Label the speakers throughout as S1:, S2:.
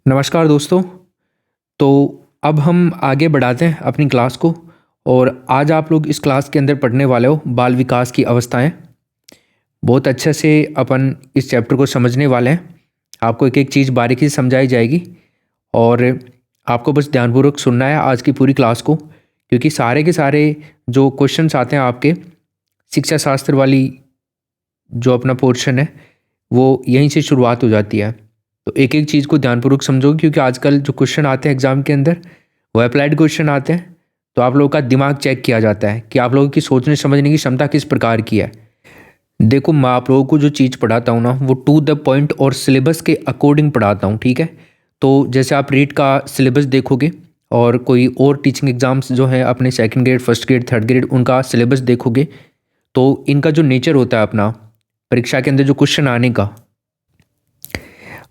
S1: नमस्कार दोस्तों। तो अब हम आगे बढ़ाते हैं अपनी क्लास को। और आज आप लोग इस क्लास के अंदर पढ़ने वाले हो बाल विकास की अवस्थाएं। बहुत अच्छे से अपन इस चैप्टर को समझने वाले हैं। आपको एक एक चीज़ बारीकी से समझाई जाएगी और आपको बस ध्यानपूर्वक सुनना है आज की पूरी क्लास को, क्योंकि सारे के सारे जो क्वेश्चंस आते हैं आपके शिक्षा शास्त्र वाली जो अपना पोर्शन है वो यहीं से शुरुआत हो जाती है। तो एक एक चीज़ को ध्यानपूर्वक समझोगे, क्योंकि आजकल जो क्वेश्चन आते हैं एग्जाम के अंदर वो अप्लाइड क्वेश्चन आते हैं। तो आप लोगों का दिमाग चेक किया जाता है कि आप लोगों की सोचने समझने की क्षमता किस प्रकार की है। देखो, मैं आप लोगों को जो चीज़ पढ़ाता हूँ ना वो टू द पॉइंट और सिलेबस के अकॉर्डिंग पढ़ाता हूँ, ठीक है। तो जैसे आप रीट का सिलेबस देखोगे और कोई और टीचिंग एग्जाम्स जो है अपने second grade, first grade, third grade, उनका सिलेबस देखोगे तो इनका जो नेचर होता है अपना परीक्षा के अंदर जो क्वेश्चन आने का,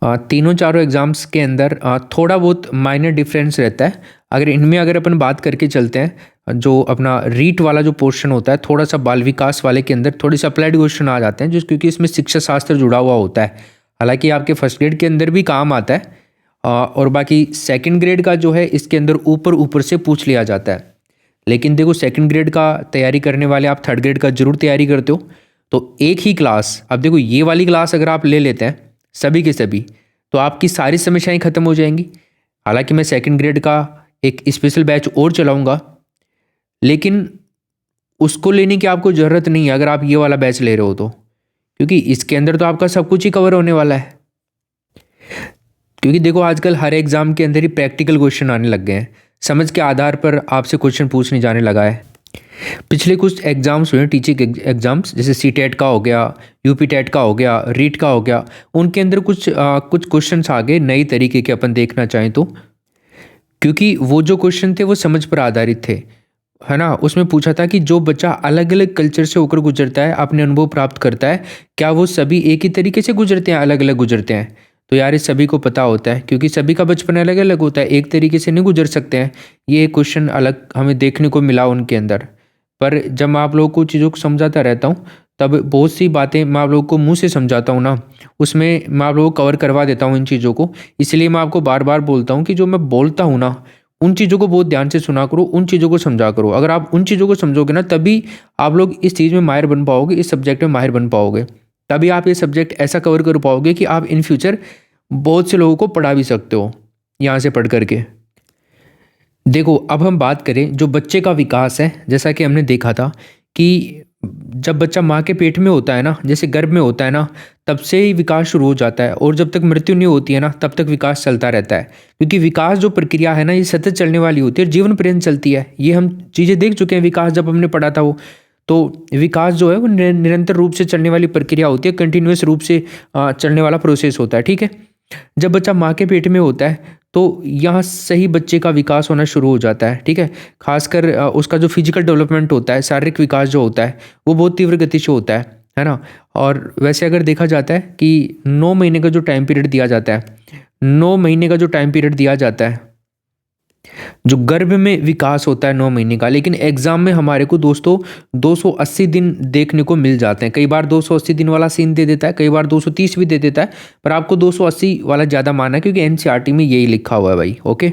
S1: तीनों चारों एग्जाम्स के अंदर थोड़ा बहुत माइनर डिफरेंस रहता है। अगर अपन बात करके चलते हैं, जो अपना रीट वाला जो पोर्शन होता है थोड़ा सा बाल विकास वाले के अंदर थोड़े से अप्लाइड क्वेश्चन आ जाते हैं, जो क्योंकि इसमें शिक्षा शास्त्र जुड़ा हुआ होता है। हालांकि आपके फर्स्ट ग्रेड के अंदर भी काम आता है और बाकी सेकंड ग्रेड का जो है इसके अंदर ऊपर ऊपर से पूछ लिया जाता है। लेकिन देखो, सेकंड ग्रेड का तैयारी करने वाले आप थर्ड ग्रेड का जरूर तैयारी करते हो। तो एक ही क्लास, अब देखो ये वाली क्लास अगर आप ले लेते हैं सभी के सभी, तो आपकी सारी समस्याएं खत्म हो जाएंगी। हालांकि मैं सेकंड ग्रेड का एक स्पेशल बैच और चलाऊंगा, लेकिन उसको लेने की आपको ज़रूरत नहीं है अगर आप ये वाला बैच ले रहे हो तो, क्योंकि इसके अंदर तो आपका सब कुछ ही कवर होने वाला है। क्योंकि देखो, आजकल हर एग्जाम के अंदर ही प्रैक्टिकल क्वेश्चन आने लग गए हैं। समझ के आधार पर आपसे क्वेश्चन पूछने जाने लगा है। पिछले कुछ एग्जाम्स हुए टीचिंग एग्जाम्स, जैसे सी टेट का हो गया, यूपी टेट का हो गया, रीट का हो गया, उनके अंदर कुछ क्वेश्चंस आ गए नई तरीके के अपन देखना चाहें तो। क्योंकि वो जो क्वेश्चन थे वो समझ पर आधारित थे, है ना। उसमें पूछा था कि जो बच्चा अलग अलग कल्चर से होकर गुजरता है, अपने अनुभव प्राप्त करता है, क्या वो सभी एक ही तरीके से गुजरते हैं, अलग अलग गुजरते हैं। तो यार ये सभी को पता होता है, क्योंकि सभी का बचपन अलग अलग होता है, एक तरीके से नहीं गुजर सकते हैं। ये क्वेश्चन अलग हमें देखने को मिला उनके अंदर। पर जब मैं आप लोगों को चीज़ों को समझाता रहता हूँ, तब बहुत सी बातें मैं आप लोगों को मुंह से समझाता हूँ ना, उसमें मैं आप लोगों को कवर करवा देता हूँ इन चीज़ों को। इसलिए मैं आपको बार बार बोलता हूँ कि जो मैं बोलता हूँ ना, उन चीज़ों को बहुत ध्यान से सुना करो, उन चीज़ों को समझा करो। अगर आप उन चीज़ों को समझोगे ना, तभी आप लोग इस चीज़ में माहिर बन पाओगे, इस सब्जेक्ट में माहिर बन पाओगे। तभी आप ये सब्जेक्ट ऐसा कवर कर पाओगे कि आप इन फ्यूचर बहुत से लोगों को पढ़ा भी सकते हो यहाँ से पढ़ करके। देखो, अब हम बात करें जो बच्चे का विकास है, जैसा कि हमने देखा था कि जब बच्चा माँ के पेट में होता है ना, जैसे गर्भ में होता है ना, तब से ही विकास शुरू हो जाता है और जब तक मृत्यु नहीं होती है ना तब तक विकास चलता रहता है। क्योंकि विकास जो प्रक्रिया है ना ये सतत चलने वाली होती है, जीवन पर्यंत चलती है। ये हम चीज़ें देख चुके हैं, विकास जब हमने पढ़ा था वो। तो विकास जो है वो निरंतर रूप से चलने वाली प्रक्रिया होती है, कंटिन्यूस रूप से चलने वाला प्रोसेस होता है, ठीक है। जब बच्चा माँ के पेट में होता है तो यहाँ सही बच्चे का विकास होना शुरू हो जाता है, ठीक है। खासकर उसका जो फिजिकल डेवलपमेंट होता है, शारीरिक विकास जो होता है वो बहुत तीव्र गति से होता है ना। और वैसे अगर देखा जाता है कि 9 महीने का जो टाइम पीरियड दिया जाता है, 9 महीने का जो टाइम पीरियड दिया जाता है, जो गर्भ में विकास होता है 9 महीने का, लेकिन एग्जाम में हमारे को दोस्तों 280 दिन देखने को मिल जाते हैं। कई बार 280 दिन वाला सीन दे देता है, कई बार 230 भी दे देता है, पर आपको 280 वाला ज़्यादा माना है क्योंकि एनसीईआरटी में यही लिखा हुआ है भाई, ओके।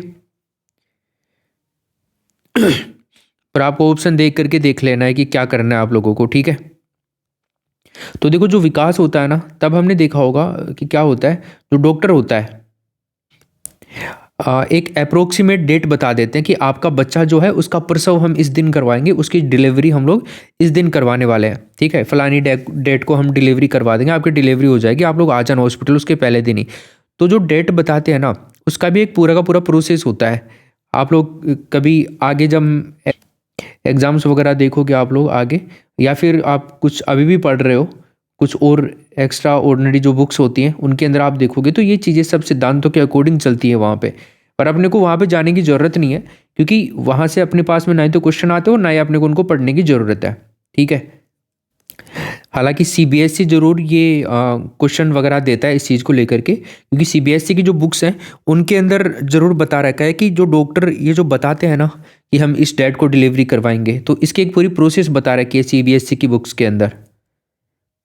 S1: पर आपको ऑप्शन देख करके देख लेना है कि क्या करना है आप लोगों को, ठीक है। तो देखो, जो विकास होता है ना, तब हमने देखा होगा कि क्या होता है, जो डॉक्टर होता है एक अप्रोक्सीमेट डेट बता देते हैं कि आपका बच्चा जो है उसका प्रसव हम इस दिन करवाएंगे, उसकी डिलीवरी हम लोग इस दिन करवाने वाले हैं, ठीक है। फलानी डेट को हम डिलीवरी करवा देंगे, आपकी डिलीवरी हो जाएगी, आप लोग आ जाना हॉस्पिटल उसके पहले दिन ही। तो जो डेट बताते हैं ना, उसका भी एक पूरा का पूरा प्रोसेस होता है। आप लोग कभी आगे जब एग्ज़ाम्स वगैरह देखोगे आप लोग आगे, या फिर आप कुछ अभी भी पढ़ रहे हो, कुछ और एक्स्ट्रा ऑर्डिनरी जो बुक्स होती हैं उनके अंदर आप देखोगे तो ये चीज़ें सब सिद्धांतों के अकॉर्डिंग चलती है वहाँ पे। पर अपने को वहाँ पे जाने की ज़रूरत नहीं है, क्योंकि वहाँ से अपने पास में ना ही तो क्वेश्चन आते हो ना ही अपने को उनको पढ़ने की ज़रूरत है, ठीक है। हालांकि सीबीएसई जरूर ये क्वेश्चन वगैरह देता है इस चीज़ को लेकर के, क्योंकि सीबीएसई की जो बुक्स हैं उनके अंदर ज़रूर बता रखा है कि जो डॉक्टर ये जो बताते हैं ना कि हम इस डेट को डिलीवरी करवाएंगे, तो इसकी एक पूरी प्रोसेस बता रखी है सीबीएसई की बुक्स के अंदर।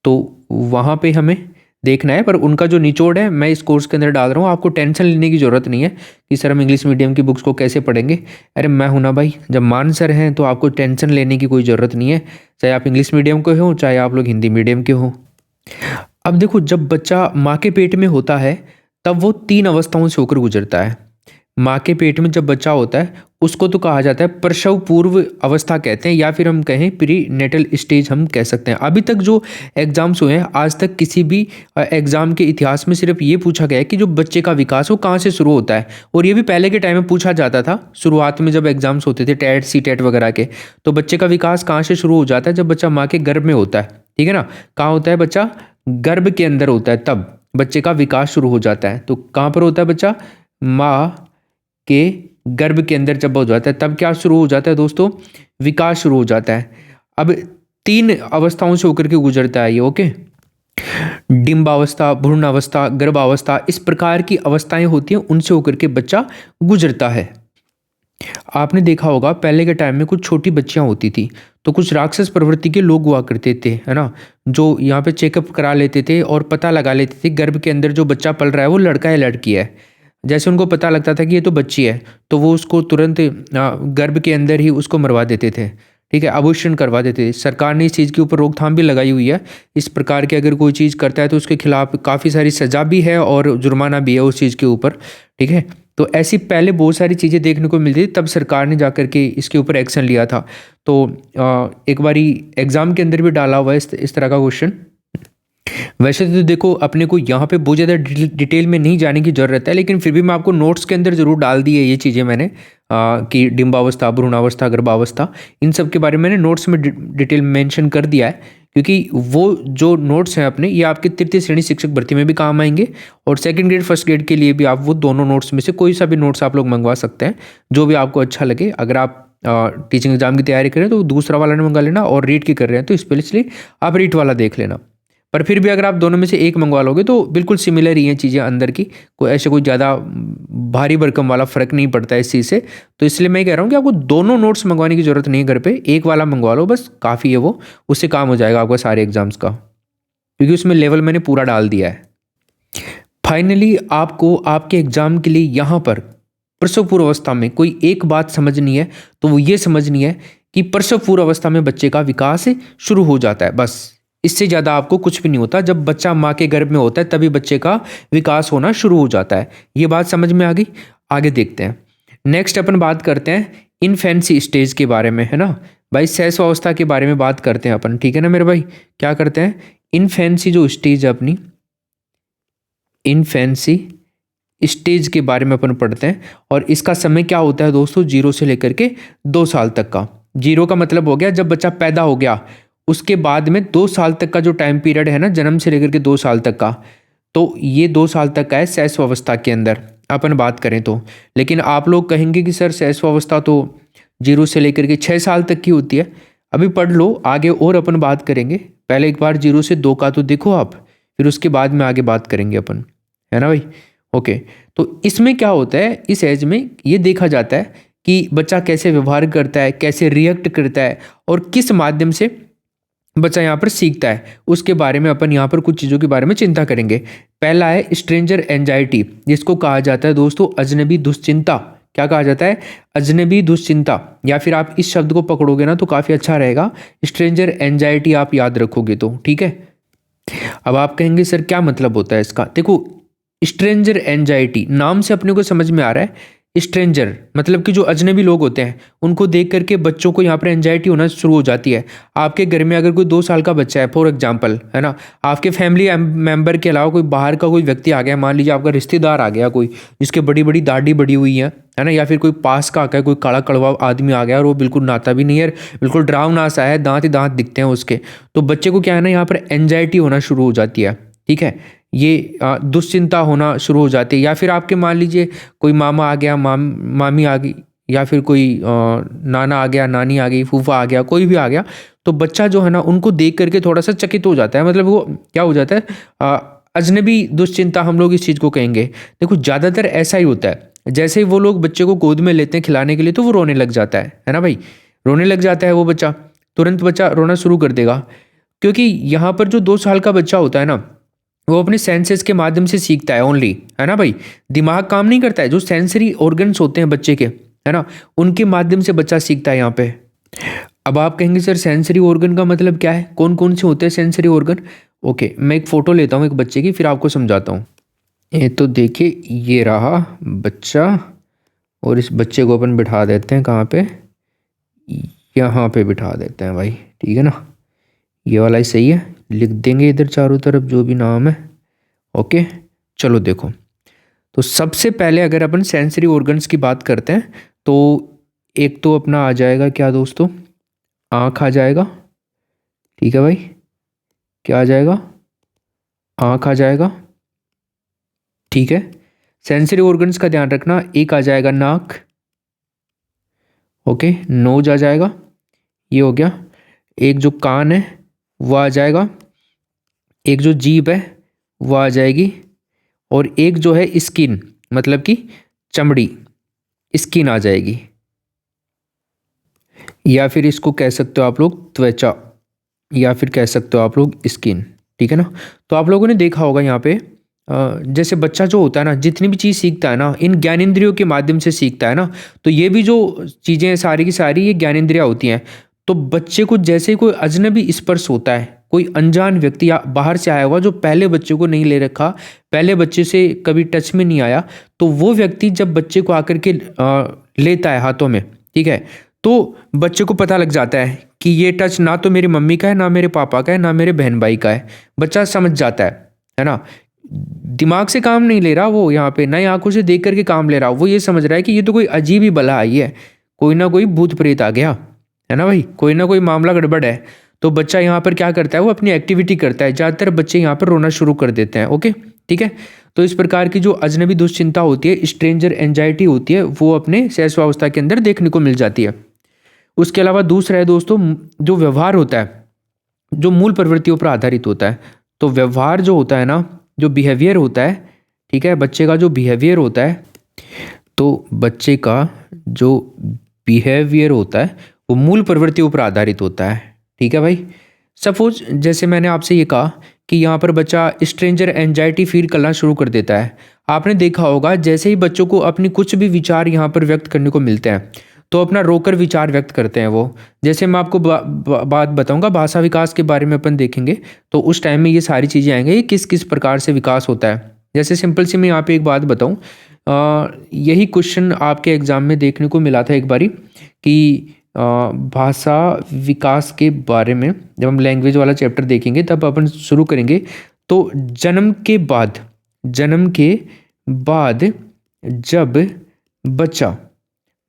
S1: तो वहाँ पे हमें देखना है, पर उनका जो निचोड़ है मैं इस कोर्स के अंदर डाल रहा हूँ। आपको टेंशन लेने की ज़रूरत नहीं है कि सर हम इंग्लिश मीडियम की बुक्स को कैसे पढ़ेंगे। अरे मैं हूं ना भाई, जब मान सर हैं तो आपको टेंशन लेने की कोई ज़रूरत नहीं है, चाहे आप इंग्लिश मीडियम के हो चाहे आप लोग हिंदी मीडियम के हो। अब देखो, जब बच्चा माँ के पेट में होता है तब वो 3 अवस्थाओं से होकर गुजरता है। माँ के पेट में जब बच्चा होता है उसको तो कहा जाता है प्रसव पूर्व अवस्था कहते हैं, या फिर हम कहें प्री नेटल स्टेज हम कह सकते हैं। अभी तक जो एग्जाम्स हुए हैं, आज तक किसी भी एग्जाम के इतिहास में सिर्फ ये पूछा गया है कि जो बच्चे का विकास वो कहाँ से शुरू होता है। और ये भी पहले के टाइम में पूछा जाता था, शुरुआत में जब एग्जाम्स होते थे टेट सी टेट वगैरह के, तो बच्चे का विकास कहाँ से शुरू हो जाता है, जब बच्चा माँ के गर्भ में होता है। ठीक है ना, कहाँ होता है बच्चा, गर्भ के अंदर होता है, तब बच्चे का विकास शुरू हो जाता है। तो कहाँ पर होता है बच्चा, माँ के गर्भ के अंदर जब हो जाता है तब क्या शुरू हो जाता है दोस्तों, विकास शुरू हो जाता है। अब 3 अवस्थाओं से होकर के गुजरता है ये, ओके। डिंबावस्था, भ्रूणावस्था, गर्भावस्था, इस प्रकार की अवस्थाएं होती हैं, उनसे होकर के बच्चा गुजरता है। आपने देखा होगा पहले के टाइम में कुछ छोटी बच्चियां होती थी, तो कुछ राक्षस प्रवृत्ति के लोग हुआ करते थे, है ना, जो यहाँ पे चेकअप करा लेते थे और पता लगा लेते थे गर्भ के अंदर जो बच्चा पल रहा है वो लड़का है लड़की है। जैसे उनको पता लगता था कि ये तो बच्ची है, तो वो उसको तुरंत गर्भ के अंदर ही उसको मरवा देते थे। ठीक है, अबॉर्शन करवा देते थे। सरकार ने इस चीज़ के ऊपर रोकथाम भी लगाई हुई है। इस प्रकार के अगर कोई चीज़ करता है तो उसके खिलाफ काफ़ी सारी सज़ा भी है और जुर्माना भी है उस चीज़ के ऊपर। ठीक है, तो ऐसी पहले बहुत सारी चीज़ें देखने को मिलती थी, तब सरकार ने जाकर के इसके ऊपर एक्शन लिया था। तो एक बारी एग्ज़ाम के अंदर भी डाला हुआ है इस तरह का क्वेश्चन। वैसे तो देखो अपने को यहाँ पे बहुत ज़्यादा डिटेल में नहीं जाने की ज़रूरत है, लेकिन फिर भी मैं आपको नोट्स के अंदर ज़रूर डाल दी है ये चीज़ें मैंने, कि डिंबावस्था, भ्रूणावस्था, गर्भावस्था, इन सब के बारे में मैंने नोट्स में डिटेल मेंशन कर दिया है, क्योंकि वो जो नोट्स हैं अपने, ये आपके तृतीय श्रेणी शिक्षक भर्ती में भी काम आएंगे, और सेकंड ग्रेड फर्स्ट ग्रेड के लिए भी आप वो दोनों नोट्स में से कोई सा भी नोट्स आप लोग मंगवा सकते हैं, जो भी आपको अच्छा लगे। अगर आप टीचिंग एग्जाम की तैयारी करें तो दूसरा वाला नहीं मंगा लेना, और रीट की कर रहे हैं तो स्पेशली आप रीट वाला देख लेना। पर फिर भी अगर आप दोनों में से एक मंगवा लोगे तो बिल्कुल सिमिलर ही हैं चीज़ें अंदर की, कोई ऐसे कोई ज़्यादा भारी भरकम वाला फ़र्क नहीं पड़ता है इस चीज़ से। तो इसलिए मैं कह रहा हूँ कि आपको दोनों नोट्स मंगवाने की ज़रूरत नहीं है, घर पे एक वाला मंगवा लो बस, काफ़ी है वो, उससे काम हो जाएगा आपका सारे एग्जाम्स का, क्योंकि उसमें लेवल मैंने पूरा डाल दिया है। फाइनली आपको आपके एग्ज़ाम के लिए यहाँ पर प्रसव पूर्व अवस्था में कोई एक बात समझनी है, तो वो ये समझनी है कि प्रसव पूर्व अवस्था में बच्चे का विकास शुरू हो जाता है, बस इससे ज़्यादा आपको कुछ भी नहीं होता। जब बच्चा माँ के गर्भ में होता है तभी बच्चे का विकास होना शुरू हो जाता है। ये बात समझ में आ गई, आगे देखते हैं। नेक्स्ट अपन बात करते हैं इन्फेंसी स्टेज के बारे में, है ना भाई, शैशवावस्था के बारे में बात करते हैं अपन, ठीक है ना मेरे भाई। क्या करते हैं, इन्फेंसी जो स्टेज है अपनी, इन्फेंसी स्टेज के बारे में अपन पढ़ते हैं। और इसका समय क्या होता है दोस्तों, 0 से लेकर के 2 साल तक का। 0 का मतलब हो गया जब बच्चा पैदा हो गया, उसके बाद में 2 साल तक का जो टाइम पीरियड है ना, जन्म से लेकर के 2 साल तक का, तो ये 2 साल तक का है शैशवावस्था के अंदर अपन बात करें तो। लेकिन आप लोग कहेंगे कि सर शैशवावस्था तो 0 से लेकर के 6 साल तक की होती है। अभी पढ़ लो आगे और अपन बात करेंगे, पहले एक बार 0 से 2 का तो देखो आप, फिर उसके बाद में आगे बात करेंगे अपन, है ना भाई। ओके, तो इसमें क्या होता है, इस एज में ये देखा जाता है कि बच्चा कैसे व्यवहार करता है, कैसे रिएक्ट करता है, और किस माध्यम से बच्चा यहाँ पर सीखता है, उसके बारे में अपन यहाँ पर कुछ चीज़ों के बारे में चिंता करेंगे। पहला है स्ट्रेंजर एंजाइटी, जिसको कहा जाता है दोस्तों अजनबी दुश्चिंता। क्या कहा जाता है, अजनबी दुश्चिंता, या फिर आप इस शब्द को पकड़ोगे ना तो काफ़ी अच्छा रहेगा, स्ट्रेंजर एंजाइटी आप याद रखोगे तो, ठीक है। अब आप कहेंगे सर क्या मतलब होता है इसका, देखो स्ट्रेंजर एंजाइटी नाम से अपने को समझ में आ रहा है, स्ट्रेंजर मतलब कि जो अजनबी लोग होते हैं उनको देख करके बच्चों को यहाँ पर एंजाइटी होना शुरू हो जाती है। आपके घर में अगर कोई 2 साल का बच्चा है फॉर एग्जांपल, है ना, आपके फैमिली मेंबर के अलावा कोई बाहर का कोई व्यक्ति आ गया, मान लीजिए आपका रिश्तेदार आ गया कोई, जिसके बड़ी बड़ी दाढ़ी बड़ी हुई है ना, या फिर कोई पास का आ गया कोई काला कड़वा आदमी आ गया और वो बिल्कुल नाता भी नहीं है, बिल्कुल डरावना सा है, दांत ही दांत दिखते हैं उसके, तो बच्चे को क्या है ना यहाँ पर एंजाइटी होना शुरू हो जाती है। ठीक है, ये दुश्चिंता होना शुरू हो जाती है। या फिर आपके मान लीजिए कोई मामा आ गया, मामी आ गई, या फिर कोई नाना आ गया, नानी आ गई, फूफा आ गया, कोई भी आ गया, तो बच्चा जो है ना उनको देख करके थोड़ा सा चकित हो जाता है, मतलब वो क्या हो जाता है, अजनबी दुश्चिंता हम लोग इस चीज़ को कहेंगे। देखो ज़्यादातर ऐसा ही होता है, जैसे ही वो लोग बच्चे को गोद में लेते हैं खिलाने के लिए तो वो रोने लग जाता है ना भाई, रोने लग जाता है वो बच्चा, तुरंत बच्चा रोना शुरू कर देगा, क्योंकि यहाँ पर जो 2 साल का बच्चा होता है ना, वो अपने सेंसेस के माध्यम से सीखता है ओनली, है ना भाई। दिमाग काम नहीं करता है, जो सेंसरी ऑर्गन्स होते हैं बच्चे के, है ना, उनके माध्यम से बच्चा सीखता है यहाँ पे। अब आप कहेंगे सर सेंसरी ऑर्गन का मतलब क्या है, कौन कौन से होते हैं सेंसरी ऑर्गन। ओके, मैं एक फ़ोटो लेता हूँ एक बच्चे की, फिर आपको समझाता हूँ। ये तो देखिए, ये रहा बच्चा, और इस बच्चे को अपन बिठा देते हैं कहाँ पे, यहाँ पे बिठा देते हैं भाई, ठीक है ना। ये वाला ही सही है, लिख देंगे इधर चारों तरफ जो भी नाम है। ओके, चलो देखो, तो सबसे पहले अगर अपन सेंसरी ऑर्गन्स की बात करते हैं तो एक तो अपना आ जाएगा क्या दोस्तों, आँख आ जाएगा, ठीक है भाई। क्या आ जाएगा, आँख आ जाएगा, ठीक है। सेंसरी ऑर्गन्स का ध्यान रखना, एक आ जाएगा नाक, ओके, नोज आ जाएगा, ये हो गया। एक जो कान है वो आ जाएगा, एक जो जीभ है वो आ जाएगी, और एक जो है स्किन, मतलब कि चमड़ी, स्किन आ जाएगी, या फिर इसको कह सकते हो आप लोग त्वचा, या फिर कह सकते हो आप लोग स्किन, ठीक है ना। तो आप लोगों ने देखा होगा यहाँ पे जैसे बच्चा जो होता है ना, जितनी भी चीज़ सीखता है ना, इन ज्ञानेंद्रियों के माध्यम से सीखता है ना। तो ये भी जो चीज़ें हैं सारी की सारी ये ज्ञानेंद्रियाँ होती हैं। तो बच्चे को जैसे ही कोई अजनबी स्पर्श होता है, कोई अनजान व्यक्ति या बाहर से आया हुआ जो पहले बच्चे को नहीं ले रखा, पहले बच्चे से कभी टच में नहीं आया, तो वो व्यक्ति जब बच्चे को आकर के लेता है हाथों में, ठीक है, तो बच्चे को पता लग जाता है कि ये टच ना तो मेरी मम्मी का है, ना मेरे पापा का है, ना मेरे बहन भाई का है। बच्चा समझ जाता है ना। दिमाग से काम नहीं ले रहा वो, यहाँ पे नई आंखों से देख करके काम ले रहा, वो ये समझ रहा है कि ये तो कोई अजीब ही बला आई है, कोई ना कोई भूत प्रेत आ गया, है ना भाई, कोई ना कोई मामला गड़बड़ है। तो बच्चा यहाँ पर क्या करता है, वो अपनी एक्टिविटी करता है। ज़्यादातर बच्चे यहाँ पर रोना शुरू कर देते हैं, ओके, ठीक है। तो इस प्रकार की जो अजनबी दुश्चिंता होती है, स्ट्रेंजर एंजाइटी होती है, वो अपने शैशवावस्था के अंदर देखने को मिल जाती है। उसके अलावा दूसरा है दोस्तों, जो व्यवहार होता है, जो मूल प्रवृत्तियों पर आधारित होता है। तो व्यवहार जो होता है ना, जो बिहेवियर होता है, ठीक है, बच्चे का जो बिहेवियर होता है, तो बच्चे का जो बिहेवियर होता है वो मूल प्रवृत्तियों पर आधारित होता है, ठीक है भाई। सपोज जैसे मैंने आपसे ये कहा कि यहाँ पर बच्चा स्ट्रेंजर एंजाइटी फील करना शुरू कर देता है। आपने देखा होगा जैसे ही बच्चों को अपनी कुछ भी विचार यहाँ पर व्यक्त करने को मिलते हैं, तो अपना रोकर विचार व्यक्त करते हैं वो। जैसे मैं आपको बात बताऊंगा भाषा विकास के बारे में, अपन देखेंगे तो उस टाइम में ये सारी चीज़ें आएंगे, ये किस किस प्रकार से विकास होता है। जैसे सिंपल सी मैं यहाँ पे एक बात बताऊँ, यही क्वेश्चन आपके एग्ज़ाम में देखने को मिला था एक बारी कि भाषा विकास के बारे में जब हम लैंग्वेज वाला चैप्टर देखेंगे तब अपन शुरू करेंगे। तो जन्म के बाद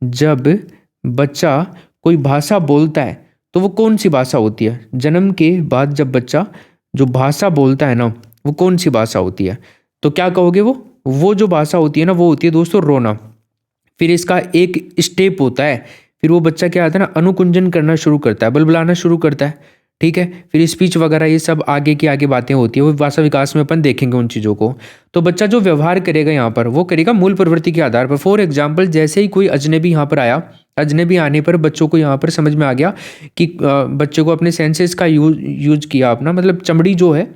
S1: जब बच्चा कोई भाषा बोलता है तो वो कौन सी भाषा होती है। जन्म के बाद जब बच्चा जो भाषा बोलता है ना, वो कौन सी भाषा होती है। तो क्या कहोगे, वो जो भाषा होती है ना, वो होती है दोस्तों रोना। फिर इसका एक स्टेप होता है, फिर वो बच्चा क्या आता है ना, अनुकुंजन करना शुरू करता है, बलबलाना शुरू करता है, ठीक है। फिर स्पीच वगैरह ये सब आगे की आगे बातें होती है, वो भाषा विकास में अपन देखेंगे उन चीज़ों को। तो बच्चा जो व्यवहार करेगा यहाँ पर, वो करेगा मूल प्रवृत्ति के आधार पर। फॉर एग्जाम्पल, जैसे ही कोई अजनबी यहाँ पर आया, अजनबी आने पर बच्चों को यहाँ पर समझ में आ गया कि बच्चे को अपने सेंसेस का यूज किया अपना, मतलब चमड़ी जो है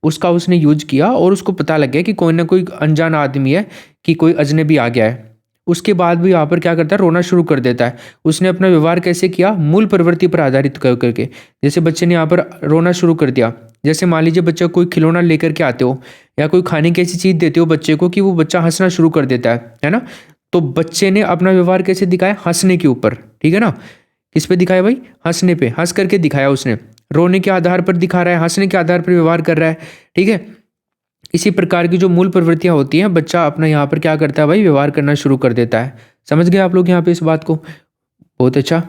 S1: उसका उसने यूज किया, और उसको पता लग गया कि कोई ना कोई अनजान आदमी है, कि कोई अजनबी आ गया है। उसके बाद भी यहाँ पर क्या करता है, रोना शुरू कर देता है। उसने अपना व्यवहार कैसे किया, मूल प्रवृत्ति पर आधारित करके। जैसे बच्चे ने यहाँ पर रोना शुरू कर दिया, जैसे मान लीजिए बच्चा कोई खिलौना लेकर के आते हो या कोई खाने की ऐसी चीज़ देते हो बच्चे को कि वो बच्चा हंसना शुरू कर देता है ना। तो बच्चे ने अपना व्यवहार कैसे दिखाया, हंसने के ऊपर, ठीक है ना। किस पे दिखाया भाई, हंसने पे, हंस करके दिखाया उसने। रोने के आधार पर दिखा रहा है, हंसने के आधार पर व्यवहार कर रहा है, ठीक है। इसी प्रकार की जो मूल प्रवृत्तियां होती हैं, बच्चा अपना यहाँ पर क्या करता है भाई, व्यवहार करना शुरू कर देता है। समझ गए आप लोग यहाँ पे इस बात को, बहुत अच्छा।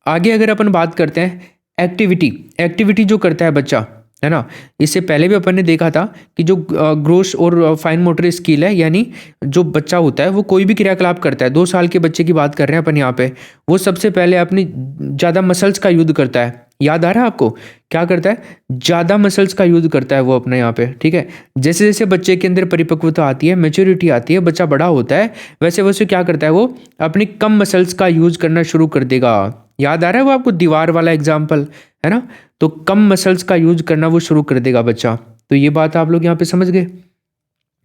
S1: आगे अगर अपन बात करते हैं एक्टिविटी जो करता है बच्चा, है ना। इससे पहले भी अपन ने देखा था कि जो ग्रोस और फाइन मोटर स्किल है, यानी जो बच्चा होता है वो कोई भी क्रियाकलाप करता है। 2 साल के बच्चे की बात कर रहे हैं अपन यहाँ पे, वो सबसे पहले अपनी ज़्यादा मसल्स का यूज करता है। याद आ रहा है आपको, क्या करता है, ज़्यादा मसल्स का यूज करता है वो अपने यहाँ पे, ठीक है। जैसे जैसे बच्चे के अंदर परिपक्वता आती है, मैच्योरिटी आती है, बच्चा बड़ा होता है, वैसे वैसे क्या करता है, वो अपनी कम मसल्स का यूज करना शुरू कर देगा। याद आ रहा है वो आपको, दीवार वाला एग्जाम्पल, है ना। तो कम मसल्स का यूज करना वो शुरू कर देगा बच्चा। तो ये बात आप लोग यहाँ पे समझ गए।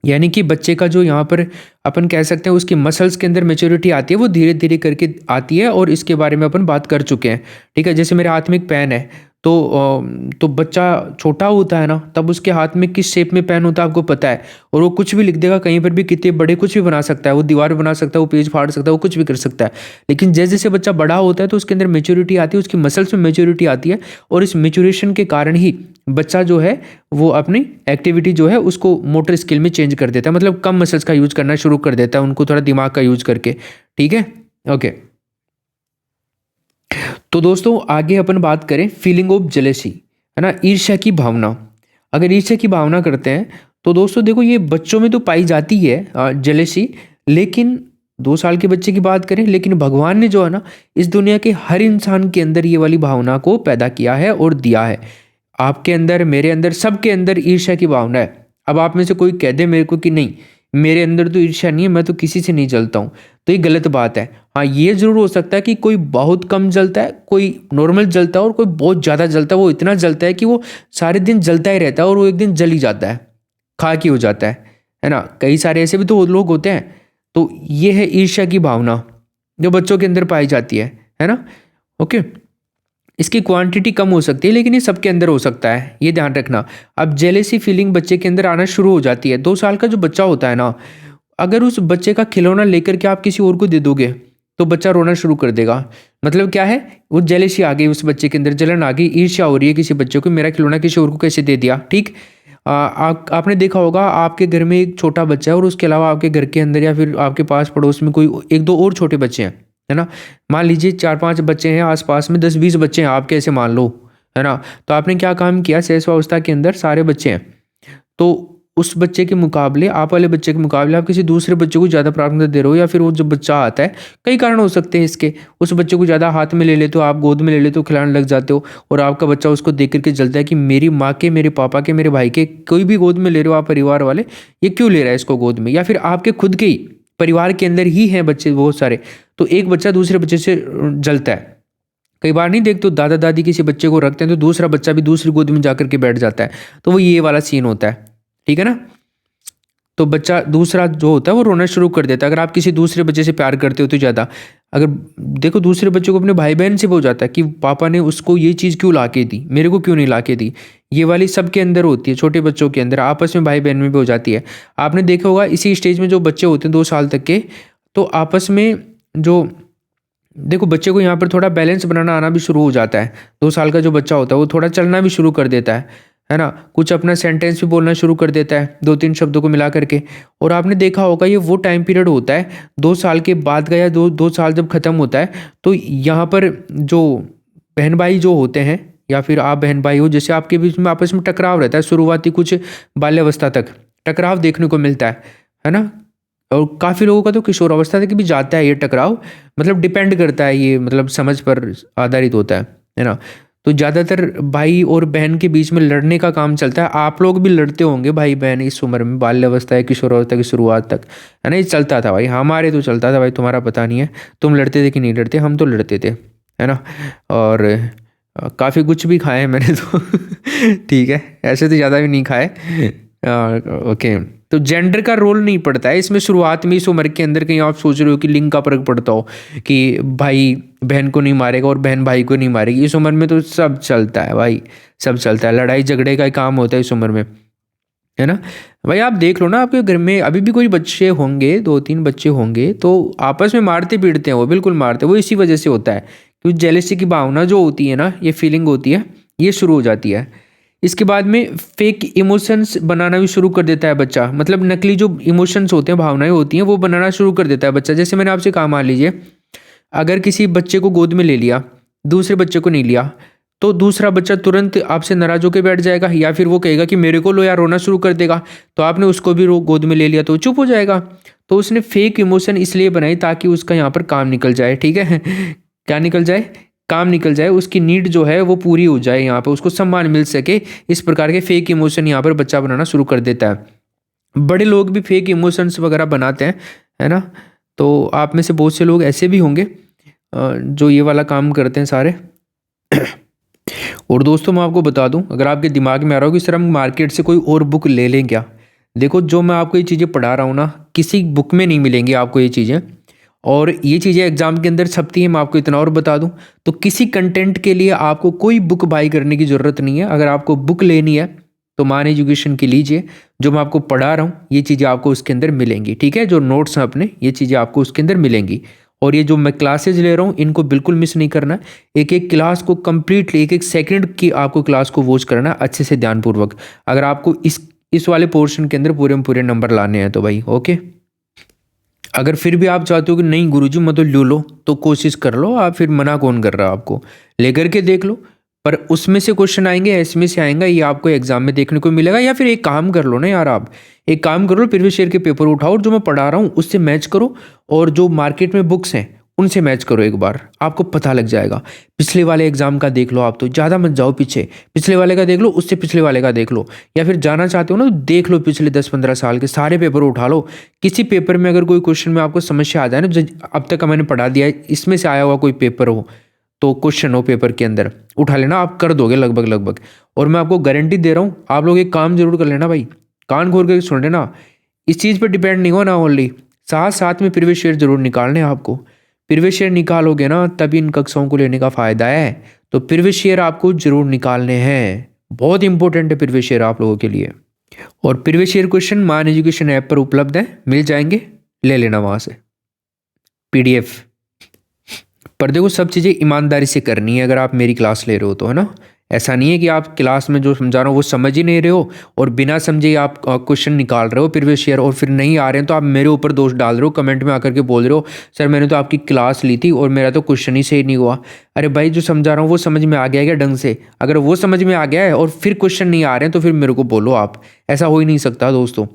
S1: यानी कि बच्चे का जो यहाँ पर अपन कह सकते हैं उसकी मसल्स के अंदर मेच्योरिटी आती है, वो धीरे धीरे करके आती है, और इसके बारे में अपन बात कर चुके हैं। ठीक है, जैसे मेरे हाथ में एक पेन है, तो बच्चा छोटा होता है ना, तब उसके हाथ में किस शेप में पेन होता है आपको पता है, और वो कुछ भी लिख देगा कहीं पर भी, कितने बड़े कुछ भी बना सकता है, वो दीवार बना सकता है, वो पेज फाड़ सकता है, वो कुछ भी कर सकता है। लेकिन जैसे जैसे बच्चा बड़ा होता है तो उसके अंदर मेच्योरिटी आती है, उसकी मसल्स में मेच्योरिटी आती है, और इस मेच्योरेशन के कारण ही बच्चा जो है वो अपनी एक्टिविटी जो है उसको मोटर स्किल में चेंज कर देता है, मतलब कम मसल्स का यूज करना शुरू कर देता है, उनको थोड़ा दिमाग का यूज करके। ठीक है, ओके। तो दोस्तों आगे अपन बात करें फीलिंग ऑफ जेलेसी, है ना, ईर्ष्या की भावना। अगर ईर्ष्या की भावना करते हैं तो दोस्तों देखो, ये बच्चों में तो पाई जाती है जेलेसी, लेकिन 2 साल के बच्चे की बात करें, लेकिन भगवान ने जो है ना इस दुनिया के हर इंसान के अंदर ये वाली भावना को पैदा किया है और दिया है। आपके अंदर, मेरे अंदर, सबके अंदर ईर्ष्या की भावना है। अब आप में से कोई कह दे मेरे को कि नहीं मेरे अंदर तो ईर्ष्या नहीं है, मैं तो किसी से नहीं जलता हूँ, तो ये गलत बात है। हाँ, ये जरूर हो सकता है कि कोई बहुत कम जलता है, कोई नॉर्मल जलता है, और कोई बहुत ज़्यादा जलता है, वो इतना जलता है कि वो सारे दिन जलता ही रहता है और वो एक दिन जल ही जाता है, खाक ही हो जाता है ना। कई सारे ऐसे भी तो लोग होते हैं। तो ये है ईर्ष्या की भावना जो बच्चों के अंदर पाई जाती है ना। ओके, इसकी क्वांटिटी कम हो सकती है, लेकिन ये सबके अंदर हो सकता है, ये ध्यान रखना। अब जेलेसी फीलिंग बच्चे के अंदर आना शुरू हो जाती है। 2 साल का जो बच्चा होता है ना, अगर उस बच्चे का खिलौना लेकर के आप किसी और को दे दोगे तो बच्चा रोना शुरू कर देगा। मतलब क्या है, वो जेलेसी आ गई उस बच्चे के अंदर, जलन आ गई, ईर्ष्या हो रही है किसी बच्चे को, मेरा खिलौना किसी और को कैसे दे दिया। ठीक, आपने देखा होगा आपके घर में एक छोटा बच्चा है, और उसके अलावा आपके घर के अंदर या फिर आपके पास पड़ोस में कोई 1-2 और छोटे बच्चे हैं, है ना। मान लीजिए 4-5 बच्चे हैं आसपास में, 10-20 बच्चे हैं आपके, ऐसे मान लो, है ना। तो आपने क्या काम किया, शैशवावस्था के अंदर सारे बच्चे हैं, तो उस बच्चे के मुकाबले, आप वाले बच्चे के मुकाबले आप किसी दूसरे बच्चे को ज़्यादा प्राथमिकता दे रहे हो, या फिर वो जो बच्चा आता है, कई कारण हो सकते हैं इसके, उस बच्चे को ज़्यादा हाथ में ले लेते हो, आप गोद में ले लेते हो, खिलाने लग जाते हो, और आपका बच्चा उसको देख करके जलता है कि मेरी माँ के, मेरे पापा के, मेरे भाई के, कोई भी गोद में ले रहे हो आप परिवार वाले, ये क्यों ले रहा है इसको गोद में, या फिर आपके खुद के ही परिवार के अंदर ही हैं बच्चे बहुत सारे, तो एक बच्चा दूसरे बच्चे से जलता है। कई बार नहीं देखते, तो दादा दादी किसी बच्चे को रखते हैं तो दूसरा बच्चा भी दूसरी गोद में जाकर के बैठ जाता है, तो वो ये वाला सीन होता है। ठीक है ना। तो बच्चा दूसरा जो होता है वो रोना शुरू कर देता है। अगर आप किसी दूसरे बच्चे से प्यार करते हो तो ज़्यादा, अगर देखो दूसरे बच्चे को अपने भाई बहन से हो जाता है कि पापा ने उसको ये चीज़ क्यों ला के दी, मेरे को क्यों नहीं ला के दी, ये वाली सबके अंदर होती है, छोटे बच्चों के अंदर, आपस में भाई बहन में भी हो जाती है। आपने देखा होगा इसी स्टेज में जो बच्चे होते हैं 2 साल तक के, तो आपस में जो, देखो बच्चे को यहाँ पर थोड़ा बैलेंस बनाना आना भी शुरू हो जाता है। 2 साल का जो बच्चा होता है वो थोड़ा चलना भी शुरू कर देता है ना, कुछ अपना सेंटेंस भी बोलना शुरू कर देता है 2-3 शब्दों को मिला करके। और आपने देखा होगा ये वो टाइम पीरियड होता है 2 साल के बाद का, या 2 साल जब ख़त्म होता है, तो यहाँ पर जो बहन भाई जो होते हैं, या फिर आप बहन भाई हो, जैसे आपके बीच में आपस में टकराव रहता है शुरुआती कुछ बाल्यावस्था तक, टकराव देखने को मिलता है ना। और काफ़ी लोगों का तो किशोरावस्था तक भी जाता है ये टकराव, मतलब डिपेंड करता है ये, मतलब समझ पर आधारित होता है ना। तो ज़्यादातर भाई और बहन के बीच में लड़ने का काम चलता है। आप लोग भी लड़ते होंगे भाई बहन इस उम्र में, बाल्यावस्था या किशोरावस्था की शुरुआत तक, है ना। ये चलता था भाई, हमारे तो चलता था भाई, तुम्हारा पता नहीं है तुम लड़ते थे कि नहीं लड़ते, हम तो लड़ते थे, है ना। और काफ़ी कुछ भी खाए हैं मैंने तो ठीक है, ऐसे तो ज़्यादा भी नहीं खाए। ओके, तो जेंडर का रोल नहीं पड़ता है इसमें शुरुआत में, इस उम्र के अंदर। कहीं आप सोच रहे हो कि लिंग का फर्क पड़ता हो कि भाई बहन को नहीं मारेगा और बहन भाई को नहीं मारेगी, इस उम्र में तो सब चलता है भाई, सब चलता है, लड़ाई झगड़े का काम होता है इस उम्र में, है ना। भाई आप देख लो ना, आपके घर में अभी भी कोई बच्चे होंगे, 2-3 बच्चे होंगे, तो आपस में मारते पीटते हैं, वो बिल्कुल मारते हैं, वो इसी वजह से होता है क्योंकि जेलेसी की भावना जो होती है ना, ये फीलिंग होती है, ये शुरू हो जाती है। इसके बाद में फेक इमोशंस बनाना भी शुरू कर देता है बच्चा, मतलब नकली जो इमोशंस होते हैं, भावनाएं होती हैं, वो बनाना शुरू कर देता है बच्चा। जैसे मैंने आपसे कहा, मान लीजिए अगर किसी बच्चे को गोद में ले लिया, दूसरे बच्चे को नहीं लिया, तो दूसरा बच्चा तुरंत आपसे नाराज होकर बैठ जाएगा, या फिर वो कहेगा कि मेरे को लो, या रोना शुरू कर देगा। तो आपने उसको भी गोद में ले लिया तो चुप हो जाएगा। तो उसने फेक इमोशन इसलिए बनाई ताकि उसका यहाँ पर काम निकल जाए। ठीक है क्या निकल जाए, काम निकल जाए, उसकी नीड जो है वो पूरी हो जाए, यहाँ पे उसको सम्मान मिल सके। इस प्रकार के फेक इमोशन यहाँ पर बच्चा बनाना शुरू कर देता है। बड़े लोग भी फेक इमोशंस वगैरह बनाते हैं, है ना। तो आप में से बहुत से लोग ऐसे भी होंगे जो ये वाला काम करते हैं सारे और दोस्तों मैं आपको बता दूं, अगर आपके दिमाग में आ रहा हो कि सर हम मार्केट से कोई और बुक ले लें क्या, देखो जो मैं आपको ये चीज़ें पढ़ा रहा हूँ ना, किसी बुक में नहीं मिलेंगी आपको ये चीज़ें, और ये चीज़ें एग्जाम के अंदर छपती हैं, मैं आपको इतना और बता दूं। तो किसी कंटेंट के लिए आपको कोई बुक बाई करने की ज़रूरत नहीं है। अगर आपको बुक लेनी है तो मान एजुकेशन की लीजिए, जो मैं आपको पढ़ा रहा हूँ ये चीज़ें आपको उसके अंदर मिलेंगी, ठीक है। जो नोट्स हैं अपने, ये चीज़ें आपको उसके अंदर मिलेंगी। और ये जो मैं क्लासेज ले रहा हूँ इनको बिल्कुल मिस नहीं करना है। एक एक क्लास को कंप्लीटली, एक एक सेकंड की आपको क्लास को वॉच करना है अच्छे से ध्यानपूर्वक, अगर आपको इस वाले पोर्शन के अंदर पूरे में पूरे नंबर लाने हैं तो भाई ओके। अगर फिर भी आप चाहते हो कि नहीं गुरुजी मैं तो ले लो, तो कोशिश कर लो आप, फिर मना कौन कर रहा है आपको, लेकर के देख लो। पर उसमें से क्वेश्चन आएंगे, इसमें से आएंगे, ये आपको एग्जाम में देखने को मिलेगा। या फिर एक काम कर लो ना यार, आप एक काम कर लो, प्रीवियस ईयर के पेपर उठाओ और जो मैं पढ़ा रहा हूँ उससे मैच करो, और जो मार्केट में बुक्स हैं उनसे मैच करो, एक बार आपको पता लग जाएगा। पिछले वाले एग्जाम का देख लो आप, तो ज़्यादा मत जाओ पीछे, पिछले वाले का देख लो, उससे पिछले वाले का देख लो, या फिर जाना चाहते हो ना तो देख लो पिछले 10-15 साल के सारे पेपर उठा लो। किसी पेपर में अगर कोई क्वेश्चन में आपको समस्या आ जाए ना, जो अब तक मैंने पढ़ा दिया है इसमें से आया हुआ कोई पेपर हो, तो क्वेश्चन हो पेपर के अंदर, उठा लेना, आप कर दोगे लगभग लगभग। और मैं आपको गारंटी दे रहा हूँ, आप लोग एक काम जरूर कर लेना भाई, कान खोल कर सुन लेना, इस चीज़ पर डिपेंड नहीं होना ओनली, साथ साथ में प्रीवियस ईयर जरूर निकालने हैं आपको। प्रीवियस ईयर निकालोगे ना तभी इन कक्षाओं को लेने का फ़ायदा है। तो प्रीवियस ईयर आपको जरूर निकालने हैं, बहुत इंपॉर्टेंट है प्रीवियस ईयर आप लोगों के लिए। और प्रीवियस ईयर क्वेश्चन मान एजुकेशन ऐप पर उपलब्ध है, मिल जाएंगे, ले लेना वहाँ से PDF। पर देखो सब चीज़ें ईमानदारी से करनी है अगर आप मेरी क्लास ले रहे हो तो, है ना। ऐसा नहीं है कि आप क्लास में जो समझा रहा हूँ वो समझ ही नहीं रहे हो और बिना समझे आप क्वेश्चन निकाल रहे हो प्रीवियस ईयर, और फिर नहीं आ रहे हैं तो आप मेरे ऊपर दोष डाल रहे हो, कमेंट में आकर के बोल रहे हो सर मैंने तो आपकी क्लास ली थी और मेरा तो क्वेश्चन ही सही नहीं हुआ। अरे भाई जो समझा रहा हूँ वो समझ में आ गया क्या ढंग से? अगर वो समझ में आ गया है और फिर क्वेश्चन नहीं आ रहे हैं तो फिर मेरे को बोलो आप, ऐसा हो ही नहीं सकता दोस्तों।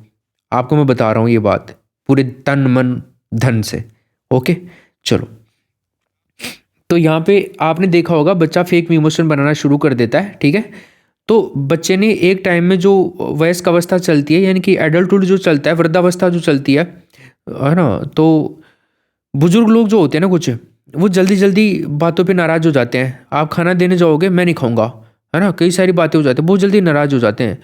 S1: आपको मैं बता रहा हूँ ये बात पूरे तन मन धन से, ओके। चलो, तो यहाँ पे आपने देखा होगा बच्चा फेक इमोशन बनाना शुरू कर देता है, ठीक है। तो बच्चे ने एक टाइम में जो वयस्क अवस्था चलती है, यानी कि एडल्टहुड जो चलता है, वृद्धावस्था जो चलती है ना, तो बुजुर्ग लोग जो होते हैं ना कुछ, वो जल्दी जल्दी बातों पे नाराज़ हो जाते हैं। आप खाना देने जाओगे, मैं नहीं खाऊंगा, है ना, कई सारी बातें हो जाती हैं, बहुत जल्दी नाराज़ हो जाते हैं।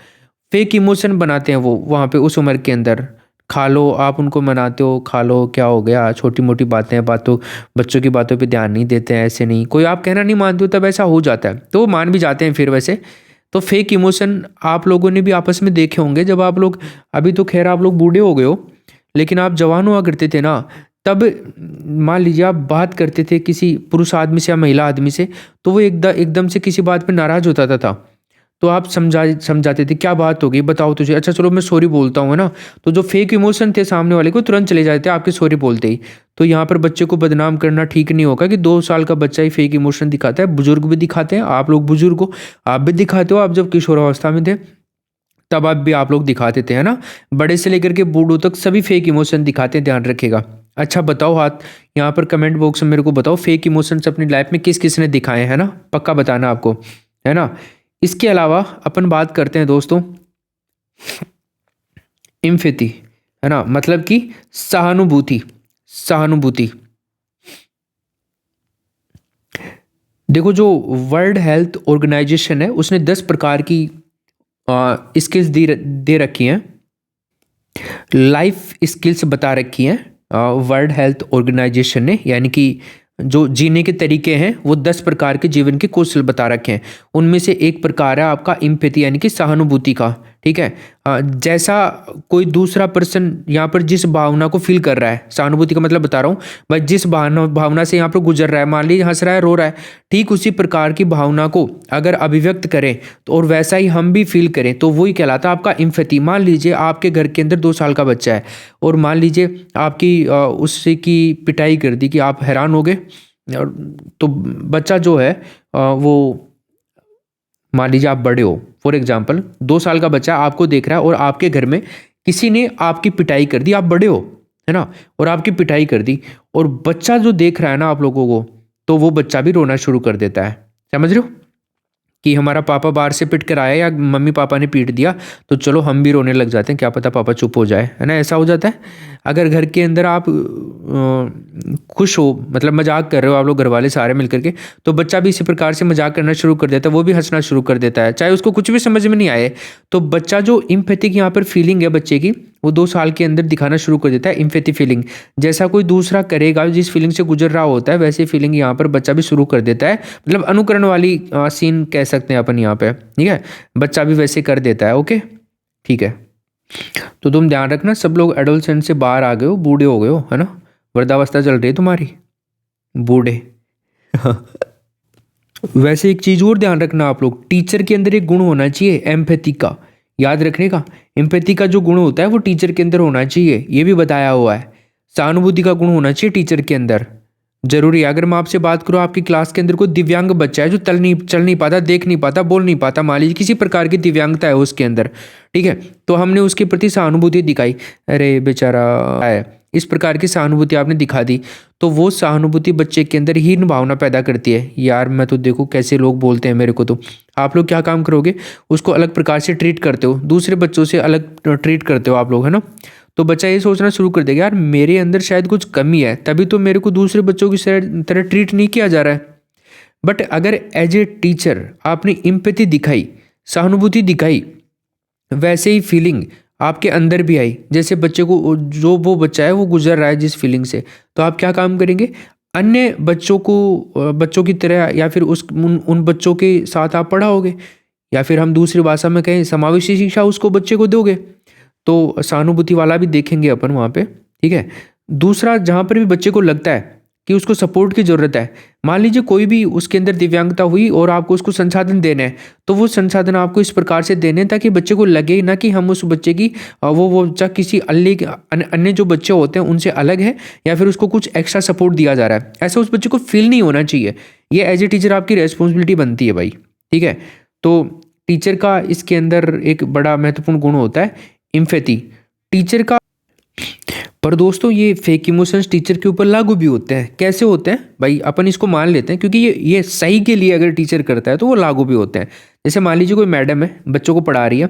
S1: फेक इमोशन बनाते हैं वो वहाँ पे उस उम्र के अंदर। खा लो, आप उनको मनाते हो खा लो, क्या हो गया, छोटी मोटी बातें, बच्चों की बातों पे ध्यान नहीं देते हैं, ऐसे नहीं, कोई आप कहना नहीं मानते हो तब ऐसा हो जाता है, तो वो मान भी जाते हैं फिर वैसे। तो फेक इमोशन आप लोगों ने भी आपस में देखे होंगे, जब आप लोग, अभी तो खैर आप लोग बूढ़े हो गए हो, लेकिन आप जवान हुआ करते थे ना, तब मान लीजिए आप बात करते थे किसी पुरुष आदमी से या महिला आदमी से, तो वो एकदम से किसी बात पे नाराज़ होता था। तो आप समझाते थे क्या बात हो गई बताओ तुझे, अच्छा चलो मैं सॉरी बोलता हूँ, है ना। तो जो फेक इमोशन थे सामने वाले को तुरंत चले जाते थे आपके सॉरी बोलते ही। तो यहाँ पर बच्चे को बदनाम करना ठीक नहीं होगा कि 2 साल का बच्चा ही फेक इमोशन दिखाता है। बुजुर्ग भी दिखाते हैं, आप लोग बुजुर्ग हो, आप भी दिखाते हो, आप जब किशोरावस्था में थे तब आप लोग दिखाते थे, है ना। बड़े से लेकर के बूढ़ों तक सभी फेक इमोशन दिखाते हैं, ध्यान रखिएगा। अच्छा बताओ हाथ यहाँ पर कमेंट बॉक्स में मेरे को बताओ, फेक इमोशंस अपनी लाइफ में किस किस ने दिखाए हैं ना, पक्का बताना आपको, है ना। इसके अलावा अपन बात करते हैं दोस्तों इम्फेथी, है ना, मतलब कि सहानुभूति। सहानुभूति देखो, जो वर्ल्ड हेल्थ ऑर्गेनाइजेशन है उसने 10 प्रकार की स्किल्स दे रखी हैं, लाइफ स्किल्स बता रखी हैं वर्ल्ड हेल्थ ऑर्गेनाइजेशन ने, यानी कि जो जीने के तरीके हैं वो 10 प्रकार के जीवन के कौशल बता रखे हैं। उनमें से एक प्रकार है आपका इम्पैथी, यानी कि सहानुभूति का, ठीक है। जैसा कोई दूसरा पर्सन यहाँ पर जिस भावना को फील कर रहा है, सहानुभूति का मतलब बता रहा हूँ भाई, जिस भावना से यहाँ पर गुजर रहा है, मान लीजिए हंस रहा है, रो रहा है, ठीक उसी प्रकार की भावना को अगर अभिव्यक्त करें तो और वैसा ही हम भी फील करें तो वही कहलाता है आपका इम्पैथी। मान लीजिए आपके घर के अंदर 2 साल का बच्चा है और मान लीजिए आपकी उससे की पिटाई कर दी कि आप हैरान हो गए, तो बच्चा जो है वो, मान लीजिए आप बड़े हो, फॉर एग्जाम्पल 2 साल का बच्चा आपको देख रहा है और आपके घर में किसी ने आपकी पिटाई कर दी, आप बड़े हो, है ना, और आपकी पिटाई कर दी, और बच्चा जो देख रहा है ना आप लोगों को, तो वो बच्चा भी रोना शुरू कर देता है, समझ रहे हो। कि हमारा पापा बाहर से पिट कर आया या मम्मी पापा ने पीट दिया तो चलो हम भी रोने लग जाते हैं, क्या पता पापा चुप हो जाए, है ना, ऐसा हो जाता है। अगर घर के अंदर आप खुश हो, मतलब मजाक कर रहे हो आप लोग घर वाले सारे मिलकर के, तो बच्चा भी इसी प्रकार से मजाक करना शुरू कर देता है, वो भी हंसना शुरू कर देता है, चाहे उसको कुछ भी समझ में नहीं आए। तो बच्चा जो इम्पैथिक यहाँ पर फीलिंग है बच्चे की, वो 2 साल के अंदर दिखाना शुरू कर देता है इम्पैथी फीलिंग। जैसा कोई दूसरा करेगा जिस फीलिंग से गुजर रहा होता है, वैसी फीलिंग यहाँ पर बच्चा भी शुरू कर देता है। मतलब अनुकरण वाली सीन कह सकते हैं अपन यहाँ पे, ठीक है, बच्चा भी वैसे कर देता है। ओके, ठीक है। तो तुम ध्यान रखना, सब लोग एडोलसेंट से बाहर आ गए हो, बूढ़े हो गए हो, है ना, वृद्धावस्था चल रही है तुम्हारी, बूढ़े। वैसे एक चीज़ और ध्यान रखना आप लोग, टीचर के अंदर एक गुण होना चाहिए एम्पैथी का, याद रखने का। एम्पैथी का जो गुण होता है वो टीचर के अंदर होना चाहिए, ये भी बताया हुआ है। सहानुभूति का गुण होना चाहिए टीचर के अंदर, जरूरी है। अगर मैं आपसे बात करूँ, आपकी क्लास के अंदर कोई दिव्यांग बच्चा है जो चल नहीं पाता, देख नहीं पाता, बोल नहीं पाता, मान लीजिए किसी प्रकार की दिव्यांगता है उसके अंदर, ठीक है, तो हमने उसके प्रति सहानुभूति दिखाई, अरे बेचारा है, इस प्रकार की सहानुभूति आपने दिखा दी, तो वो सहानुभूति बच्चे के अंदर हीन भावना पैदा करती है, यार मैं तो देखो कैसे लोग बोलते हैं मेरे को, तो आप लोग क्या काम करोगे, उसको अलग प्रकार से ट्रीट करते हो, दूसरे बच्चों से अलग ट्रीट करते हो आप लोग, है ना। तो बच्चा ये सोचना शुरू कर देगा, यार मेरे अंदर शायद कुछ कमी है, तभी तो मेरे को दूसरे बच्चों की तरह ट्रीट नहीं किया जा रहा है। बट अगर एज ए टीचर आपने इम्पैथी दिखाई, सहानुभूति दिखाई, वैसे ही फीलिंग आपके अंदर भी आई, जैसे बच्चे को, जो वो बच्चा है वो गुजर रहा है जिस फीलिंग से, तो आप क्या काम करेंगे, अन्य बच्चों को बच्चों की तरह, या फिर उन बच्चों के साथ आप पढ़ाओगे, या फिर हम दूसरी भाषा में कहें समावेशी शिक्षा उसको बच्चे को दोगे, तो सहानुभूति वाला भी देखेंगे अपन वहाँ पे, ठीक है। दूसरा, जहाँ पर भी बच्चे को लगता है कि उसको सपोर्ट की ज़रूरत है, मान लीजिए कोई भी उसके अंदर दिव्यांगता हुई और आपको उसको संसाधन देने हैं, तो वो संसाधन आपको इस प्रकार से देने हैं ताकि बच्चे को लगे ही ना कि हम उस बच्चे की वो बच्चा किसी अन्य जो बच्चे होते हैं उनसे अलग है, या फिर उसको कुछ एक्स्ट्रा सपोर्ट दिया जा रहा है, ऐसा उस बच्चे को फील नहीं होना चाहिए। ये एज ए टीचर आपकी रेस्पॉन्सिबिलिटी बनती है भाई, ठीक है। तो टीचर का इसके अंदर एक बड़ा महत्वपूर्ण गुण होता है एम्पैथी, टीचर का। पर दोस्तों ये फेक इमोशंस टीचर के ऊपर लागू भी होते हैं, कैसे होते हैं भाई, अपन इसको मान लेते हैं क्योंकि ये सही के लिए अगर टीचर करता है तो वो लागू भी होते हैं। जैसे मान लीजिए कोई मैडम है, बच्चों को पढ़ा रही है,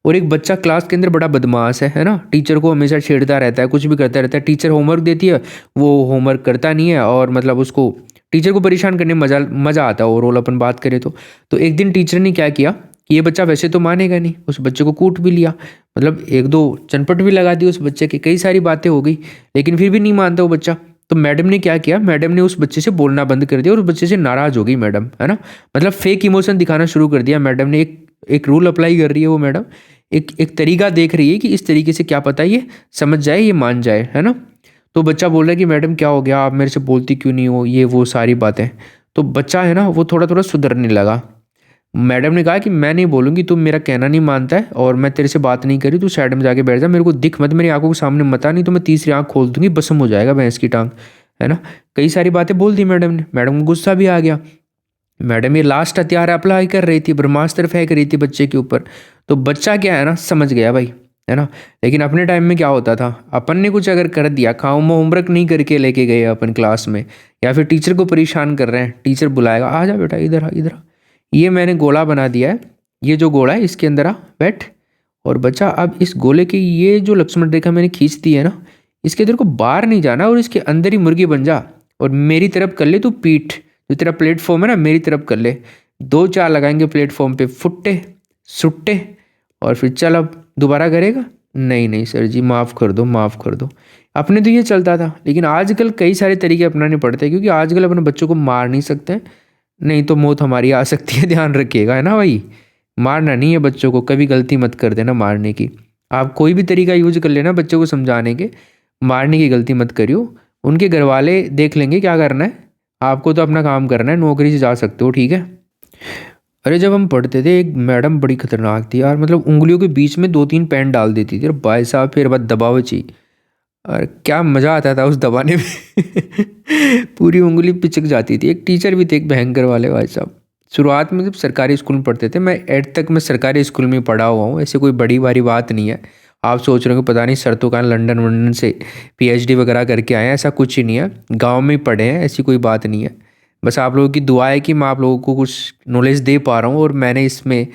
S1: और एक बच्चा क्लास के अंदर बड़ा बदमाश है ना, टीचर को हमेशा छेड़ता रहता है, कुछ भी करता रहता है, टीचर होमवर्क देती है, वो होमवर्क करता नहीं है, और मतलब उसको, टीचर को परेशान करने में मज़ा आता है ओवरऑल अपन बात करें तो एक दिन टीचर ने क्या किया कि ये बच्चा वैसे तो मानेगा नहीं, उस बच्चे को कूट भी लिया, मतलब 1-2 चनपट भी लगा दी उस बच्चे की, कई सारी बातें हो गई, लेकिन फिर भी नहीं मानता वो बच्चा। तो मैडम ने क्या किया, मैडम ने उस बच्चे से बोलना बंद कर दिया और उस बच्चे से नाराज़ हो गई मैडम, है ना, मतलब फेक इमोशन दिखाना शुरू कर दिया मैडम ने। एक रूल अप्लाई कर रही है वो मैडम, एक तरीका देख रही है कि इस तरीके से क्या पता ये समझ जाए, ये मान जाए, है ना। तो बच्चा बोल रहा है कि मैडम क्या हो गया, आप मेरे से बोलती क्यों नहीं हो, ये वो सारी बातें। तो बच्चा है ना वो थोड़ा थोड़ा सुधरने लगा। मैडम ने कहा कि मैं नहीं बोलूँगी, तुम मेरा कहना नहीं मानता है और मैं तेरे से बात नहीं करी, तू साइड में जाके बैठ जा, मेरे को दिख मत, मेरी आंखों के सामने मत आ, नहीं तो मैं तीसरी आंख खोल दूंगी, बसम हो जाएगा भैंस की टांग, है ना। कई सारी बातें बोल दी मैडम ने, मैडम को गुस्सा भी आ गया। मैडम ये लास्ट हथियार अप्लाई कर रही थी, ब्रह्मास्त्र फेंक रही थी बच्चे के ऊपर। तो बच्चा क्या है ना समझ गया भाई, है ना। लेकिन अपने टाइम में क्या होता था, अपन ने कुछ अगर कर दिया, होमवर्क नहीं करके लेके गए अपन क्लास में, या फिर टीचर को परेशान कर रहे हैं, टीचर बुलाएगा, आ जा बेटा इधर आ, इधर आ, ये मैंने गोला बना दिया है, ये जो गोला है इसके अंदर आ बैठ, और बच्चा अब इस गोले की ये जो लक्ष्मण रेखा मैंने खींच दी है ना, इसके अंदर को बाहर नहीं जाना और इसके अंदर ही मुर्गी बन जा, और मेरी तरफ कर ले तू पीठ, जो तेरा प्लेटफॉर्म है ना मेरी तरफ कर ले, 2-4 लगाएंगे प्लेटफॉर्म पे, फुट्टे सुट्टे, और फिर चल अब दोबारा करेगा, नहीं नहीं सर जी माफ़ कर दो, माफ़ कर दो। अपने तो ये चलता था, लेकिन आजकल कई सारे तरीके अपनाने पड़ते हैं, क्योंकि आजकल अपने बच्चों को मार नहीं सकते, नहीं तो मौत हमारी आ सकती है, ध्यान रखिएगा, है ना भाई। मारना नहीं है बच्चों को, कभी गलती मत कर देना मारने की। आप कोई भी तरीका यूज कर लेना बच्चों को समझाने के, मारने की गलती मत करियो। उनके घर वाले देख लेंगे क्या करना है, आपको तो अपना काम करना है, नौकरी से जा सकते हो, ठीक है। अरे जब हम पढ़ते थे एक मैडम बड़ी खतरनाक थी यार, मतलब उंगलियों के बीच में 2-3 पेन डाल देती थी, और भाई साहब फिर बाद दबाव चाहिए, और क्या मज़ा आता था उस दबाने में पूरी उंगली पिचक जाती थी। एक टीचर भी थे एक भयंकर वाले भाई साहब, शुरुआत में जब सरकारी स्कूल में पढ़ते थे, मैं 8 तक मैं सरकारी स्कूल में पढ़ा हुआ हूँ, ऐसे कोई बड़ी बारी बात नहीं है। आप सोच रहे हो कि पता नहीं सर तो कहाँ लंदन वंदन से PhD वगैरह करके आए हैं, ऐसा कुछ ही नहीं है, गाँव में ही पढ़े हैं, ऐसी कोई बात नहीं है। बस आप लोगों की दुआ है कि मैं आप लोगों को कुछ नॉलेज दे पा रहा हूँ, और मैंने इसमें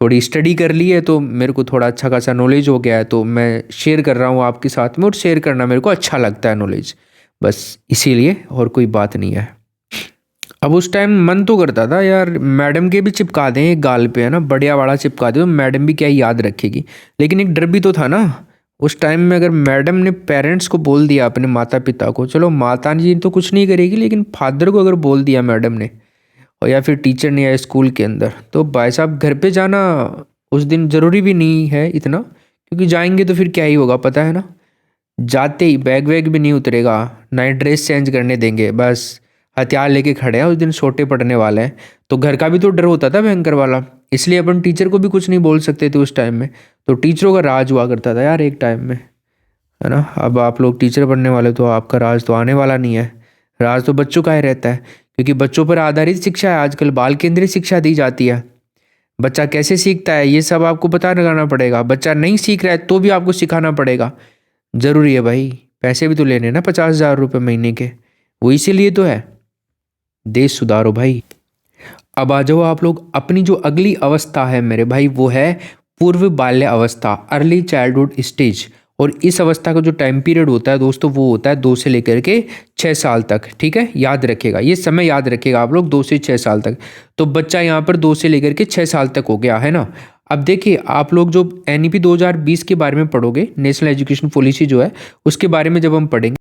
S1: थोड़ी स्टडी कर ली है तो मेरे को थोड़ा अच्छा खासा नॉलेज हो गया है, तो मैं शेयर कर रहा हूँ आपके साथ में, और शेयर करना मेरे को अच्छा लगता है नॉलेज, बस इसीलिए, और कोई बात नहीं है। अब उस टाइम मन तो करता था यार मैडम के भी चिपका दें एक गाल पे, है ना, बढ़िया वाला चिपका दे तो मैडम भी क्या ही याद रखेगी। लेकिन एक डर भी तो था ना उस टाइम में, अगर मैडम ने पेरेंट्स को बोल दिया, अपने माता पिता को, चलो माता जी तो कुछ नहीं करेगी, लेकिन फादर को अगर बोल दिया मैडम ने, और या फिर टीचर ने, या स्कूल के अंदर, तो भाई साहब घर पे जाना उस दिन ज़रूरी भी नहीं है इतना, क्योंकि जाएंगे तो फिर क्या ही होगा पता है ना। जाते ही बैग वैग भी नहीं उतरेगा, ना ही ड्रेस चेंज करने देंगे, बस हथियार लेके खड़े हैं, उस दिन छोटे पड़ने वाले हैं। तो घर का भी तो डर होता था भयंकर वाला, इसलिए अपन टीचर को भी कुछ नहीं बोल सकते थे उस टाइम में। तो टीचरों का राज हुआ करता था यार एक टाइम में, है ना। अब आप लोग टीचर बनने वाले तो आपका राज तो आने वाला नहीं है, राज तो बच्चों का ही रहता है, क्योंकि बच्चों पर आधारित शिक्षा है आजकल, बाल केंद्रित शिक्षा दी जाती है। बच्चा कैसे सीखता है ये सब आपको पता लगाना पड़ेगा, बच्चा नहीं सीख रहा है तो भी आपको सिखाना पड़ेगा, ज़रूरी है भाई। पैसे भी तो लेने हैं ना 50,000 रुपये महीने के, वो इसीलिए तो है। देश सुधारो भाई। अब आ जाओ आप लोग, अपनी जो अगली अवस्था है मेरे भाई वो है पूर्व बाल्य अवस्था, अर्ली चाइल्डहुड स्टेज। और इस अवस्था का जो टाइम पीरियड होता है दोस्तों वो होता है 2 से लेकर के 6 साल तक, ठीक है, याद रखिएगा ये समय, याद रखिएगा आप लोग 2 से 6 साल तक। तो बच्चा यहाँ पर 2 से लेकर के 6 साल तक हो गया है ना। अब देखिए आप लोग जो NEP 2020 के बारे में पढ़ोगे, नेशनल एजुकेशन पॉलिसी जो है उसके बारे में जब हम पढ़ेंगे,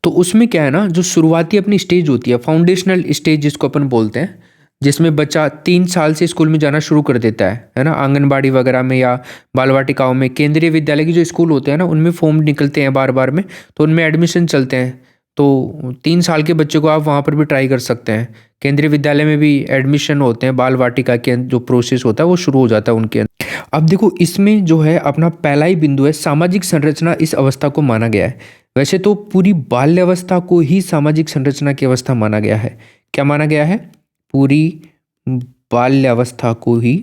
S1: तो उसमें क्या है ना, जो शुरुआती अपनी स्टेज होती है, फाउंडेशनल स्टेज जिसको अपन बोलते हैं, जिसमें बच्चा 3 साल से स्कूल में जाना शुरू कर देता है ना, आंगनबाड़ी वगैरह में या बाल वाटिकाओं में, केंद्रीय विद्यालय के जो स्कूल होते हैं ना उनमें फॉर्म निकलते हैं बार बार में, तो उनमें एडमिशन चलते हैं। तो 3 साल के बच्चे को आप वहाँ पर भी ट्राई कर सकते हैं, केंद्रीय विद्यालय में भी एडमिशन होते हैं, बाल वाटिका के जो प्रोसेस होता है वो शुरू हो जाता है उनके अंदर। अब देखो इसमें जो है अपना पहला ही बिंदु है, सामाजिक संरचना इस अवस्था को माना गया है। वैसे तो पूरी बाल्यावस्था को ही सामाजिक संरचना की अवस्था माना गया है। क्या माना गया है? पूरी बाल्यावस्था को ही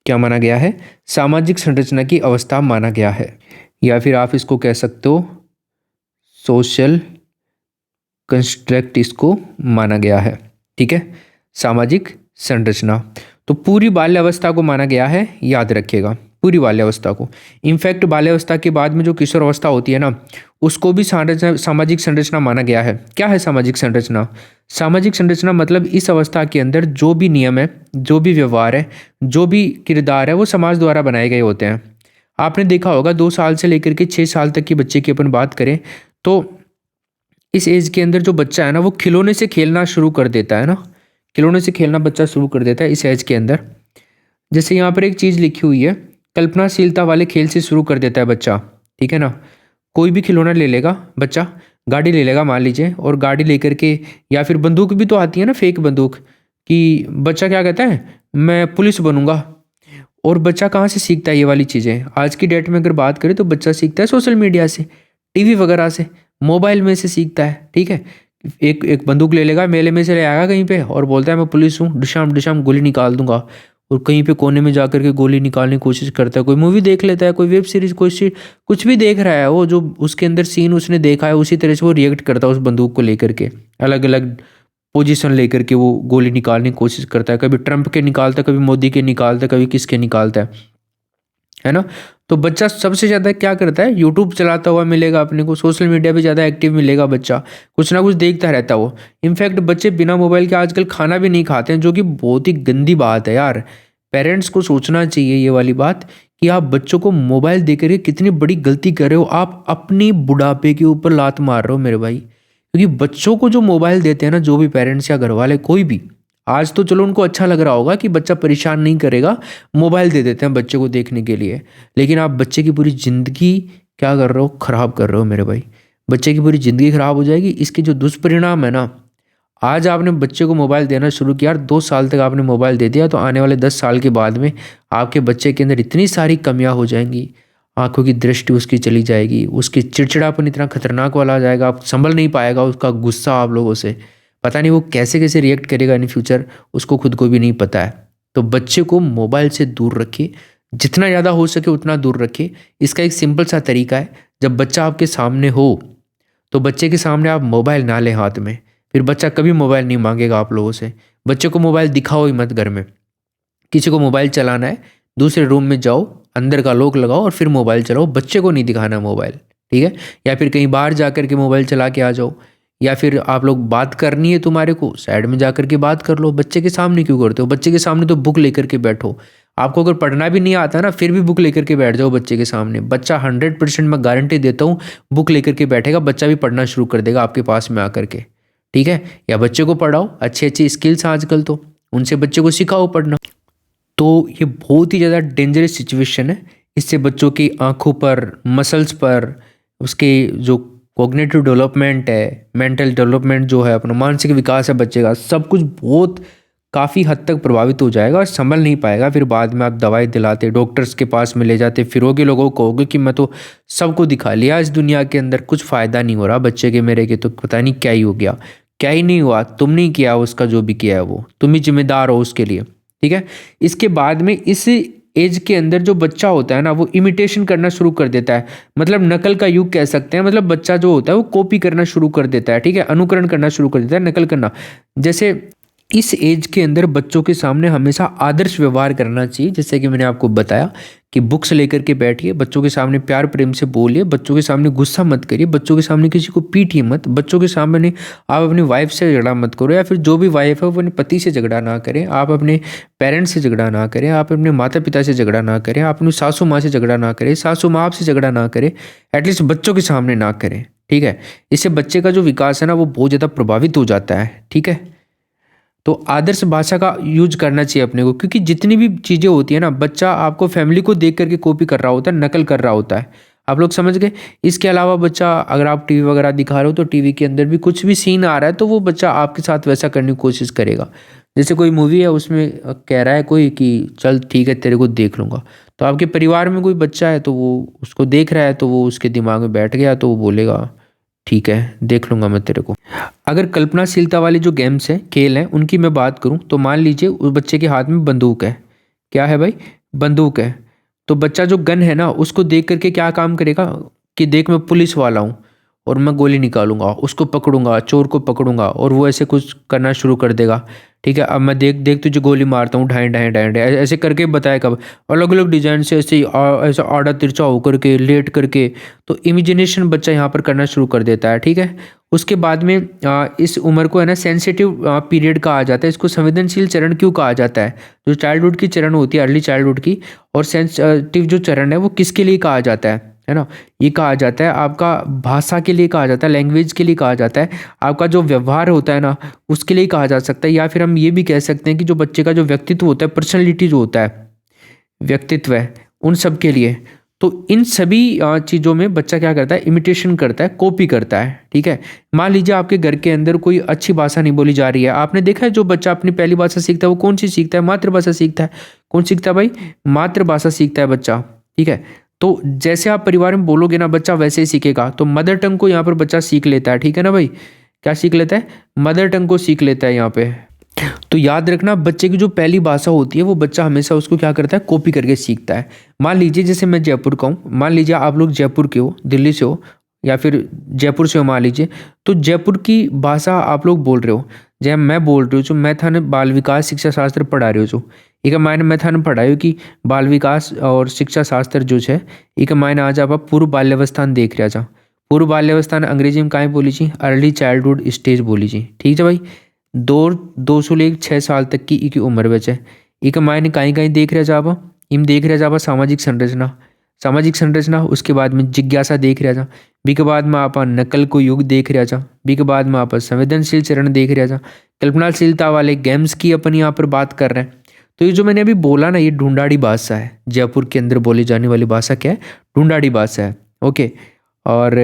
S1: क्या माना गया है? सामाजिक संरचना की अवस्था माना गया है, या फिर आप इसको कह सकते हो सोशल कंस्ट्रक्ट इसको माना गया है, ठीक है, सामाजिक संरचना। तो पूरी बाल्यावस्था को माना गया है, याद रखिएगा पूरी बाल्यावस्था को। इनफैक्ट बाल्यावस्था के बाद में जो किशोर अवस्था होती है ना उसको भी सामाजिक संरचना माना गया है। क्या है सामाजिक संरचना? सामाजिक संरचना मतलब इस अवस्था के अंदर जो भी नियम है, जो भी व्यवहार है, जो भी किरदार है वो समाज द्वारा बनाए गए होते हैं। आपने देखा होगा 2 साल से लेकर के 6 साल तक के बच्चे की अपन बात करें तो इस एज के अंदर जो बच्चा है ना वो खिलौने से खेलना शुरू कर देता है ना, खिलौने से खेलना बच्चा शुरू कर देता है इस एज के अंदर। जैसे यहाँ पर एक चीज़ लिखी हुई है, कल्पनाशीलता वाले खेल से शुरू कर देता है बच्चा, ठीक है ना। कोई भी खिलौना ले लेगा बच्चा, गाड़ी ले लेगा मान लीजिए, और गाड़ी लेकर के, या फिर बंदूक भी तो आती है ना, फेक बंदूक, कि बच्चा क्या कहता है मैं पुलिस बनूंगा। और बच्चा कहाँ से सीखता है ये वाली चीज़ें? आज की डेट में अगर बात करें तो बच्चा सीखता है सोशल मीडिया से, टीवी वगैरह से, मोबाइल में से सीखता है, ठीक है। एक एक बंदूक ले लेगा, मेले में से ले आएगा कहीं पे और बोलता है मैं पुलिस हूँ, डिशाम डिशाम गोली निकाल दूंगा, और कहीं पे कोने में जाकर के गोली निकालने की कोशिश करता है। कोई मूवी देख लेता है, कोई वेब सीरीज, कोई कुछ भी देख रहा है, वो जो उसके अंदर सीन उसने देखा है उसी तरह से वो रिएक्ट करता है उस बंदूक को लेकर के, अलग अलग पोजीशन लेकर के वो गोली निकालने की कोशिश करता है। कभी ट्रंप के निकालता है, कभी मोदी के निकालता है, कभी किसके निकालता है ना। तो बच्चा सबसे ज़्यादा क्या करता है? यूट्यूब चलाता हुआ मिलेगा अपने को, सोशल मीडिया पे ज़्यादा एक्टिव मिलेगा बच्चा, कुछ ना कुछ देखता रहता है वो। इनफैक्ट बच्चे बिना मोबाइल के आजकल खाना भी नहीं खाते हैं, जो कि बहुत ही गंदी बात है यार। पेरेंट्स को सोचना चाहिए ये वाली बात कि आप बच्चों को मोबाइल दे कर कितनी बड़ी गलती कर रहे हो। आप अपनी बुढ़ापे के ऊपर लात मार रहे हो मेरे भाई, क्योंकि बच्चों को जो मोबाइल देते हैं ना, जो भी पेरेंट्स या घर वाले कोई भी, आज तो चलो उनको अच्छा लग रहा होगा कि बच्चा परेशान नहीं करेगा, मोबाइल दे देते हैं बच्चे को देखने के लिए, लेकिन आप बच्चे की पूरी ज़िंदगी क्या कर रहे हो? ख़राब कर रहे हो मेरे भाई। बच्चे की पूरी ज़िंदगी ख़राब हो जाएगी। इसके जो दुष्परिणाम है ना, आज आपने बच्चे को मोबाइल देना शुरू किया, 2 साल तक आपने मोबाइल दे दिया, तो आने वाले 10 साल के बाद में आपके बच्चे के अंदर इतनी सारी कमियाँ हो जाएंगी, आंखों की दृष्टि उसकी चली जाएगी, उसकी चिड़चिड़ापन इतना खतरनाक वाला आ जाएगा, आप संभल नहीं पाएगा उसका गुस्सा आप लोगों से, पता नहीं वो कैसे कैसे रिएक्ट करेगा इन फ्यूचर, उसको खुद को भी नहीं पता है। तो बच्चे को मोबाइल से दूर रखिए, जितना ज़्यादा हो सके उतना दूर रखिए। इसका एक सिंपल सा तरीका है, जब बच्चा आपके सामने हो तो बच्चे के सामने आप मोबाइल ना लें हाथ में, फिर बच्चा कभी मोबाइल नहीं मांगेगा आप लोगों से। बच्चे को मोबाइल दिखाओ ही मत घर में। किसी को मोबाइल चलाना है, दूसरे रूम में जाओ, अंदर का लॉक लगाओ और फिर मोबाइल चलाओ। बच्चे को नहीं दिखाना मोबाइल, ठीक है। या फिर कहीं बाहर जा कर के मोबाइल चला के आ जाओ, या फिर आप लोग बात करनी है तुम्हारे को, साइड में जा कर के बात कर लो। बच्चे के सामने क्यों करते हो? बच्चे के सामने तो बुक लेकर के बैठो। आपको अगर पढ़ना भी नहीं आता ना, फिर भी बुक लेकर के बैठ जाओ बच्चे के सामने। बच्चा 100% मैं गारंटी देता हूँ बुक लेकर के बैठेगा, बच्चा भी पढ़ना शुरू कर देगा आपके पास में आकर के, ठीक है। या बच्चे को पढ़ाओ, अच्छी अच्छी स्किल्स आजकल तो उनसे बच्चे को सिखाओ पढ़ना। तो ये बहुत ही ज़्यादा डेंजरस सिचुएशन है। इससे बच्चों की आंखों पर, मसल्स पर, उसके जो कॉग्निटिव डेवलपमेंट है, मेंटल डेवलपमेंट जो है, अपना मानसिक विकास है बच्चे का, सब कुछ बहुत काफ़ी हद तक प्रभावित हो जाएगा और संभल नहीं पाएगा। फिर बाद में आप दवाई दिलाते, डॉक्टर्स के पास में ले जाते, फिरोगे, लोगों को कहोगे कि मैं तो सबको दिखा लिया इस दुनिया के अंदर, कुछ फ़ायदा नहीं हो रहा बच्चे के मेरे के, तो पता नहीं क्या ही हो गया। क्या ही नहीं हुआ, तुम नहीं किया उसका, जो भी किया है वो तुम ही जिम्मेदार हो उसके लिए, ठीक है। इसके बाद में इस एज के अंदर जो बच्चा होता है ना, वो इमिटेशन करना शुरू कर देता है। मतलब नकल का युग कह सकते हैं। मतलब बच्चा जो होता है वो कॉपी करना शुरू कर देता है, ठीक है, अनुकरण करना शुरू कर देता है, नकल करना। जैसे इस एज के अंदर बच्चों के सामने हमेशा आदर्श व्यवहार करना चाहिए। जैसे कि मैंने आपको बताया कि बुक्स लेकर के बैठिए, बच्चों के सामने प्यार प्रेम से बोलिए, बच्चों के सामने गुस्सा मत करिए, बच्चों के सामने किसी को पीटिए मत, बच्चों के सामने आप अपनी वाइफ से झगड़ा मत करो, या फिर जो भी वाइफ है वो अपने पति से झगड़ा ना करें, आप अपने पेरेंट्स से झगड़ा ना करें, आप अपने माता पिता से झगड़ा ना करें, आप अपनी सासू माँ से झगड़ा ना करें, सासू माँ से झगड़ा ना करें, एटलीस्ट बच्चों के सामने ना करें, ठीक है। इससे बच्चे का जो विकास है ना वो बहुत ज़्यादा प्रभावित हो जाता है, ठीक है। तो आदर्श भाषा का यूज करना चाहिए अपने को, क्योंकि जितनी भी चीज़ें होती है ना, बच्चा आपको फैमिली को देख करके कॉपी कर रहा होता है, नकल कर रहा होता है। आप लोग समझ गए। इसके अलावा बच्चा, अगर आप टीवी वगैरह दिखा रहे हो तो टीवी के अंदर भी कुछ भी सीन आ रहा है तो वो बच्चा आपके साथ वैसा करने की कोशिश करेगा। जैसे कोई मूवी है, उसमें कह रहा है कोई कि चल ठीक है तेरे को देख लूँगा, तो आपके परिवार में कोई बच्चा है तो वो उसको देख रहा है, तो वो उसके दिमाग में बैठ गया, तो वो बोलेगा ठीक है देख लूँगा मैं तेरे को। अगर कल्पनाशीलता वाली जो गेम्स हैं, खेल हैं, उनकी मैं बात करूं तो मान लीजिए उस बच्चे के हाथ में बंदूक है। क्या है भाई? बंदूक है। तो बच्चा जो गन है ना उसको देख करके क्या काम करेगा कि देख मैं पुलिस वाला हूँ और मैं गोली निकालूंगा, उसको पकड़ूंगा, चोर को पकड़ूंगा, और वो ऐसे कुछ करना शुरू कर देगा, ठीक है। अब मैं देख देख तुझे गोली मारता हूँ, ढाई ढाई ढाई ढाई ऐसे करके बताया कब, अलग अलग डिजाइन से ऐसे ऐसा आड़ा तिरछा होकर के, लेट करके, तो इमेजिनेशन बच्चा यहाँ पर करना शुरू कर देता है, ठीक है। उसके बाद में इस उम्र को है ना सेंसिटिव पीरियड कहा जाता है। इसको संवेदनशील चरण क्यों कहा जाता है? जो चाइल्डहुड की चरण होती है, अर्ली चाइल्डहुड की, और सेंसिटिव जो चरण है वो किसके लिए कहा जाता है ना? ये कहा जाता है आपका भाषा के लिए कहा जाता है, लैंग्वेज के लिए कहा जाता है, आपका जो व्यवहार होता है ना उसके लिए कहा जा सकता है। या फिर हम ये भी कह सकते हैं कि जो बच्चे का जो व्यक्तित्व होता है, पर्सनैलिटी जो होता है, व्यक्तित्व है, उन सब के लिए। तो इन सभी चीज़ों में बच्चा क्या करता है? इमिटेशन करता है, कॉपी करता है, ठीक है। मान लीजिए आपके घर के अंदर कोई अच्छी भाषा नहीं बोली जा रही है, आपने देखा है जो बच्चा अपनी पहली भाषा सीखता है वो कौन सी सीखता है? मातृभाषा सीखता है। कौन सीखता है भाई? मातृभाषा सीखता है बच्चा, ठीक है। तो जैसे आप परिवार में बोलोगे ना बच्चा वैसे ही सीखेगा। तो मदर टंग को यहाँ पर बच्चा सीख लेता है, ठीक है ना भाई? क्या सीख लेता है? मदर टंग को सीख लेता है यहाँ पे। तो याद रखना, बच्चे की जो पहली भाषा होती है वो बच्चा हमेशा उसको क्या करता है? कॉपी करके सीखता है। मान लीजिए जैसे मैं जयपुर का हूँ, मान लीजिए आप लोग जयपुर के हो, दिल्ली से हो, या फिर जयपुर से हो मान लीजिए, तो जयपुर की भाषा आप लोग बोल रहे हो। जब मैं बोल रही हूँ जो मैं थाने बाल विकास शिक्षा शास्त्र पढ़ा रही हूँ, एक मायने मैं थाने पढ़ाई कि बाल विकास और शिक्षा शास्त्र जो है, एक मायने आज आप पूर्व बाल्यावस्थान देख रहा था। पूर्व बाल्यावस्थान अंग्रेजी में काहे बोली जी? अर्ली चाइल्डहुड स्टेज बोली जी, ठीक है भाई। 2 से लेकर 6 साल तक की उम्र बचे एक मायने कहीं कहीं देख रहा जाबा, इम देख रहा जाबा सामाजिक संरचना, सामाजिक संरचना। उसके बाद में जिज्ञासा देख रहा था, बी के बाद में आप नकल को युग देख रहा था, बी के बाद में आप संवेदनशील चरण देख रहा था, कल्पनाशीलता वाले गेम्स की अपन यहाँ पर बात कर रहे हैं। तो ये जो मैंने अभी बोला ना, ये ढूंढाड़ी भाषा है। जयपुर के अंदर बोली जाने वाली भाषा क्या है? ढूंढाड़ी भाषा है, ओके। और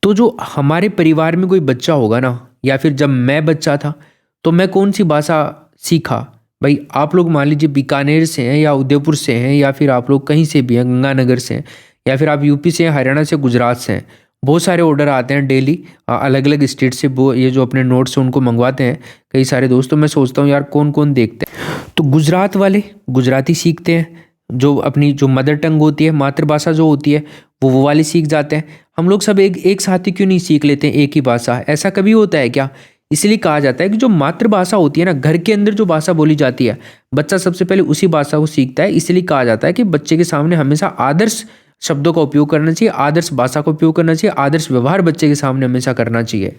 S1: तो जो हमारे परिवार में कोई बच्चा होगा ना, या फिर जब मैं बच्चा था तो मैं कौन सी भाषा सीखा भाई? आप लोग मान लीजिए बीकानेर से हैं या उदयपुर से हैं, या फिर आप लोग कहीं से भी हैं, गंगानगर से हैं, या फिर आप यूपी से हैं, हरियाणा से, गुजरात से हैं। बहुत सारे ऑर्डर आते हैं डेली अलग अलग स्टेट से। वो ये जो अपने नोट्स उनको मंगवाते हैं कई सारे दोस्तों। मैं सोचता हूँ यार कौन कौन देखते हैं, तो गुजरात वाले गुजराती सीखते हैं, जो अपनी जो मदर टंग होती है, मातृभाषा जो होती है वो वाली सीख जाते हैं। हम लोग सब एक साथ ही क्यों नहीं सीख लेते हैं एक ही भाषा? ऐसा कभी होता है क्या? इसलिए कहा जाता है कि जो मातृभाषा होती है ना, घर के अंदर जो भाषा बोली जाती है, बच्चा सबसे पहले उसी भाषा को सीखता है। इसलिए कहा जाता है कि बच्चे के सामने हमेशा आदर्श शब्दों का उपयोग करना चाहिए, आदर्श भाषा का उपयोग करना चाहिए, आदर्श व्यवहार बच्चे के सामने हमेशा करना चाहिए।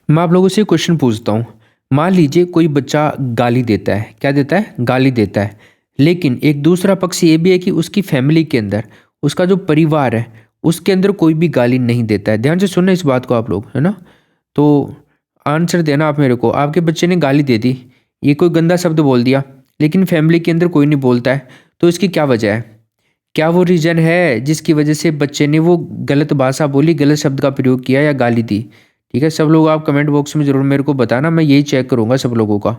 S1: मैं आप लोगों से क्वेश्चन पूछता हूँ। मान लीजिए कोई बच्चा गाली देता है, क्या देता है? गाली देता है। लेकिन एक दूसरा पक्ष ये भी है कि उसकी फैमिली के अंदर, उसका जो परिवार है उसके अंदर कोई भी गाली नहीं देता है। ध्यान से सुनना इस बात को आप लोग, है ना? तो आंसर देना आप मेरे को। आपके बच्चे ने गाली दे दी, ये कोई गंदा शब्द बोल दिया, लेकिन फैमिली के अंदर कोई नहीं बोलता है, तो इसकी क्या वजह है? क्या वो रीज़न है जिसकी वजह से बच्चे ने वो गलत भाषा बोली, गलत शब्द का प्रयोग किया या गाली दी? ठीक है, सब लोग आप कमेंट बॉक्स में ज़रूर मेरे को बताना, मैं यही चेक करूँगा सब लोगों का।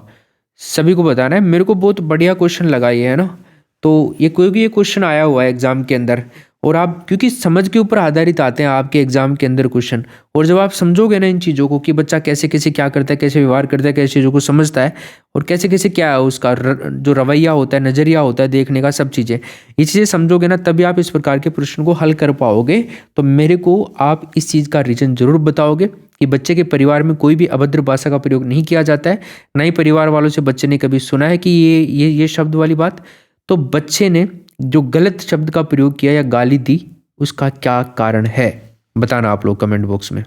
S1: सभी को बताना है। मेरे को बहुत बढ़िया क्वेश्चन लगा ये, है ना? तो ये कोई भी ये क्वेश्चन आया हुआ है एग्जाम के अंदर, और आप क्योंकि समझ के ऊपर आधारित आते हैं आपके एग्जाम के अंदर क्वेश्चन, और जब आप समझोगे ना इन चीज़ों को कि बच्चा कैसे कैसे क्या करता है, कैसे व्यवहार करता है, कैसे चीज़ों को समझता है, और कैसे कैसे क्या है उसका जो रवैया होता है, नज़रिया होता है देखने का, सब चीज़ें, ये चीज़ें समझोगे ना, तभी आप इस प्रकार के प्रश्न को हल कर पाओगे। तो मेरे को आप इस चीज़ का रीज़न जरूर बताओगे कि बच्चे के परिवार में कोई भी अभद्र भाषा का प्रयोग नहीं किया जाता है, ना ही परिवार वालों से बच्चे ने कभी सुना है कि ये शब्द वाली बात। तो बच्चे ने जो गलत शब्द का प्रयोग किया या गाली दी, उसका क्या कारण है, बताना आप लोग कमेंट बॉक्स में।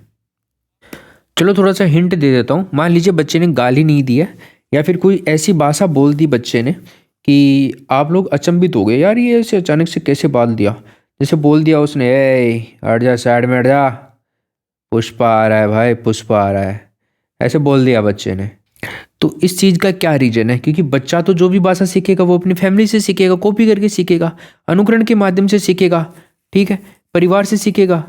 S1: चलो थोड़ा सा हिंट दे देता हूँ। मान लीजिए बच्चे ने गाली नहीं दी है, या फिर कोई ऐसी भाषा बोल दी बच्चे ने कि आप लोग अचंभित हो गए, यार ये ऐसे अचानक से कैसे बोल दिया। जैसे बोल दिया उसने, ए हट जा, साइड में हट जा, पुष्पा आ रहा है भाई, पुष्पा आ रहा है, ऐसे बोल दिया बच्चे ने। तो इस चीज़ का क्या रीजन है? क्योंकि बच्चा तो जो भी भाषा सीखेगा वो अपनी फैमिली से सीखेगा, कॉपी करके सीखेगा, अनुकरण के माध्यम से सीखेगा, ठीक है, परिवार से सीखेगा।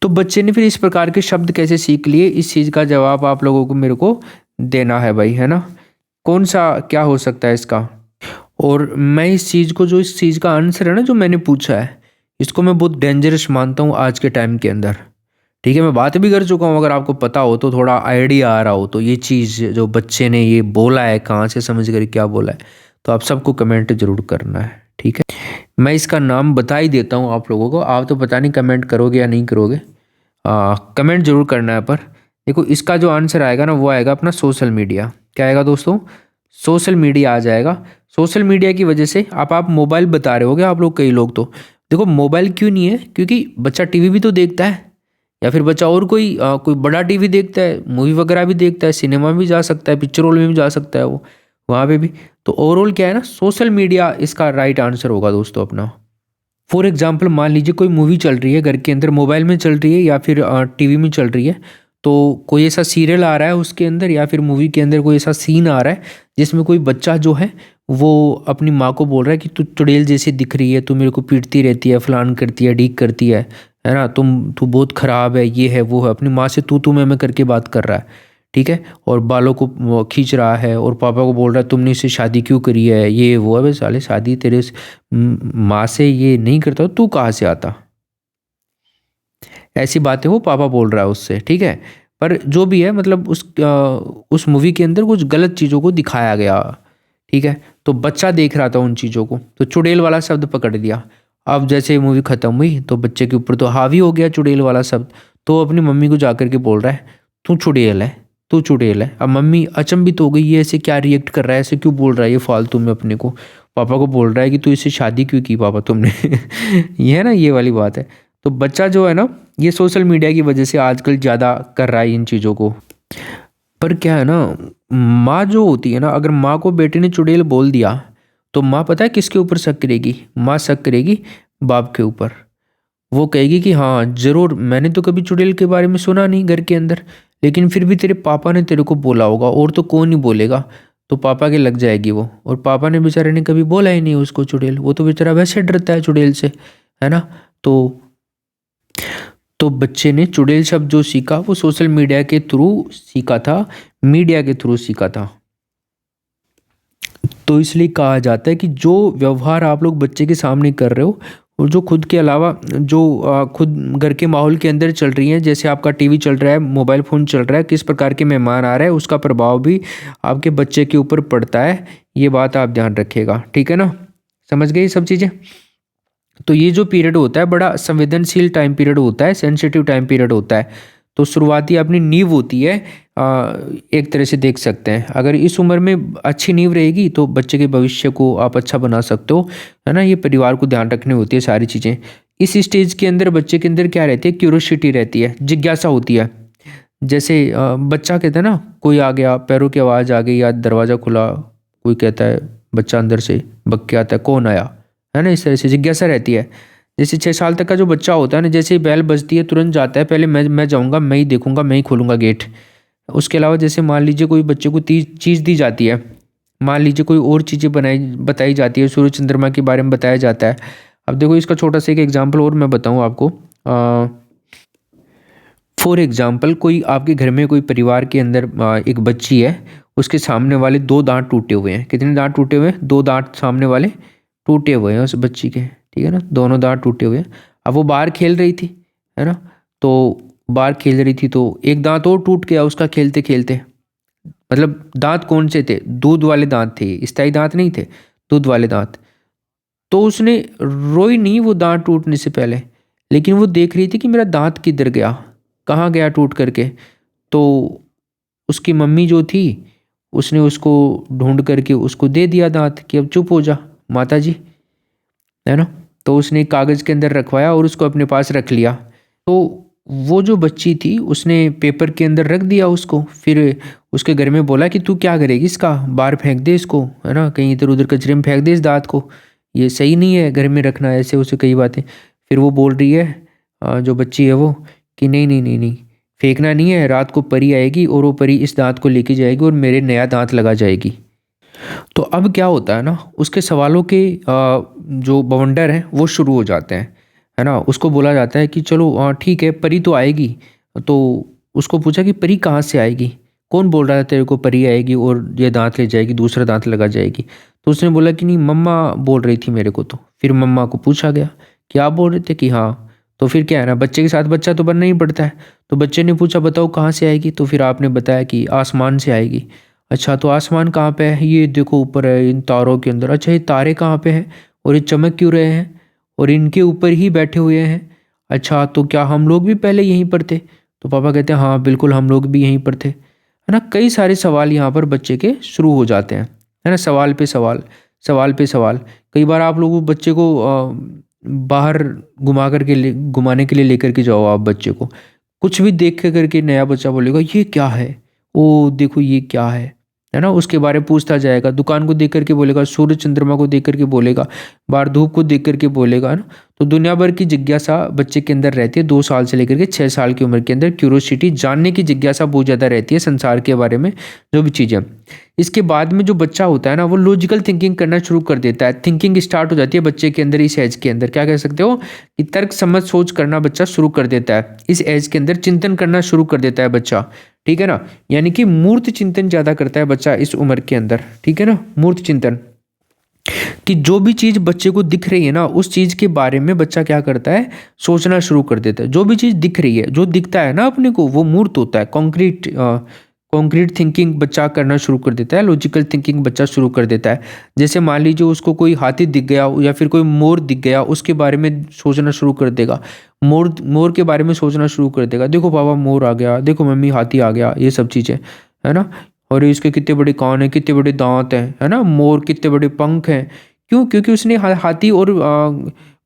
S1: तो बच्चे ने फिर इस प्रकार के शब्द कैसे सीख लिए? इस चीज़ का जवाब आप लोगों को मेरे को देना है भाई, है ना? कौन सा क्या हो सकता है इसका? और मैं इस चीज़ को, जो इस चीज़ का आंसर है ना जो मैंने पूछा है, इसको मैं बहुत डेंजरस मानता हूँ आज के टाइम के अंदर। ठीक है, मैं बात भी कर चुका हूँ, अगर आपको पता हो तो, थोड़ा आइडिया आ रहा हो तो, ये चीज़ जो बच्चे ने ये बोला है, कहाँ से समझ कर क्या बोला है, तो आप सबको कमेंट जरूर करना है। ठीक है, मैं इसका नाम बता ही देता हूँ आप लोगों को, आप तो पता नहीं कमेंट करोगे या नहीं करोगे, कमेंट जरूर करना है। पर देखो, इसका जो आंसर आएगा ना, वो आएगा अपना सोशल मीडिया। क्या आएगा दोस्तों? सोशल मीडिया आ जाएगा। सोशल मीडिया की वजह से आप मोबाइल बता रहे होगे आप लोग, कई लोग तो। देखो मोबाइल क्यों नहीं है? क्योंकि बच्चा टीवी भी तो देखता है, या फिर बच्चा और कोई बड़ा टीवी देखता है, मूवी वगैरह भी देखता है, सिनेमा भी जा सकता है, पिक्चर हॉल में भी जा सकता है वो, वहाँ पे भी। तो ओवरऑल क्या है ना, सोशल मीडिया इसका राइट आंसर होगा दोस्तों अपना। फॉर एग्जाम्पल, मान लीजिए कोई मूवी चल रही है घर के अंदर, मोबाइल में चल रही है या फिर टीवी में चल रही है, तो कोई ऐसा सीरियल आ रहा है उसके अंदर, या फिर मूवी के अंदर कोई ऐसा सीन आ रहा है जिसमें कोई बच्चा जो है वो अपनी माँ को बोल रहा है कि तू चुड़ैल जैसी दिख रही है, तू मेरे को पीटती रहती है, फलान करती है, ढीक करती है ना, तू बहुत ख़राब है, ये है वो है, अपनी माँ से तू मैं करके बात कर रहा है। ठीक है, और बालों को खींच रहा है, और पापा को बोल रहा है तुमने इससे शादी क्यों करी है, ये वो है। साले शादी तेरे माँ से ये नहीं करता, तू कहाँ से आता? ऐसी बातें वो पापा बोल रहा है उससे। ठीक है, पर जो भी है, मतलब उस मूवी के अंदर कुछ गलत चीज़ों को दिखाया गया। ठीक है, तो बच्चा देख रहा था उन चीज़ों को, तो चुड़ैल वाला शब्द पकड़ दिया। अब जैसे मूवी ख़त्म हुई तो बच्चे के ऊपर तो हावी हो गया चुड़ैल वाला शब्द, तो अपनी मम्मी को जाकर के बोल रहा है तू चुड़ैल है, तू चुड़ैल है। अब मम्मी अचंभित हो गई, ये ऐसे क्या रिएक्ट कर रहा है, ऐसे क्यों बोल रहा है ये फालतू में अपने को। पापा को बोल रहा है कि तू इससे शादी क्यों की पापा तुमने ये है ना, ये वाली बात है। तो बच्चा जो है ना, ये सोशल मीडिया की वजह से आजकल ज़्यादा कर रहा है इन चीज़ों को। पर क्या है ना, माँ जो होती है ना, अगर माँ को बेटे ने चुड़ैल बोल दिया तो माँ पता है किसके ऊपर शक करेगी? माँ शक करेगी बाप के ऊपर। वो कहेगी कि हाँ ज़रूर, मैंने तो कभी चुड़ैल के बारे में सुना नहीं घर के अंदर, लेकिन फिर भी तेरे पापा ने तेरे को बोला होगा, और तो कौन ही बोलेगा। तो पापा के लग जाएगी वो, और पापा ने बेचारे ने कभी बोला ही नहीं उसको चुड़ैल, वो तो बेचारा वैसे डरता है चुड़ैल से, है ना। तो बच्चे ने चुड़ैल शब्द जो सीखा वो सोशल मीडिया के थ्रू सीखा था, मीडिया के थ्रू सीखा था। तो इसलिए कहा जाता है कि जो व्यवहार आप लोग बच्चे के सामने कर रहे हो, और जो खुद के अलावा जो खुद घर के माहौल के अंदर चल रही हैं, जैसे आपका टीवी चल रहा है, मोबाइल फ़ोन चल रहा है, किस प्रकार के मेहमान आ रहे हैं, उसका प्रभाव भी आपके बच्चे के ऊपर पड़ता है। ये बात आप ध्यान रखिएगा, ठीक है ना, समझ गए ये सब चीज़ें। तो ये जो पीरियड होता है बड़ा संवेदनशील टाइम पीरियड होता है, सेंसिटिव टाइम पीरियड होता है। तो शुरुआती अपनी नींव होती है, एक तरह से देख सकते हैं। अगर इस उम्र में अच्छी नींव रहेगी तो बच्चे के भविष्य को आप अच्छा बना सकते हो, है ना। ये परिवार को ध्यान रखनी होती है सारी चीज़ें। इस स्टेज के अंदर बच्चे के अंदर क्या रहती है, क्यूरोसिटी रहती है, जिज्ञासा होती है। जैसे बच्चा कहता है ना, कोई आ गया, पैरों की आवाज़ आ गई या दरवाज़ा खुला, कोई कहता है, बच्चा अंदर से बक के आता है, कौन आया, है ना। इस तरह से जिज्ञासा रहती है। जैसे 6 साल तक का जो बच्चा होता है ना, जैसे ही बैल बजती है तुरंत जाता है, पहले मैं जाऊँगा, मैं ही देखूंगा, मैं ही खोलूँगा गेट। उसके अलावा जैसे मान लीजिए कोई बच्चे को चीज़ दी जाती है, मान लीजिए कोई और चीज़ें बताई जाती है, सूर्य चंद्रमा के बारे में बताया जाता है। अब देखो इसका छोटा सा एक एग्जाम्पल और मैं बताऊँ आपको। फॉर एग्जाम्पल, कोई आपके घर में कोई परिवार के अंदर एक बच्ची है, उसके सामने वाले 2 दांत टूटे हुए हैं। कितने दांत टूटे हुए हैं? 2 दांत सामने वाले टूटे हुए हैं उस बच्ची के, ठीक है ना, दोनों दांत टूटे हुए हैं। अब वो बाहर खेल रही थी, है ना, तो बाहर खेल रही थी तो एक दांत और टूट गया उसका खेलते खेलते। मतलब दांत कौन से थे? दूध वाले दांत थे, स्थायी दांत नहीं थे, दूध वाले दांत। तो उसने रोई नहीं वो दांत टूटने से पहले, लेकिन वो देख रही थी कि मेरा दांत किधर गया, कहाँ गया टूट करके। तो उसकी मम्मी जो थी, उसने उसको ढूंढ करके उसको दे दिया दांत कि अब चुप हो जा माता जी, है ना। तो उसने कागज़ के अंदर रखवाया और उसको अपने पास रख लिया। तो वो जो बच्ची थी उसने पेपर के अंदर रख दिया उसको, फिर उसके घर में बोला कि तू क्या करेगी इसका, बाहर फेंक दे इसको, है ना, कहीं इधर उधर कचरे में फेंक दे इस दांत को, ये सही नहीं है घर में रखना, ऐसे उसे कई बातें। फिर वो बोल रही है, जो बच्ची है वो, कि नहीं नहीं नहीं नहीं, फेंकना नहीं है, रात को परी आएगी और वो परी इस दांत को लेके जाएगी और मेरे नया दांत लगा जाएगी। तो अब क्या होता है ना, उसके सवालों के जो बवंडर हैं वो शुरू हो जाते हैं, है ना। उसको बोला जाता है कि चलो ठीक है, परी तो आएगी। तो उसको पूछा कि परी कहाँ से आएगी, कौन बोल रहा है तेरे को परी आएगी और ये दांत ले जाएगी, दूसरा दांत लगा जाएगी। तो उसने बोला कि नहीं, मम्मा बोल रही थी मेरे को। तो फिर मम्मा को पूछा गया कि आप बोल रहे थे, कि हाँ। तो फिर क्या है ना, बच्चे के साथ बच्चा तो बनना ही पड़ता है। तो बच्चे ने पूछा बताओ कहाँ से आएगी, तो फिर आपने बताया कि आसमान से आएगी। अच्छा, तो आसमान कहाँ पे है? ये देखो ऊपर है इन तारों के अंदर। अच्छा, ये तारे कहाँ पे हैं और ये चमक क्यों रहे हैं और इनके ऊपर ही बैठे हुए हैं? अच्छा, तो क्या हम लोग भी पहले यहीं पर थे? तो पापा कहते हैं हाँ बिल्कुल, हम लोग भी यहीं पर थे, है ना। कई सारे सवाल यहाँ पर बच्चे के शुरू हो जाते हैं, है ना, सवाल पे सवाल, सवाल पे सवाल। कई बार आप लोग बच्चे को बाहर घुमाने के लिए लेकर के जाओ, आप बच्चे को कुछ भी देख के करके नया बच्चा बोलेगा ये क्या है, ओ देखो ये क्या है ना, उसके बारे में पूछता जाएगा। दुकान को देख करके बोलेगा, सूर्य चंद्रमा को देख करके बोलेगा, बाहर धूप को देख करके बोलेगा, है ना। तो दुनिया भर की जिज्ञासा बच्चे के अंदर रहती है। 2 साल से लेकर के 6 साल की उम्र के अंदर क्यूरोसिटी, जानने की जिज्ञासा बहुत ज़्यादा रहती है संसार के बारे में, जो भी चीज़ें। इसके बाद में जो बच्चा होता है ना, वो लॉजिकल थिंकिंग करना शुरू कर देता है। थिंकिंग स्टार्ट हो जाती है बच्चे के अंदर। इस एज के अंदर क्या कह सकते हो कि तर्क समझ सोच करना बच्चा शुरू कर देता है। इस एज के अंदर चिंतन करना शुरू कर देता है बच्चा, ठीक है ना। यानी कि मूर्त चिंतन ज़्यादा करता है बच्चा इस उम्र के अंदर, ठीक है ना। मूर्त चिंतन, कि जो भी चीज़ बच्चे को दिख रही है ना, उस चीज़ के बारे में बच्चा क्या करता है, सोचना शुरू कर देता है। जो भी चीज़ दिख रही है, जो दिखता है ना अपने को, वो मूर्त होता है। कॉन्क्रीट थिंकिंग बच्चा करना शुरू कर देता है, लॉजिकल थिंकिंग बच्चा शुरू कर देता है। जैसे मान लीजिए उसको कोई हाथी दिख गया या फिर कोई मोर दिख गया, उसके बारे में सोचना शुरू कर देगा। मोर के बारे में सोचना शुरू कर देगा, देखो पापा मोर आ गया, देखो मम्मी हाथी आ गया, ये सब चीज़ें, है ना। और इसके कितने बड़े कान हैं, कितने बड़े दांत हैं, है ना। मोर कितने बड़े पंख हैं। क्यों? क्योंकि उसने हाथी और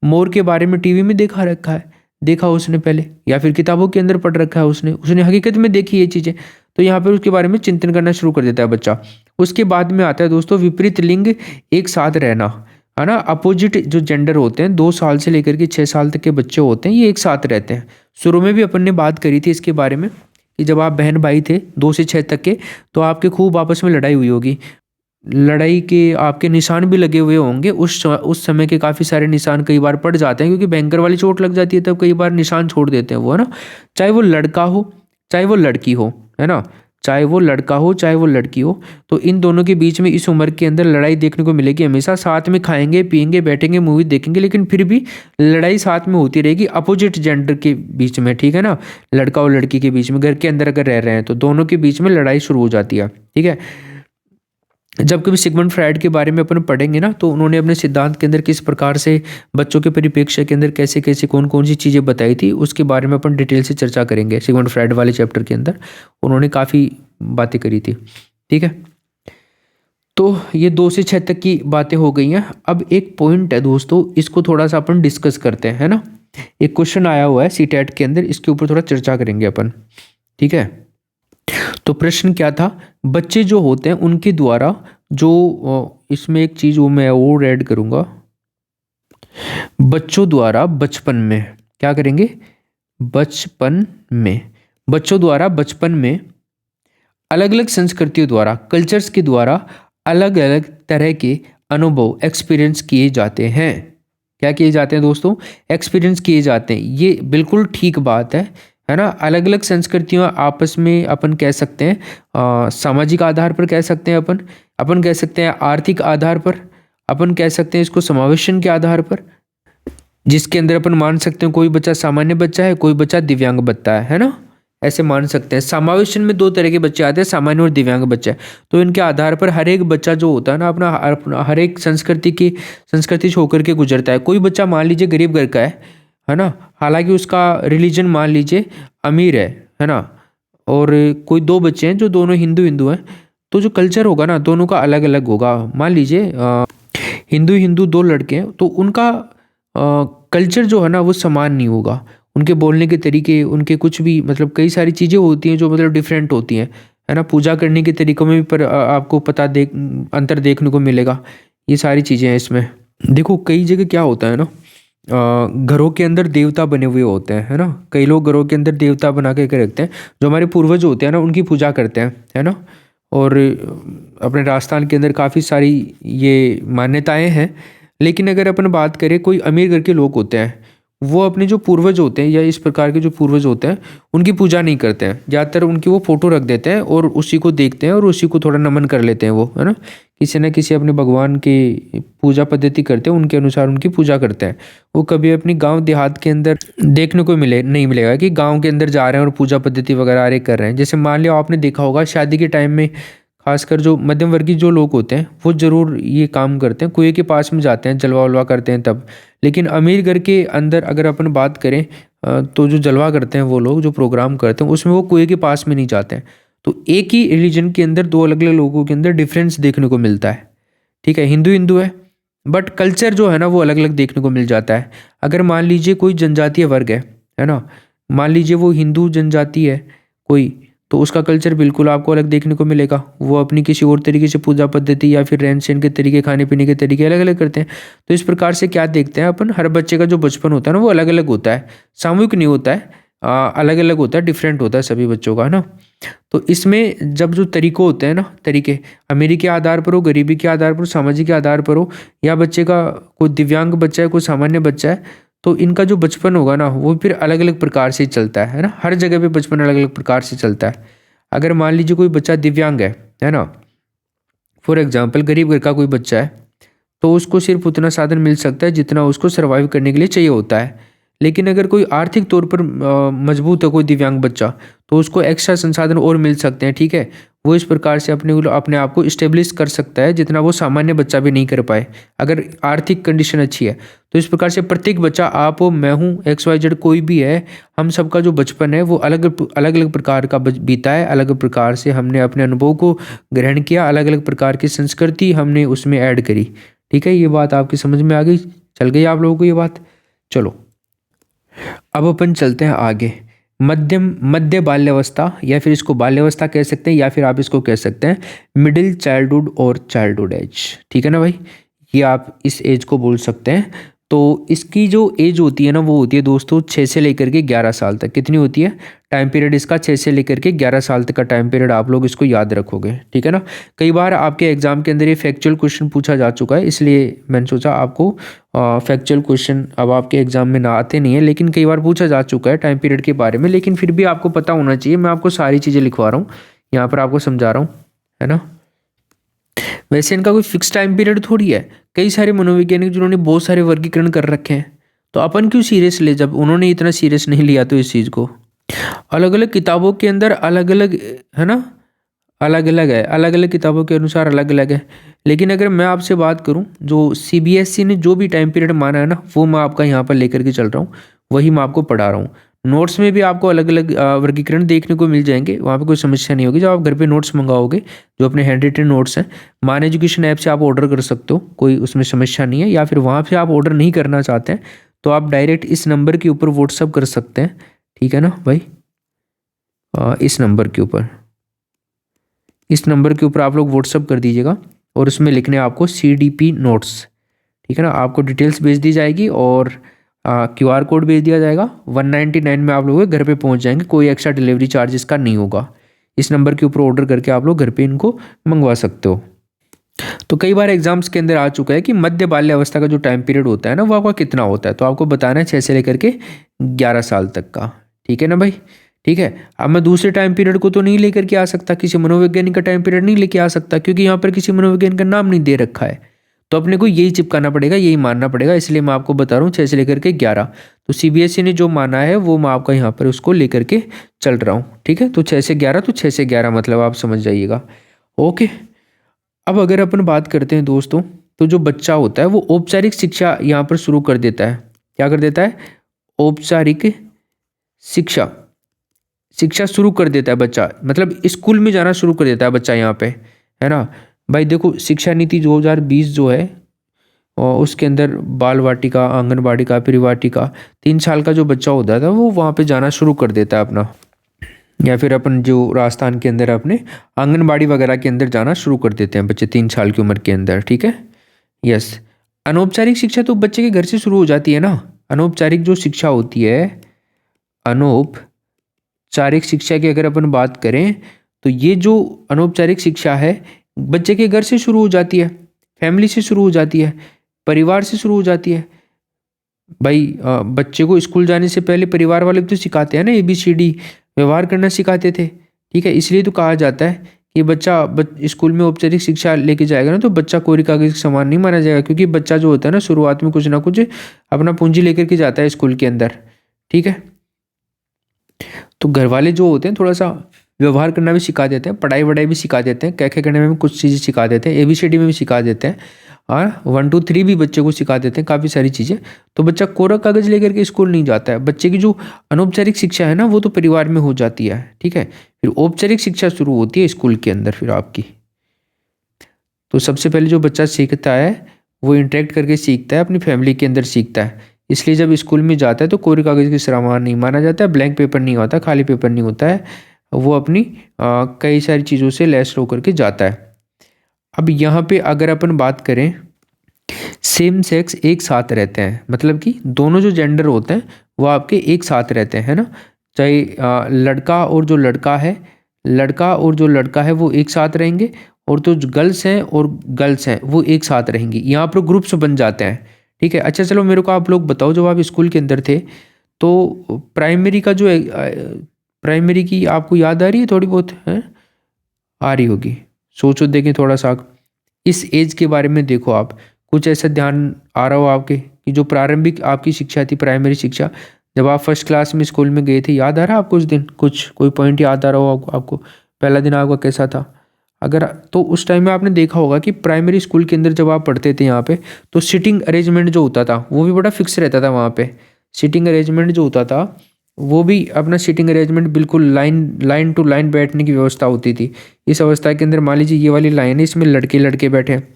S1: मोर के बारे में टीवी में देखा रखा है, देखा उसने पहले, या फिर किताबों के अंदर पढ़ रखा है उसने हकीकत में देखी ये चीज़ें। तो यहाँ पर उसके बारे में चिंतन करना शुरू कर देता है बच्चा। उसके बाद में आता है दोस्तों विपरीत लिंग एक साथ रहना, है ना। अपोजिट जो जेंडर होते हैं, 2 साल से लेकर के 6 साल तक के बच्चे होते हैं, ये एक साथ रहते हैं। शुरू में भी अपन ने बात करी थी इसके बारे में कि जब आप बहन भाई थे 2 से 6 तक के, तो आपके खूब आपस में लड़ाई हुई होगी। लड़ाई के आपके निशान भी लगे हुए होंगे। उस समय के काफ़ी सारे निशान कई बार पड़ जाते हैं, क्योंकि भयंकर वाली चोट लग जाती है, तब कई बार निशान छोड़ देते हैं वो, है ना। चाहे वो लड़का हो चाहे वो लड़की हो, है ना, चाहे वो लड़का हो चाहे वो लड़की हो, तो इन दोनों के बीच में इस उम्र के अंदर लड़ाई देखने को मिलेगी हमेशा। साथ में खाएंगे पिएंगे बैठेंगे मूवी देखेंगे, लेकिन फिर भी लड़ाई साथ में होती रहेगी अपोजिट जेंडर के बीच में, ठीक है ना। लड़का और लड़की के बीच में घर के अंदर अगर रह रहे हैं तो दोनों के बीच में लड़ाई शुरू हो जाती है, ठीक है। जब कभी सिगमंड फ्रायड के बारे में अपन पढ़ेंगे ना, तो उन्होंने अपने सिद्धांत के अंदर किस प्रकार से बच्चों के परिप्रेक्ष्य के अंदर कैसे कैसे कौन कौन सी चीज़ें बताई थी, उसके बारे में अपन डिटेल से चर्चा करेंगे। सिगमंड फ्रायड वाले चैप्टर के अंदर उन्होंने काफ़ी बातें करी थी। ठीक है, तो ये 2 से 6 तक की बातें हो गई हैं। अब एक पॉइंट है दोस्तों, इसको थोड़ा सा अपन डिस्कस करते हैं, है ना। एक क्वेश्चन आया हुआ है सीटेट के अंदर, इसके ऊपर थोड़ा चर्चा करेंगे अपन। ठीक है, तो प्रश्न क्या था, बच्चे जो होते हैं उनके द्वारा जो इसमें एक चीज़ वो मैं और ऐड करूँगा, बच्चों द्वारा बचपन में क्या करेंगे, बच्चों द्वारा बचपन में अलग अलग संस्कृतियों द्वारा, कल्चर्स के द्वारा अलग अलग तरह के अनुभव एक्सपीरियंस किए जाते हैं। क्या किए जाते हैं दोस्तों, एक्सपीरियंस किए जाते हैं। ये बिल्कुल ठीक बात है ना। अलग अलग संस्कृतियाँ आपस में अपन कह सकते हैं सामाजिक आधार पर कह सकते हैं, अपन कह सकते हैं आर्थिक आधार पर, अपन कह सकते हैं इसको समावेशन के आधार पर, जिसके अंदर अपन मान सकते हैं कोई बच्चा सामान्य बच्चा है, कोई बच्चा दिव्यांग बच्चा है ना, ऐसे मान सकते हैं। समावेशन में 2 तरह के बच्चे आते हैं, सामान्य और दिव्यांग बच्चा। तो इनके आधार पर हर एक बच्चा जो होता है ना, अपना हर एक संस्कृति से होकर के गुजरता है। कोई बच्चा मान लीजिए गरीब घर का है ना, हालांकि उसका रिलीजन मान लीजिए अमीर है ना, और कोई 2 बच्चे हैं जो दोनों हिंदू हैं, तो जो कल्चर होगा ना दोनों का अलग अलग होगा। मान लीजिए हिंदू 2 लड़के हैं, तो उनका कल्चर जो है ना वो समान नहीं होगा। उनके बोलने के तरीके, उनके कुछ भी मतलब कई सारी चीज़ें होती हैं जो मतलब डिफरेंट होती हैं, है ना। पूजा करने के तरीकों में भी पर आपको अंतर देखने को मिलेगा। ये सारी चीज़ें हैं इसमें। देखो कई जगह क्या होता है ना, घरों के अंदर देवता बने हुए होते हैं, है ना। कई लोग घरों के अंदर देवता बना के रखते हैं, जो हमारे पूर्वज होते हैं ना उनकी पूजा करते हैं, है ना। और अपने राजस्थान के अंदर काफ़ी सारी ये मान्यताएं हैं। लेकिन अगर अपन बात करें, कोई अमीर घर के लोग होते हैं, वो अपने जो पूर्वज होते हैं या इस प्रकार के जो पूर्वज होते हैं उनकी पूजा नहीं करते हैं। ज़्यादातर उनकी वो फ़ोटो रख देते हैं और उसी को देखते हैं और उसी को थोड़ा नमन कर लेते हैं वो, है ना। किसी न किसी अपने भगवान की पूजा पद्धति करते हैं, उनके अनुसार उनकी पूजा करते हैं। वो कभी अपनी गांव देहात के अंदर देखने को नहीं मिलेगा कि गांव के अंदर जा रहे हैं और पूजा पद्धति वगैरह आरे कर रहे हैं। जैसे मान लिया आपने देखा होगा शादी के टाइम में, खासकर जो मध्यम वर्गीय जो लोग होते हैं वो ज़रूर ये काम करते हैं, कुएं के पास में जाते हैं, जलवा वलवा करते हैं तब। लेकिन अमीर घर के अंदर अगर अपन बात करें तो जो जलवा करते हैं वो लोग, जो प्रोग्राम करते हैं उसमें वो कुएं के पास में नहीं जाते हैं। तो एक ही रिलीजन के अंदर 2 अलग अलग लोगों के अंदर डिफरेंस देखने को मिलता है। ठीक है, हिंदू है बट कल्चर जो है ना वो अलग अलग देखने को मिल जाता है। अगर मान लीजिए कोई जनजातीय वर्ग है ना, मान लीजिए वो हिंदू जनजाति है कोई, तो उसका कल्चर बिल्कुल आपको अलग देखने को मिलेगा। वो अपनी किसी और तरीके से पूजा पद्धति या फिर रहन सहन के तरीके, खाने पीने के तरीके अलग अलग करते हैं। तो इस प्रकार से क्या देखते हैं अपन, हर बच्चे का जो बचपन होता है ना वो अलग अलग होता है, सामूहिक नहीं होता है, अलग अलग होता है, डिफरेंट होता है सभी बच्चों का, है ना। तो इसमें जब जो तरीके होते हैं ना, तरीके अमीरी के आधार पर हो, गरीबी के आधार पर, सामाजिक के आधार पर हो, या बच्चे का कोई दिव्यांग बच्चा है, कोई सामान्य बच्चा है, तो इनका जो बचपन होगा ना वो फिर अलग अलग प्रकार से चलता है ना। हर जगह पे बचपन अलग अलग प्रकार से चलता है। अगर मान लीजिए कोई बच्चा दिव्यांग है ना, फॉर एग्जाम्पल गरीब घर का कोई बच्चा है, तो उसको सिर्फ उतना साधन मिल सकता है जितना उसको सर्वाइव करने के लिए चाहिए होता है। लेकिन अगर कोई आर्थिक तौर पर मजबूत है कोई दिव्यांग बच्चा, तो उसको एक्स्ट्रा संसाधन और मिल सकते हैं। ठीक है, वो इस प्रकार से अपने आप को इस्टेब्लिश कर सकता है जितना वो सामान्य बच्चा भी नहीं कर पाए, अगर आर्थिक कंडीशन अच्छी है। तो इस प्रकार से प्रत्येक बच्चा, आप हो, मैं हूँ, XYZ कोई भी है, हम सबका जो बचपन है वो अलग अलग प्रकार का बीता है। अलग प्रकार से हमने अपने अनुभव को ग्रहण किया, अलग अलग प्रकार की संस्कृति हमने उसमें ऐड करी। ठीक है, ये बात आपकी समझ में आ गई, चल गई आप लोगों को ये बात। चलो अब अपन चलते हैं आगे। मध्य बाल्यावस्था, या फिर इसको बाल्यावस्था कह सकते हैं, या फिर आप इसको कह सकते हैं मिडिल चाइल्डहुड और चाइल्डहुड एज। ठीक है ना भाई, ये आप इस एज को बोल सकते हैं। तो इसकी जो एज होती है ना वो होती है दोस्तों 6 से लेकर के 11 साल तक। कितनी होती है टाइम पीरियड इसका, 6 से लेकर के 11 साल तक का टाइम पीरियड, आप लोग इसको याद रखोगे। ठीक है ना, कई बार आपके एग्जाम के अंदर ये फैक्चुअल क्वेश्चन पूछा जा चुका है, इसलिए मैंने सोचा आपको फैक्चुअल क्वेश्चन अब आपके एग्जाम में ना आते नहीं है, लेकिन कई बार पूछा जा चुका है टाइम पीरियड के बारे में। लेकिन फिर भी आपको पता होना चाहिए, मैं आपको सारी चीज़ें लिखवा रहा हूँ यहाँ पर, आपको समझा रहा हूँ, है ना। वैसे इनका कोई फिक्स टाइम पीरियड थोड़ी है। कई सारे मनोवैज्ञानिक जिन्होंने बहुत सारे वर्गीकरण कर रखे हैं, तो अपन क्यों सीरियस ले, जब उन्होंने इतना सीरियस नहीं लिया तो इस चीज़ को। अलग अलग किताबों के अंदर अलग अलग, है ना, अलग अलग है, अलग अलग किताबों के अनुसार अलग अलग है। लेकिन अगर मैं आपसे बात करूं, जो सीबीएसई ने जो भी टाइम पीरियड माना है ना, वो मैं आपका यहाँ पर लेकर के चल रहा हूँ, वही मैं आपको पढ़ा रहा हूँ। नोट्स में भी आपको अलग अलग वर्गीकरण देखने को मिल जाएंगे, वहाँ पे कोई समस्या नहीं होगी। जब आप घर पे नोट्स मंगाओगे, जो अपने हैंड रिटन नोट्स हैं, मान एजुकेशन ऐप से आप ऑर्डर कर सकते हो, कोई उसमें समस्या नहीं है। या फिर वहाँ से आप ऑर्डर नहीं करना चाहते हैं तो आप डायरेक्ट इस नंबर के ऊपर व्हाट्सअप कर सकते हैं, ठीक है ना भाई। इस नंबर के ऊपर, इस नंबर के ऊपर आप लोग व्हाट्सअप कर दीजिएगा और उसमें लिखने आपको CDP नोट्स, ठीक है ना। आपको डिटेल्स भेज दी जाएगी और QR कोड भेज दिया जाएगा। 199 में आप लोग के घर पे पहुंच जाएंगे, कोई एक्स्ट्रा डिलीवरी चार्ज इसका नहीं होगा। इस नंबर के ऊपर ऑर्डर करके आप लोग घर पे इनको मंगवा सकते हो। तो कई बार एग्जाम्स के अंदर आ चुका है कि मध्य बाल्यावस्था का जो टाइम पीरियड होता है ना, वो आपका कितना होता है। तो आपको बताना है 6 से लेकर के 11 साल तक का, ठीक है ना भाई। ठीक है, अब मैं दूसरे टाइम पीरियड को तो नहीं लेकर के आ सकता, किसी मनोवैज्ञानिक का टाइम पीरियड नहीं लेके आ सकता, क्योंकि यहाँ पर किसी मनोवैज्ञानिक का नाम नहीं दे रखा है। तो अपने को यही चिपकाना पड़ेगा, यही मानना पड़ेगा। इसलिए मैं आपको बता रहा हूँ 6 से लेकर के 11। तो CBSE ने जो माना है वो मैं आपका यहाँ पर उसको लेकर के चल रहा हूँ, ठीक है। तो 6 से 11, तो 6 से 11 मतलब आप समझ जाइएगा, ओके। अब अगर अपन बात करते हैं दोस्तों, तो जो बच्चा होता है वो औपचारिक शिक्षा यहाँ पर शुरू कर देता है। क्या कर देता है? औपचारिक शिक्षा, शिक्षा शुरू कर देता है बच्चा, मतलब स्कूल में जाना शुरू कर देता है बच्चा यहाँ पे, है ना भाई। देखो, शिक्षा नीति 2020 जो है, और उसके अंदर बाल वाटिका, आंगनबाड़ी, परिवाटिका, 3 साल का जो बच्चा होता था वो वहाँ पे जाना शुरू कर देता है अपना। या फिर अपन जो राजस्थान के अंदर अपने आंगनबाड़ी वगैरह के अंदर जाना शुरू कर देते हैं बच्चे 3 साल की उम्र के अंदर, ठीक है। यस, अनौपचारिक शिक्षा तो बच्चे के घर से शुरू हो जाती है ना। अनौपचारिक जो शिक्षा होती है, अनौपचारिक शिक्षा की अगर अपन बात करें, तो ये जो अनौपचारिक शिक्षा है बच्चे के घर से शुरू हो जाती है, फैमिली से शुरू हो जाती है, परिवार से शुरू हो जाती है भाई। बच्चे को स्कूल जाने से पहले परिवार वाले तो सिखाते हैं ना, ABCD व्यवहार करना सिखाते थे, ठीक है। इसलिए तो कहा जाता है कि स्कूल में औपचारिक शिक्षा लेके जाएगा ना, तो बच्चा कोरी कागज के समान नहीं माना जाएगा, क्योंकि बच्चा जो होता है ना, शुरुआत में कुछ ना कुछ अपना पूंजी लेकर के जाता है स्कूल के अंदर, ठीक है। तो घर वाले जो होते हैं थोड़ा सा व्यवहार करना भी सिखा देते हैं, पढ़ाई वढ़ाई भी सिखा देते हैं, क्या क्या करने में भी कुछ चीज़ें सिखा देते हैं, ABCD में भी सिखा देते हैं, और 1 2 3 भी बच्चे को सिखा देते हैं, काफ़ी सारी चीज़ें। तो बच्चा कोरा कागज लेकर के स्कूल नहीं जाता है। बच्चे की जो अनौपचारिक शिक्षा है ना, वो तो परिवार में हो जाती है, ठीक है। फिर औपचारिक शिक्षा शुरू होती है स्कूल के अंदर फिर आपकी। तो सबसे पहले जो बच्चा सीखता है वो इंटरेक्ट करके सीखता है, अपनी फैमिली के अंदर सीखता है। इसलिए जब स्कूल में जाता है तो कोरे कागज के समान नहीं माना जाता है, ब्लैंक पेपर नहीं होता, खाली पेपर नहीं होता है, वो अपनी कई सारी चीज़ों से लैस होकर के जाता है। अब यहाँ पे अगर अपन बात करें, सेम सेक्स एक साथ रहते हैं, मतलब कि दोनों जो जेंडर होते हैं वो आपके एक साथ रहते हैं, है ना। चाहे लड़का और जो लड़का है, लड़का और जो लड़का है वो एक साथ रहेंगे, और तो जो गर्ल्स हैं और गर्ल्स हैं वो एक साथ रहेंगी। यहाँ पर ग्रुप्स बन जाते हैं, ठीक है। अच्छा चलो, मेरे को आप लोग बताओ, जब आप स्कूल के अंदर थे तो प्राइमरी का जो प्राइमरी की आपको याद आ रही है थोड़ी बहुत, है आ रही होगी, सोचो देखें थोड़ा सा इस एज के बारे में। देखो आप, कुछ ऐसा ध्यान आ रहा हो आपके कि जो प्रारंभिक आपकी शिक्षा थी, प्राइमरी शिक्षा, जब आप फर्स्ट क्लास में स्कूल में गए थे, याद आ रहा है आपको उस दिन? कुछ कोई पॉइंट याद आ रहा हो आपको पहला दिन आपका कैसा था? अगर तो उस टाइम में आपने देखा होगा कि प्राइमरी स्कूल के अंदर जब आप पढ़ते थे यहाँ पे, तो सिटिंग अरेंजमेंट जो होता था वो भी बड़ा फिक्स रहता था वहाँ पे। सिटिंग अरेंजमेंट जो होता था वो भी अपना सिटिंग अरेंजमेंट बिल्कुल लाइन टू लाइन बैठने की व्यवस्था होती थी। इस अवस्था के अंदर मान लीजिए ये वाली लाइन है, इसमें लड़के लड़के बैठे हैं,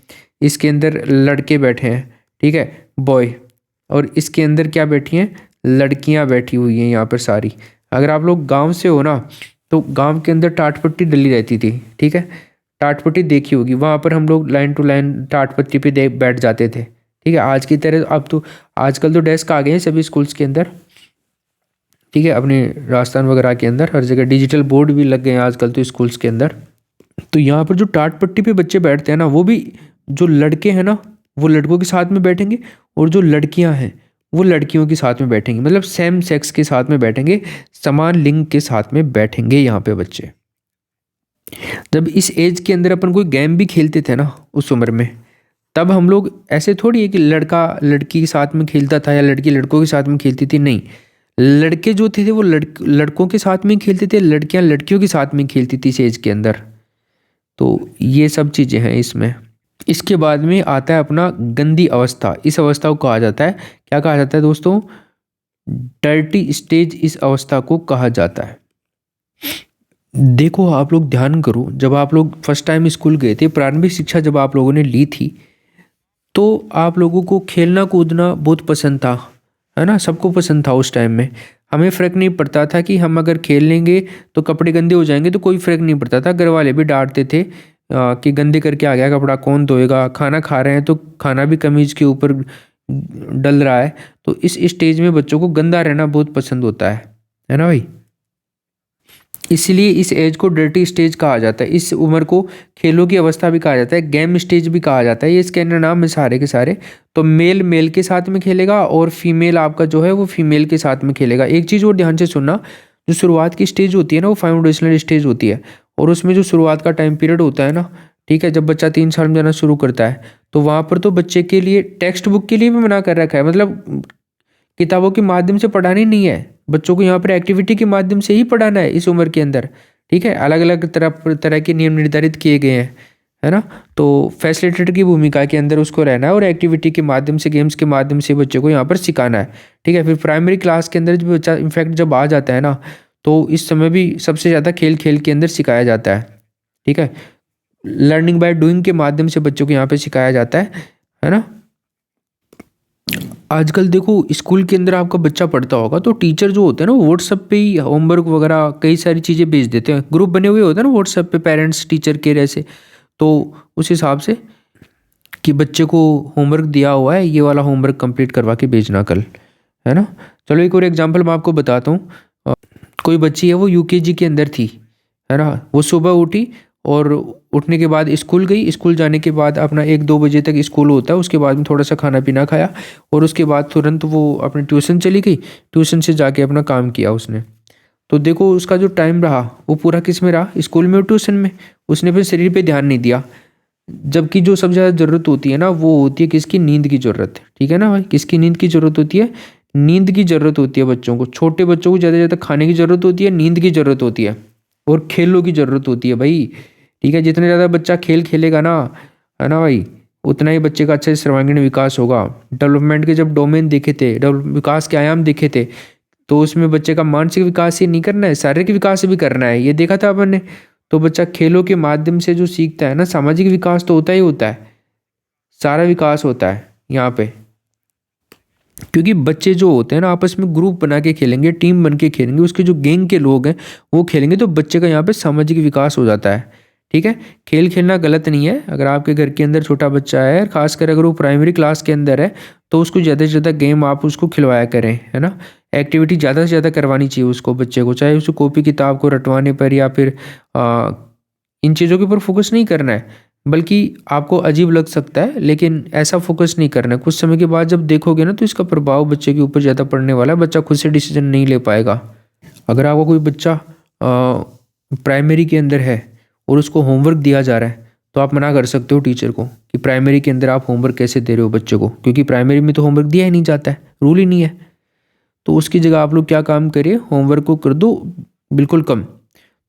S1: इसके अंदर लड़के बैठे हैं, ठीक है, बॉय, और इसके अंदर क्या बैठी हैं? लड़कियां बैठी हुई हैं यहाँ पर सारी। अगर आप लोग गांव से हो ना, तो गांव के अंदर टाट पट्टी डली रहती थी, ठीक है, टाट पट्टी देखी होगी, वहाँ पर हम लोग लाइन टू लाइन टाट पट्टी पे बैठ जाते थे, ठीक है। आज की तरह अब तो आजकल तो डेस्क आ गए हैं सभी स्कूल्स के अंदर, ठीक है, अपने राजस्थान वगैरह के अंदर हर जगह डिजिटल बोर्ड भी लग गए हैं आजकल तो स्कूल्स के अंदर। तो यहाँ पर जो टाट पट्टी पे बच्चे बैठते हैं ना, वो भी जो लड़के हैं ना वो लड़कों के साथ में बैठेंगे, और जो लड़कियाँ हैं वो लड़कियों के साथ में बैठेंगे, मतलब सेम सेक्स के साथ में बैठेंगे, समान लिंग के साथ में बैठेंगे यहाँ पे बच्चे। जब इस एज के अंदर अपन कोई गेम भी खेलते थे ना उस उम्र में, तब हम लोग ऐसे थोड़ी है कि लड़का लड़की के साथ में खेलता था या लड़की लड़कों के साथ में खेलती थी, नहीं। लड़के जो थे वो लड़कों के साथ में खेलते थे, लड़कियां लड़कियों के साथ में खेलती थी इस एज के अंदर, तो ये सब चीज़ें हैं इसमें। इसके बाद में आता है अपना गंदी अवस्था। इस अवस्था को कहा जाता है, क्या कहा जाता है दोस्तों? डर्टी स्टेज इस अवस्था को कहा जाता है। देखो आप लोग ध्यान करो, जब आप लोग फर्स्ट टाइम स्कूल गए थे, प्रारंभिक शिक्षा जब आप लोगों ने ली थी, तो आप लोगों को खेलना कूदना बहुत पसंद था, है ना? सबको पसंद था उस टाइम में। हमें फ़र्क नहीं पड़ता था कि हम अगर खेल लेंगे तो कपड़े गंदे हो जाएंगे, तो कोई फ़र्क नहीं पड़ता था। घर वाले भी डांटते थे कि गंदे करके आ गया कपड़ा, कौन धोएगा? खाना खा रहे हैं तो खाना भी कमीज के ऊपर डल रहा है। तो इस स्टेज में बच्चों को गंदा रहना बहुत पसंद होता है ना भाई? इसलिए इस एज को डर्टी स्टेज कहा जाता है। इस उम्र को खेलों की अवस्था भी कहा जाता है, गेम स्टेज भी कहा जाता है। ये इसके अंदर नाम है सारे के सारे। तो मेल मेल के साथ में खेलेगा और फीमेल आपका जो है वो फीमेल के साथ में खेलेगा। एक चीज़ और ध्यान से सुनना, जो शुरुआत की स्टेज होती है ना, वो फाउंडेशनल स्टेज होती है। और उसमें जो शुरुआत का टाइम पीरियड होता है ना, ठीक है, जब बच्चा 3 साल में जाना शुरू करता है, तो वहाँ पर तो बच्चे के लिए टेक्स्ट बुक के लिए भी मना कर रखा है। मतलब किताबों के माध्यम से पढ़ानी नहीं है बच्चों को, यहाँ पर एक्टिविटी के माध्यम से ही पढ़ाना है इस उम्र के अंदर। ठीक है, अलग अलग तरह के नियम निर्धारित किए गए हैं, है ना? तो फैसिलिटेटर की भूमिका के अंदर उसको रहना है और एक्टिविटी के माध्यम से, गेम्स के माध्यम से बच्चे को यहाँ पर सिखाना है। ठीक है, फिर प्राइमरी क्लास के अंदर जब बच्चा इनफैक्ट जब आ जाता है ना, तो इस समय भी सबसे ज़्यादा खेल खेल के अंदर सिखाया जाता है। ठीक है, लर्निंग बाय डूइंग के माध्यम से बच्चों को यहाँ पे सिखाया जाता है ना? आजकल देखो स्कूल के अंदर आपका बच्चा पढ़ता होगा तो टीचर जो होते हैं ना, वो व्हाट्सएप पे ही होमवर्क वगैरह कई सारी चीज़ें भेज देते हैं। ग्रुप बने हुए होते हैं ना व्हाट्सएप पे, पेरेंट्स टीचर के जैसे। तो उस हिसाब से कि बच्चे को होमवर्क दिया हुआ है, ये वाला होमवर्क कंप्लीट करवा के भेजना कल, है ना? चलो एक और एग्जाम्पल मैं आपको बताता हूँ। कोई बच्ची है, वो यूकेजी के अंदर थी, है ना? वो सुबह उठी और उठने के बाद स्कूल गई। स्कूल जाने के बाद अपना 1-2 बजे तक स्कूल होता है, उसके बाद में थोड़ा सा खाना पीना खाया और उसके बाद तुरंत वो अपने ट्यूशन चली गई। ट्यूशन से जाके अपना काम किया उसने। तो देखो उसका जो टाइम रहा वो पूरा किस में रहा? स्कूल में और ट्यूशन में। उसने अपने शरीर पे ध्यान नहीं दिया। जबकि जो सबसे ज़्यादा ज़रूरत होती है ना, वो होती है किसकी? नींद की ज़रूरत। ठीक है ना भाई? किसकी नींद की ज़रूरत होती है? नींद की ज़रूरत होती है बच्चों को। छोटे बच्चों को ज़्यादा से ज़्यादा खाने की ज़रूरत होती है, नींद की ज़रूरत होती है और खेलों की ज़रूरत होती है भाई। ठीक है, जितने ज़्यादा बच्चा खेल खेलेगा ना, है ना भाई, उतना ही बच्चे का अच्छा सर्वांगीण विकास होगा। डेवलपमेंट के जब डोमेन देखे थे, विकास के आयाम देखे थे, तो उसमें बच्चे का मानसिक विकास ही नहीं करना है, शारीरिक विकास भी करना है, ये देखा था अपन ने। तो बच्चा खेलों के माध्यम से जो सीखता है ना, सामाजिक विकास तो होता ही होता है, सारा विकास होता है यहाँ पे। क्योंकि बच्चे जो होते हैं ना, आपस में ग्रुप बना के खेलेंगे, टीम बन के खेलेंगे, उसके जो गैंग के लोग हैं वो खेलेंगे, तो बच्चे का यहाँ पे सामाजिक विकास हो जाता है। ठीक है, खेल खेलना गलत नहीं है। अगर आपके घर के अंदर छोटा बच्चा है, खासकर अगर वो प्राइमरी क्लास के अंदर है, तो उसको ज़्यादा से ज़्यादा गेम आप उसको खिलवाया करें, है ना? एक्टिविटी ज़्यादा से ज़्यादा करवानी चाहिए उसको, बच्चे को, चाहे उसको कॉपी किताब को रटवाने पर या फिर इन चीज़ों के ऊपर फोकस नहीं करना है। बल्कि आपको अजीब लग सकता है, लेकिन ऐसा फोकस नहीं करना है। कुछ समय के बाद जब देखोगे ना, तो इसका प्रभाव बच्चे के ऊपर ज़्यादा पड़ने वाला है। बच्चा खुद से डिसीजन नहीं ले पाएगा। अगर आपका कोई बच्चा प्राइमरी के अंदर है और उसको होमवर्क दिया जा रहा है, तो आप मना कर सकते हो टीचर को कि प्राइमरी के अंदर आप होमवर्क कैसे दे रहे हो बच्चे को, क्योंकि प्राइमरी में तो होमवर्क दिया ही नहीं जाता है, रूल ही नहीं है। तो उसकी जगह आप लोग क्या काम करिए, होमवर्क को कर दो बिल्कुल कम।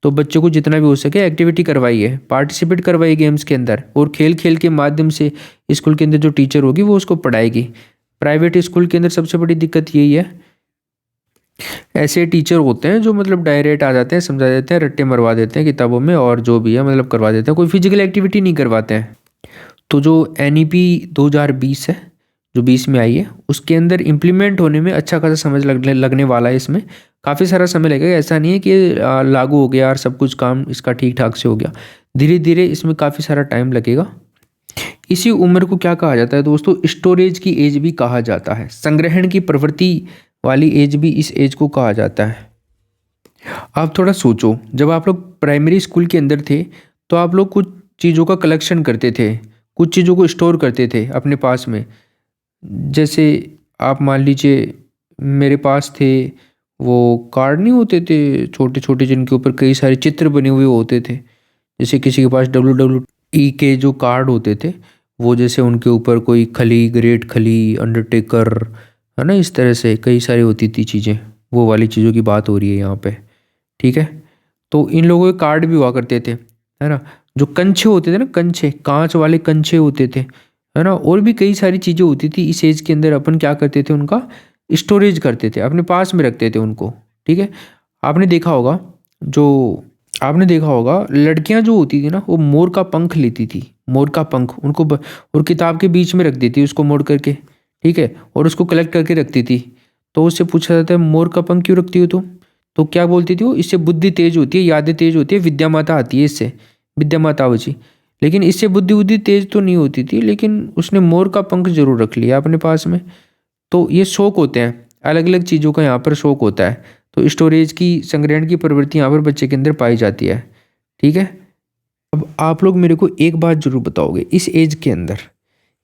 S1: तो बच्चों को जितना भी हो सके एक्टिविटी करवाइए, पार्टिसिपेट करवाइए गेम्स के अंदर, और खेल खेल के माध्यम से स्कूल के अंदर जो टीचर होगी वो उसको पढ़ाएगी। प्राइवेट स्कूल के अंदर सबसे बड़ी दिक्कत यही है, ऐसे टीचर होते हैं जो मतलब डायरेक्ट आ जाते हैं, समझा देते हैं, रट्टे मरवा देते हैं किताबों में और जो भी है मतलब करवा देते हैं, कोई फिजिकल एक्टिविटी नहीं करवाते हैं। तो जो NEP 2020 है, जो 20 में आई है, उसके अंदर इम्प्लीमेंट होने में अच्छा खासा समय लगने वाला है। इसमें काफ़ी सारा समय लगेगा। ऐसा नहीं है कि लागू हो गया और सब कुछ काम इसका ठीक ठाक से हो गया। धीरे धीरे इसमें काफ़ी सारा टाइम लगेगा। इसी उम्र को क्या कहा जाता है दोस्तों? स्टोरेज की एज भी कहा जाता है। संग्रहण की प्रवृत्ति वाली एज भी इस एज को कहा जाता है। आप थोड़ा सोचो, जब आप लोग प्राइमरी स्कूल के अंदर थे, तो आप लोग कुछ चीज़ों का कलेक्शन करते थे, कुछ चीज़ों को स्टोर करते थे अपने पास में। जैसे आप मान लीजिए, मेरे पास थे वो कार्ड नहीं होते थे छोटे छोटे, जिनके ऊपर कई सारे चित्र बने हुए होते थे। जैसे किसी के पास WWE के जो कार्ड होते थे, वो जैसे उनके ऊपर कोई खली, ग्रेट खली, अंडरटेकर, है ना, इस तरह से कई सारी होती थी चीज़ें। वो वाली चीज़ों की बात हो रही है यहाँ पे। ठीक है, तो इन लोगों के कार्ड भी हुआ करते थे, है ना? जो कंचे होते थे ना, कंचे, कांच वाले कंचे होते थे, है ना, और भी कई सारी चीज़ें होती थी। इस एज के अंदर अपन क्या करते थे, उनका स्टोरेज करते थे, अपने पास में रखते थे उनको। ठीक है, आपने देखा होगा, जो आपने देखा होगा लड़कियां जो होती थी ना, वो मोर का पंख लेती थी, मोर का पंख उनको और किताब के बीच में रख देती उसको मोड़ करके। ठीक है, और उसको कलेक्ट करके रखती थी। तो उससे पूछा जाता है मोर का पंख क्यों रखती हो तुम? तो क्या बोलती थी वो, इससे बुद्धि तेज होती है, यादें तेज होती है, विद्या माता आती है इससे, विद्या माता बची। लेकिन इससे बुद्धि बुद्धि तेज तो नहीं होती थी, लेकिन उसने मोर का पंख जरूर रख लिया अपने पास में। तो ये शौक होते हैं, अलग अलग चीज़ों का यहाँ पर शौक होता है। तो स्टोरेज की, संग्रहण की प्रवृत्ति यहाँ पर बच्चे के अंदर पाई जाती है। ठीक है, अब आप लोग मेरे को एक बात जरूर बताओगे, इस एज के अंदर,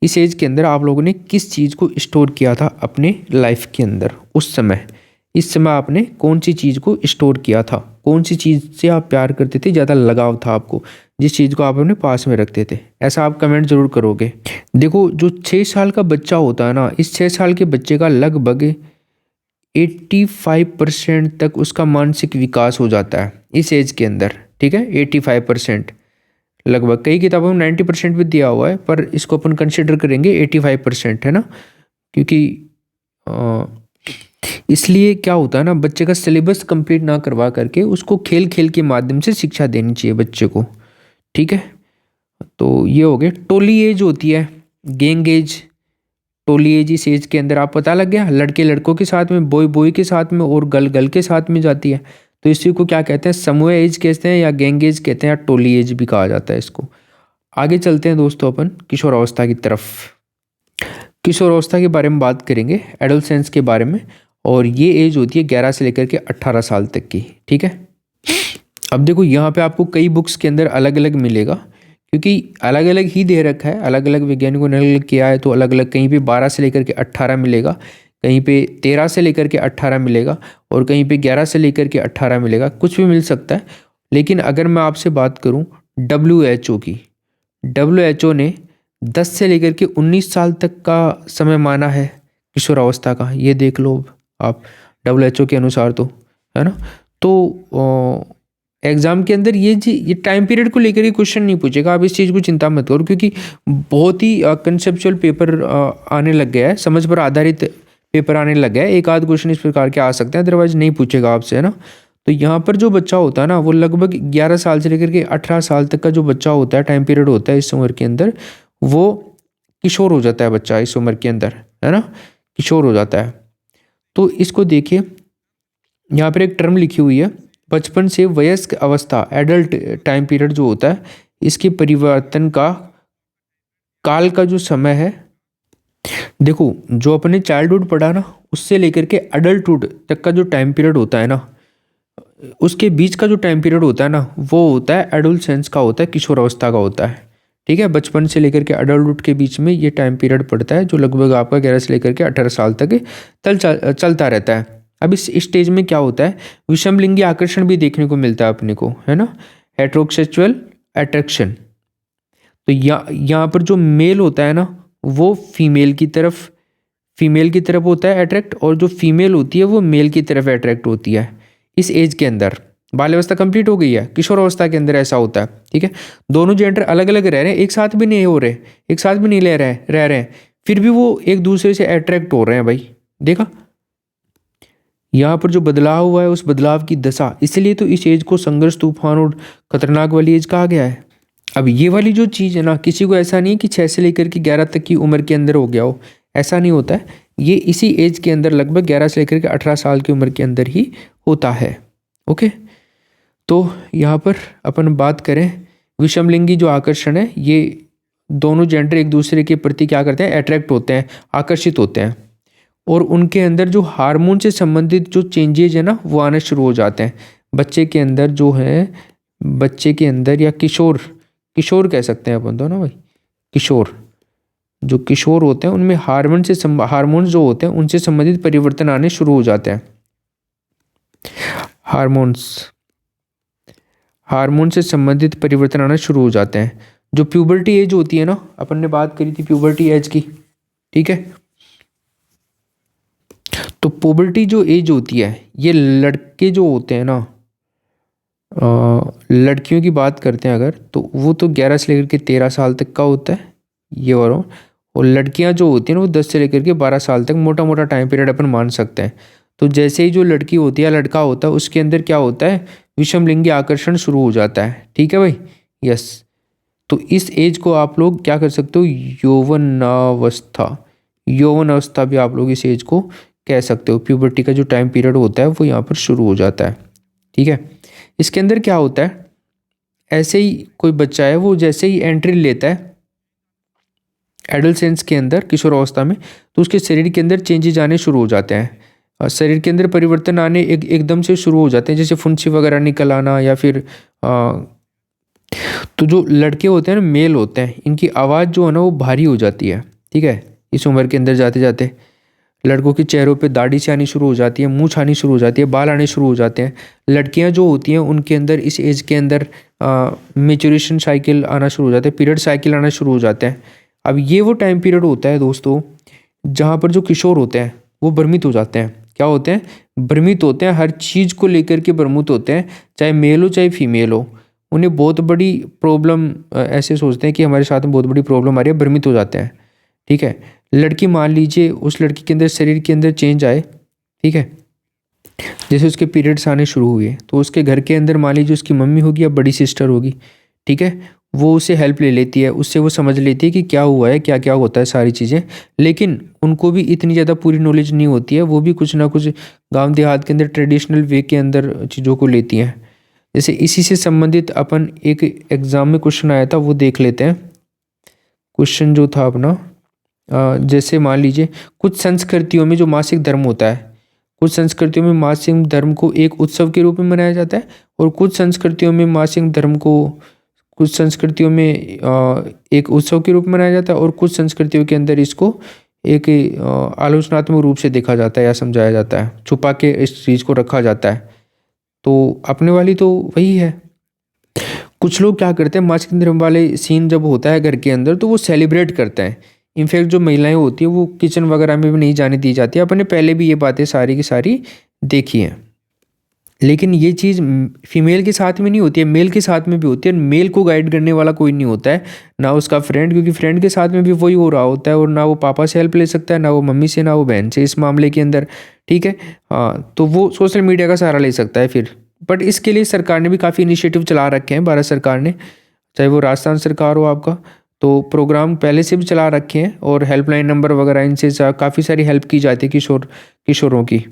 S1: इस एज के अंदर आप लोगों ने किस चीज़ को स्टोर किया था अपने लाइफ के अंदर उस समय? इस समय आपने कौन सी चीज़ को स्टोर किया था? कौन सी चीज़ से आप प्यार करते थे, ज़्यादा लगाव था आपको, जिस चीज़ को आप अपने पास में रखते थे? ऐसा आप कमेंट जरूर करोगे। देखो, जो 6 साल का बच्चा होता है ना, इस 6 साल के बच्चे का लगभग 85% तक उसका मानसिक विकास हो जाता है इस एज के अंदर। ठीक है, 85% लगभग, कई किताबों में 90% भी दिया हुआ है, पर इसको अपन कंसिडर करेंगे 85%, है ना। क्योंकि इसलिए क्या होता है ना, बच्चे का सिलेबस कंप्लीट ना करवा करके उसको खेल खेल के माध्यम से शिक्षा देनी चाहिए बच्चे को। ठीक है, तो ये हो गए। टोली एज होती है, गैंग एज, टोली एज इस एज के अंदर आप पता लग गया, लड़के लड़कों के साथ में, बॉय बॉय के साथ में, और गर्ल गर्ल के साथ में जाती है। तो इसी को क्या कहते हैं, समूह एज कहते हैं, या गैंग एज कहते हैं, या टोली एज भी कहा जाता है इसको। आगे चलते हैं दोस्तों अपन किशोरावस्था की तरफ। किशोरावस्था के बारे में बात करेंगे, एडोलसेंस के बारे में। और ये एज होती है 11 से लेकर के 18 साल तक की। ठीक है, अब देखो यहाँ पे आपको कई बुक्स के अंदर अलग अलग मिलेगा, क्योंकि अलग अलग ही दे रखा है, अलग अलग वैज्ञानिकों ने अलग अलग किया है। तो अलग अलग, कहीं पे 12 से लेकर के 18 मिलेगा, कहीं पे 13 से लेकर के 18 मिलेगा, और कहीं पे 11 से लेकर के 18 मिलेगा, कुछ भी मिल सकता है। लेकिन अगर मैं आपसे बात करूं WHO की, WHO ने 10 से लेकर के 19 साल तक का समय माना है किशोरावस्था का। ये देख लो आप, WHO के अनुसार, तो है ना। तो एग्जाम के अंदर ये टाइम पीरियड को लेकर के क्वेश्चन नहीं पूछेगा, आप इस चीज़ को चिंता मत करो, क्योंकि बहुत ही कंसेप्चुअल पेपर आने लग गया है, समझ पर आधारित पेपर आने लग गया है। एक आध क्वेश्चन इस प्रकार के आ सकते हैं, अदरवाइज नहीं पूछेगा आपसे, है ना। तो यहाँ पर जो बच्चा होता है ना, वो लगभग 11 साल से लेकर के 18 साल तक का जो बच्चा होता है, टाइम पीरियड होता है इस उम्र के अंदर, वो किशोर हो जाता है बच्चा इस उम्र के अंदर, है ना, किशोर हो जाता है। तो इसको देखिए, यहाँ पर एक टर्म लिखी हुई है, बचपन से वयस्क अवस्था, एडल्ट टाइम पीरियड जो होता है, इसके परिवर्तन का काल का जो समय है। देखो, जो अपने चाइल्डहुड पढ़ा ना, उससे लेकर के अडल्टहुड तक का जो टाइम पीरियड होता है ना, उसके बीच का जो टाइम पीरियड होता है ना, वो होता है एडोलसेंस का, होता है किशोरावस्था का होता है। ठीक है, बचपन से लेकर के अडल्टहुड के बीच में ये टाइम पीरियड पड़ता है, जो लगभग आपका 11 से लेकर के 18 साल तक चलता रहता है। अब इस स्टेज में क्या होता है, विषम लिंगी आकर्षण भी देखने को मिलता है अपने को, है ना, हेट्रोसेक्सुअल अट्रैक्शन। तो यहाँ पर जो मेल होता है ना, वो फीमेल की तरफ होता है अट्रैक्ट, और जो फीमेल होती है वो मेल की तरफ अट्रैक्ट होती है इस एज के अंदर। बाल्यावस्था कंप्लीट हो गई है, किशोरावस्था के अंदर ऐसा होता है। ठीक है, दोनों जेंडर अलग अलग रह रहे हैं, एक साथ भी नहीं हो रहे, एक साथ भी नहीं रह रहे हैं, फिर भी वो एक दूसरे से अट्रैक्ट हो रहे हैं भाई। देखा, यहाँ पर जो बदलाव हुआ है, उस बदलाव की दशा, इसलिए तो इस एज को संघर्ष, तूफान और खतरनाक वाली एज कहा गया है। अब ये वाली जो चीज़ है ना, किसी को ऐसा नहीं है कि 6 से लेकर के 11 तक की उम्र के अंदर हो गया हो, ऐसा नहीं होता है। ये इसी एज के अंदर लगभग 11 से लेकर के 18 साल की उम्र के अंदर ही होता है। ओके, तो यहाँ पर अपन बात करें, विषमलिंगी जो आकर्षण है, ये दोनों जेंडर एक दूसरे के प्रति क्या करते हैं, अट्रैक्ट होते हैं, आकर्षित होते हैं, और उनके अंदर जो हार्मोन से संबंधित जो चेंजेज है ना, वो आने शुरू हो जाते हैं बच्चे के अंदर, जो है बच्चे के अंदर, या किशोर कह सकते हैं अपन तो ना भाई, किशोर, जो किशोर होते हैं उनमें हार्मोन्स जो होते हैं उनसे संबंधित परिवर्तन आने शुरू हो जाते हैं। हार्मोन से संबंधित परिवर्तन आना शुरू हो जाते हैं। जो प्यूबर्टी एज होती है ना, अपन ने बात करी थी प्यूबर्टी एज की। ठीक है, तो पुबर्टी जो एज होती है, ये लड़के जो होते हैं ना, लड़कियों की बात करते हैं अगर, तो वो तो 11 से लेकर के 13 साल तक का होता है ये वाला। और लड़कियां जो होती हैं ना वो 10 से लेकर के 12 साल तक मोटा मोटा टाइम पीरियड अपन मान सकते हैं। तो जैसे ही जो लड़की होती है या लड़का होता है उसके अंदर क्या होता है, विषमलिंगी आकर्षण शुरू हो जाता है। ठीक है भाई, यस। तो इस एज को आप लोग क्या कर सकते हो, यौवनावस्था। यौवन अवस्था भी आप लोग इस एज को कह सकते हो। प्यूबर्टी का जो टाइम पीरियड होता है वो यहाँ पर शुरू हो जाता है। ठीक है, इसके अंदर क्या होता है, ऐसे ही कोई बच्चा है वो जैसे ही एंट्री लेता है एडोलसेंस के अंदर, किशोर अवस्था में, तो उसके शरीर के अंदर चेंजेज आने शुरू हो जाते हैं। शरीर के अंदर परिवर्तन आने एकदम से शुरू हो जाते हैं, जैसे फुंसी वगैरह निकल आना, या फिर तो जो लड़के होते हैं ना, मेल होते हैं, इनकी आवाज़ जो है ना वो भारी हो जाती है। ठीक है, इस उम्र के अंदर जाते जाते लड़कों के चेहरों पे दाढ़ी से आनी शुरू हो जाती है, मूंछ आनी शुरू हो जाती है, बाल आने शुरू हो जाते हैं। लड़कियां जो होती हैं उनके अंदर इस एज के अंदर मेचुरेशन साइकिल आना शुरू हो जाता है, पीरियड साइकिल आना शुरू हो जाते हैं। अब ये वो टाइम पीरियड होता है दोस्तों जहाँ पर जो किशोर होते हैं वो भ्रमित हो जाते हैं। क्या होते हैं, भ्रमित होते हैं, हर चीज़ को लेकर के भ्रमित होते हैं, चाहे मेल हो चाहे फीमेल हो। उन्हें बहुत बड़ी प्रॉब्लम, ऐसे सोचते हैं कि हमारे साथ में बहुत बड़ी प्रॉब्लम आ रही है, भ्रमित हो जाते हैं। ठीक है, लड़की मान लीजिए उस लड़की के अंदर शरीर के अंदर चेंज आए, ठीक है, जैसे उसके पीरियड्स आने शुरू हुए, तो उसके घर के अंदर मान लीजिए उसकी मम्मी होगी या बड़ी सिस्टर होगी, ठीक है, वो उससे हेल्प ले लेती है, उससे वो समझ लेती है कि क्या हुआ है, क्या क्या होता है, सारी चीज़ें। लेकिन उनको भी इतनी ज़्यादा पूरी नॉलेज नहीं होती है, वो भी कुछ ना कुछ गांव देहात के अंदर ट्रेडिशनल वे के अंदर चीज़ों को लेती हैं। जैसे इसी से संबंधित अपन एक एग्ज़ाम में क्वेश्चन आया था वो देख लेते हैं। क्वेश्चन जो था अपना, जैसे मान लीजिए कुछ संस्कृतियों में जो मासिक धर्म होता है, कुछ संस्कृतियों में मासिक धर्म को एक उत्सव के रूप में मनाया जाता है, और कुछ संस्कृतियों में मासिक धर्म को, कुछ संस्कृतियों में एक उत्सव के रूप में मनाया जाता है, और कुछ संस्कृतियों के अंदर इसको एक आलोचनात्मक रूप से देखा जाता है या समझाया जाता है, छुपा के इस चीज़ को रखा जाता है। तो अपने वाली तो वही है। कुछ लोग क्या करते हैं, मासिक धर्म वाले सीन जब होता है घर के अंदर तो वो सेलिब्रेट करते हैं। इनफैक्ट जो महिलाएं होती है वो किचन वगैरह में भी नहीं जाने दी जाती है। अपने पहले भी ये बातें सारी की सारी देखी हैं। लेकिन ये चीज़ फीमेल के साथ में नहीं होती है, मेल के साथ में भी होती है। मेल को गाइड करने वाला कोई नहीं होता है, ना उसका फ्रेंड, क्योंकि फ्रेंड के साथ में भी वही हो रहा होता है, और ना वो पापा से हेल्प ले सकता है, ना वो मम्मी से, ना वो बहन से इस मामले के अंदर। ठीक है, हाँ, तो वो सोशल मीडिया का सहारा ले सकता है फिर। बट इसके लिए सरकार ने भी काफ़ी इनिशिएटिव चला रखे हैं, भारत सरकार ने, चाहे वो राजस्थान सरकार हो आपका, तो प्रोग्राम पहले से भी चला रखे हैं, और हेल्पलाइन नंबर वगैरह इनसे काफ़ी सारी हेल्प की जाती है किशोरों की।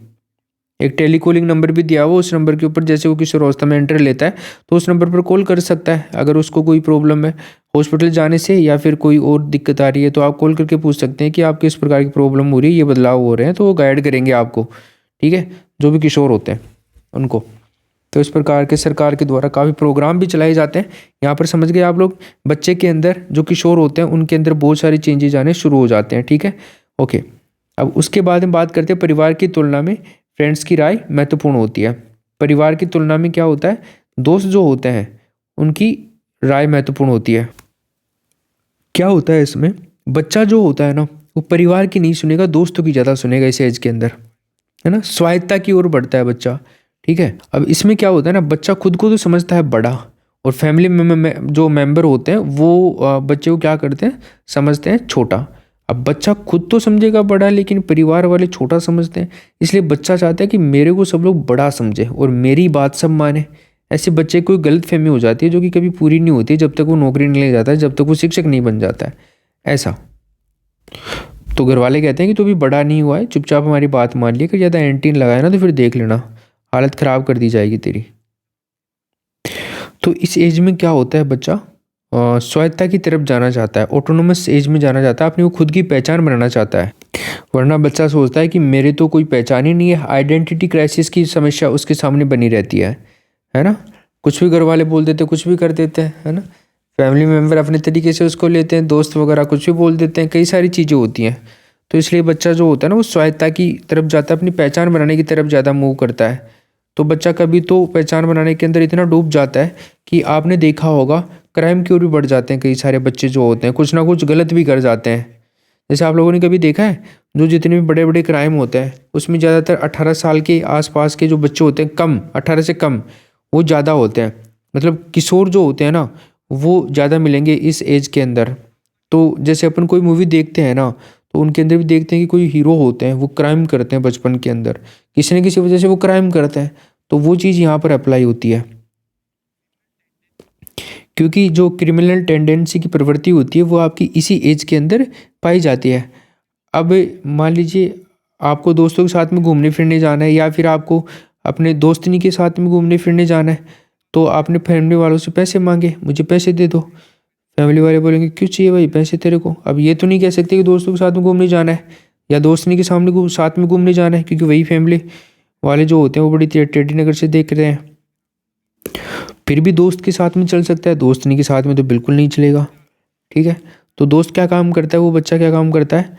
S1: एक टेलीकॉलिंग नंबर भी दिया हुआ, उस नंबर के ऊपर जैसे वो किशोर अवस्था में एंट्री लेता है तो उस नंबर पर कॉल कर सकता है। अगर उसको कोई प्रॉब्लम है हॉस्पिटल जाने से या फिर कोई और दिक्कत आ रही है, तो आप कॉल करके पूछ सकते हैं कि आपको इस प्रकार की प्रॉब्लम हो रही है, ये बदलाव हो रहे हैं, तो वो गाइड करेंगे आपको। ठीक है, जो भी किशोर होते हैं उनको। तो इस प्रकार के सरकार के द्वारा काफ़ी प्रोग्राम भी चलाए जाते हैं। यहाँ पर समझ गए आप लोग, बच्चे के अंदर जो किशोर होते हैं उनके अंदर बहुत सारी चेंजेज आने शुरू हो जाते हैं। ठीक है, ओके। अब उसके बाद हम बात करते हैं परिवार की तुलना में फ्रेंड्स की राय महत्वपूर्ण होती है। परिवार की तुलना में क्या होता है, दोस्त जो होते हैं उनकी राय महत्वपूर्ण होती है। क्या होता है इसमें, बच्चा जो होता है ना वो परिवार की नहीं सुनेगा, दोस्तों की ज़्यादा सुनेगा इस एज के अंदर, है ना, स्वायत्ता की ओर बढ़ता है बच्चा। ठीक है, अब इसमें क्या होता है ना, बच्चा खुद को तो समझता है बड़ा, और फैमिली में जो मेंबर होते हैं वो बच्चे को क्या करते हैं, समझते हैं छोटा। अब बच्चा खुद तो समझेगा बड़ा, लेकिन परिवार वाले छोटा समझते हैं, इसलिए बच्चा चाहता है कि मेरे को सब लोग बड़ा समझे और मेरी बात सब माने। ऐसे बच्चे को गलत फहमी हो जाती है जो कि कभी पूरी नहीं होती जब तक वो नौकरी नहीं ले जाता है, जब तक वो शिक्षक नहीं बन जाता है। ऐसा तो घर वाले कहते हैं कि तू भी बड़ा नहीं हुआ है, चुपचाप हमारी बात मान लिया, कि ज़्यादा एंटीन लगाया ना तो फिर देख लेना हालत ख़राब कर दी जाएगी तेरी। तो इस एज में क्या होता है, बच्चा स्वायत्ता की तरफ जाना चाहता है, ऑटोनोमस एज में जाना चाहता है, अपनी वो खुद की पहचान बनाना चाहता है। वरना बच्चा सोचता है कि मेरे तो कोई पहचान ही नहीं है, आइडेंटिटी क्राइसिस की समस्या उसके सामने बनी रहती है ना। कुछ भी घर वाले बोल देते, कुछ भी कर देते हैं, है ना। फैमिली मेम्बर अपने तरीके से उसको लेते हैं, दोस्त वगैरह कुछ भी बोल देते हैं, कई सारी चीज़ें होती हैं। तो इसलिए बच्चा जो होता है ना वो स्वायत्ता की तरफ जाता है, अपनी पहचान बनाने की तरफ ज़्यादा मूव करता है। तो बच्चा कभी तो पहचान बनाने के अंदर इतना डूब जाता है कि आपने देखा होगा क्राइम की ओर भी बढ़ जाते हैं। कई सारे बच्चे जो होते हैं कुछ ना कुछ गलत भी कर जाते हैं। जैसे आप लोगों ने कभी देखा है, जो जितने भी बड़े बड़े क्राइम होते हैं उसमें ज़्यादातर 18 साल के आसपास के जो बच्चे होते हैं, कम 18 से कम, वो ज़्यादा होते हैं। मतलब किशोर जो होते हैं ना वो ज़्यादा मिलेंगे इस एज के अंदर। तो जैसे अपन कोई मूवी देखते हैं ना तो उनके अंदर भी देखते हैं कि कोई हीरो होते हैं वो क्राइम करते हैं बचपन के अंदर, किसी न किसी वजह से वो क्राइम करते हैं, तो वो चीज़ यहाँ पर अप्लाई होती है। क्योंकि जो क्रिमिनल टेंडेंसी की प्रवृत्ति होती है वो आपकी इसी एज के अंदर पाई जाती है। अब मान लीजिए आपको दोस्तों के साथ में घूमने फिरने जाना है या फिर आपको अपने दोस्तनी के साथ में घूमने फिरने जाना है, तो आपने फैमिली वालों से पैसे मांगे, मुझे पैसे दे दो। फैमिली वाले बोलेंगे क्यों चाहिए भाई पैसे तेरे को। अब ये तो नहीं कह सकते कि दोस्तों के साथ में घूमने जाना है या दोस्तनी के सामने साथ में घूमने जाना है, क्योंकि वही फैमिली वाले जो होते हैं वो बड़ी टेढ़ी नज़र से देख रहे हैं। फिर भी दोस्त के साथ में चल सकता है, दोस्तनी के साथ में तो बिल्कुल नहीं चलेगा। ठीक है, तो दोस्त क्या काम करता है, वो बच्चा क्या काम करता है,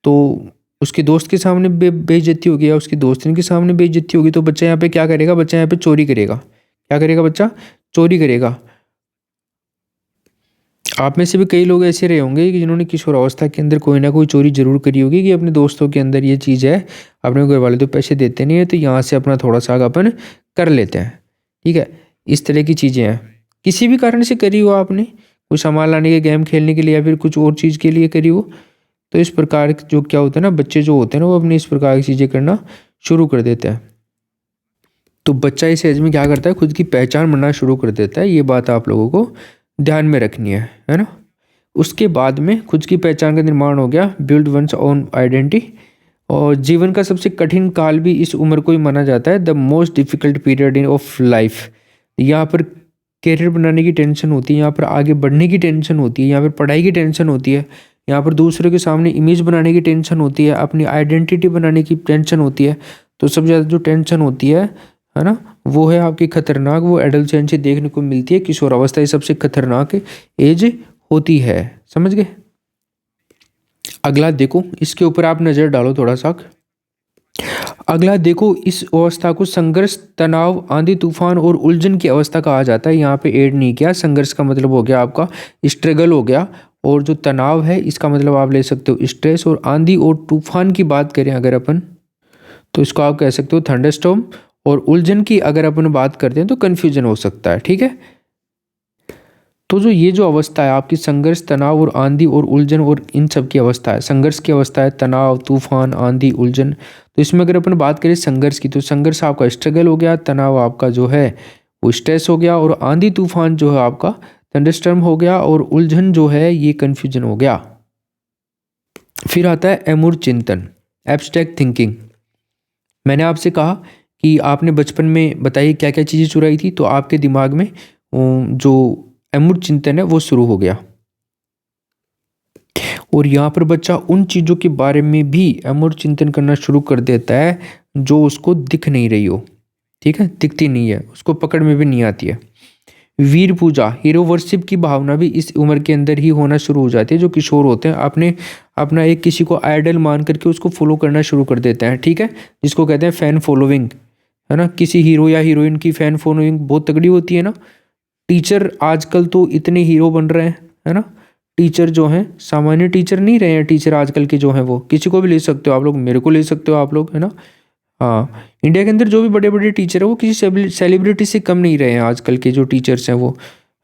S1: तो उसके दोस्त के सामने बेइज्जती होगी या उसकी दोस्तनी के सामने बेइज्जती होगी, तो बच्चा यहाँ पे क्या करेगा, बच्चा यहाँ पे चोरी करेगा। क्या करेगा बच्चा, चोरी करेगा। आप में से भी कई लोग ऐसे रहे होंगे कि जिन्होंने किशोरावस्था के अंदर कोई ना कोई चोरी जरूर करी होगी कि अपने दोस्तों के अंदर ये चीज़ है, अपने घर वाले तो पैसे देते नहीं है तो यहाँ से अपना थोड़ा सा अपन कर लेते हैं। ठीक है, इस तरह की चीज़ें हैं, किसी भी कारण से करी हो आपने, कोई सामान लाने के, गेम खेलने के लिए या फिर कुछ और चीज़ के लिए करी हो, तो इस प्रकार जो क्या होता है ना, बच्चे जो होते हैं ना वो अपनी इस प्रकार की चीज़ें करना शुरू कर देते हैं। तो बच्चा इस एज में क्या करता है, खुद की पहचान बनना शुरू कर देता है। ये बात आप लोगों को ध्यान में रखनी है ना। उसके बाद में खुद की पहचान का निर्माण हो गया, बिल्ड वंस ओन आइडेंटिटी। और जीवन का सबसे कठिन काल भी इस उम्र को ही माना जाता है, the most difficult period in of life. यहाँ पर कैरियर बनाने की टेंशन होती है, यहाँ पर आगे बढ़ने की टेंशन होती है, यहाँ पर पढ़ाई की टेंशन होती है, यहाँ पर दूसरों के सामने इमेज बनाने की टेंशन होती है, अपनी आइडेंटिटी बनाने की टेंशन होती है। तो सबसे ज़्यादा जो टेंशन होती है ना, वो है आपकी खतरनाक, वो एडोलसेंस देखने को मिलती है। किशोरावस्था ये सबसे खतरनाक एज होती है, समझ गए। अगला देखो, इसके ऊपर आप नज़र डालो थोड़ा सा। अगला देखो, इस अवस्था को संघर्ष, तनाव, आंधी तूफान और उलझन की अवस्था कहा जाता है। यहाँ पे ऐड नहीं किया। संघर्ष का मतलब हो गया आपका स्ट्रगल हो गया, और जो तनाव है इसका मतलब आप ले सकते हो स्ट्रेस, और आंधी और तूफान की बात करें अगर अपन, तो इसको आप कह सकते हो थंडरस्टॉर्म, और उलझन की अगर अपन बात करते हैं तो कन्फ्यूजन हो सकता है। ठीक है, तो जो ये जो अवस्था है आपकी संघर्ष, तनाव और आंधी और उलझन और इन सब की अवस्था है, संघर्ष की अवस्था है, तनाव, तूफान, आंधी, उलझन। तो इसमें अगर अपन बात करें संघर्ष की, तो संघर्ष आपका स्ट्रगल हो गया, तनाव आपका जो है वो स्ट्रेस हो गया, और आंधी तूफान जो है आपका थंडरस्टॉर्म हो गया, और उलझन जो है ये कन्फ्यूजन हो गया। फिर आता है अमूर्त चिंतन, एब्स्ट्रैक्ट थिंकिंग। मैंने आपसे कहा कि आपने बचपन में बताइए क्या क्या चीज़ें चुराई थी, तो आपके दिमाग में जो अमूर्त चिंतन है वो शुरू हो गया। और यहाँ पर बच्चा उन चीज़ों के बारे में भी अमूर्त चिंतन करना शुरू कर देता है जो उसको दिख नहीं रही हो। ठीक है, दिखती नहीं है, उसको पकड़ में भी नहीं आती है। वीर पूजा, हीरो वर्शिप की भावना भी इस उम्र के अंदर ही होना शुरू हो जाती है। जो किशोर होते हैं आपने अपना एक किसी को आइडल मान करके उसको फॉलो करना शुरू कर देते हैं। ठीक है, जिसको कहते हैं फैन फॉलोइंग, है ना। किसी हीरो या हीरोइन की फैन फॉलोइंग बहुत तगड़ी होती है ना। टीचर आजकल तो इतने हीरो बन रहे हैं, है ना। टीचर जो हैं सामान्य टीचर नहीं रहे हैं, टीचर आजकल के जो हैं वो किसी को भी ले सकते हो आप लोग, मेरे को ले सकते हो आप लोग, है ना। हाँ, इंडिया के अंदर जो भी बड़े बड़े टीचर हैं वो किसी सेलिब्रिटी से कम नहीं रहे हैं आजकल के जो टीचर्स हैं वो,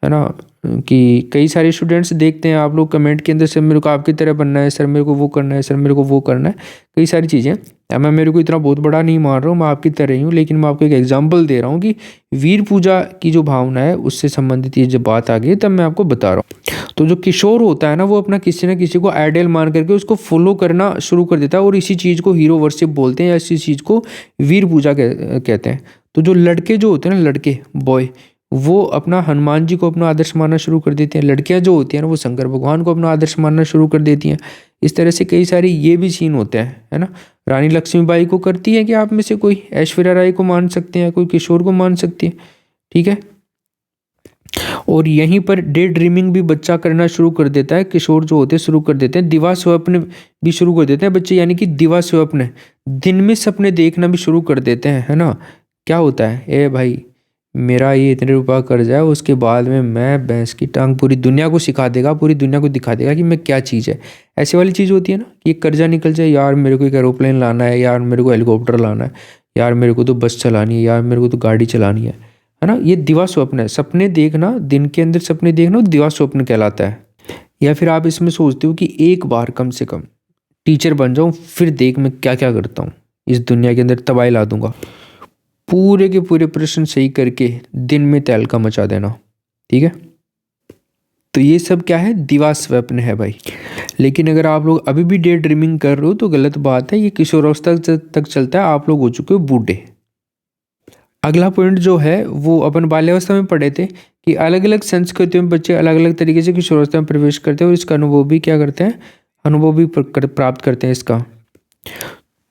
S1: है ना। कि कई सारे स्टूडेंट्स देखते हैं आप लोग कमेंट के अंदर, सर मेरे को आपकी तरह बनना है, सर मेरे को वो करना है, सर मेरे को वो करना है, कई सारी चीज़ें। मैं मेरे को इतना बहुत बड़ा नहीं मान रहा हूँ, मैं आपकी तरह ही हूँ, लेकिन मैं आपको एक एग्जांपल दे रहा हूँ कि वीर पूजा की जो भावना है उससे संबंधित ये जब बात आ गई तब मैं आपको बता रहा हूँ। तो जो किशोर होता है ना वो अपना किसी न किसी को आइडियल मान करके उसको फॉलो करना शुरू कर देता है, और इसी चीज़ को हीरो वर्शिप बोलते हैं या इसी चीज़ को वीर पूजा कहते हैं। तो जो लड़के जो होते हैं ना, लड़के बॉय, वो अपना हनुमान जी को अपना आदर्श मानना शुरू कर देते हैं। लड़कियां जो होती हैं ना वो शंकर भगवान को अपना आदर्श मानना शुरू कर देती हैं। इस तरह से कई सारे ये भी सीन होते हैं, है ना। रानी लक्ष्मीबाई को करती है कि आप में से कोई, ऐश्वर्या राय को मान सकते हैं, कोई किशोर को मान सकती है। ठीक है, और यहीं पर डे ड्रीमिंग भी बच्चा करना शुरू कर देता है। किशोर जो होते हैं शुरू कर देते हैं दिवा स्वप्न भी शुरू कर देते हैं बच्चे, यानी कि दिवा स्वप्न, दिन में सपने देखना भी शुरू कर देते हैं, है ना। क्या होता है, ए भाई मेरा ये इतने रुपया कर्जा है, उसके बाद में मैं भैंस की टांग पूरी दुनिया को सिखा देगा, पूरी दुनिया को दिखा देगा कि मैं क्या चीज़ है। ऐसे वाली चीज़ होती है ना कि कर्जा निकल जाए, यार मेरे को एक एरोप्लेन लाना है, यार मेरे को हेलीकॉप्टर लाना है, यार मेरे को तो बस चलानी है, यार मेरे को तो गाड़ी चलानी है। है ना। ये दिवा स्वप्न है, सपने देखना, दिन के अंदर सपने देखना दिवा स्वप्न कहलाता है। या फिर आप इसमें सोचते हो कि एक बार कम से कम टीचर बन जाऊं, फिर देख मैं क्या क्या करता हूँ, इस दुनिया के अंदर तबाही ला दूंगा। पूरे के पूरे प्रश्न सही करके दिन में तहलका मचा देना, ठीक है। तो ये सब क्या है, दिवा स्वप्न है भाई। लेकिन अगर आप लोग अभी भी डे ड्रीमिंग कर रहे हो तो गलत बात है, ये किशोरावस्था तक चलता है, आप लोग हो चुके हो बूढ़े। अगला पॉइंट जो है वो अपन बाल्यावस्था में पढ़े थे कि अलग अलग संस्कृतियों में बच्चे अलग अलग तरीके से किशोरावस्था में प्रवेश करते हैं और इसका अनुभव भी क्या करते हैं, अनुभव भी प्राप्त करते हैं इसका।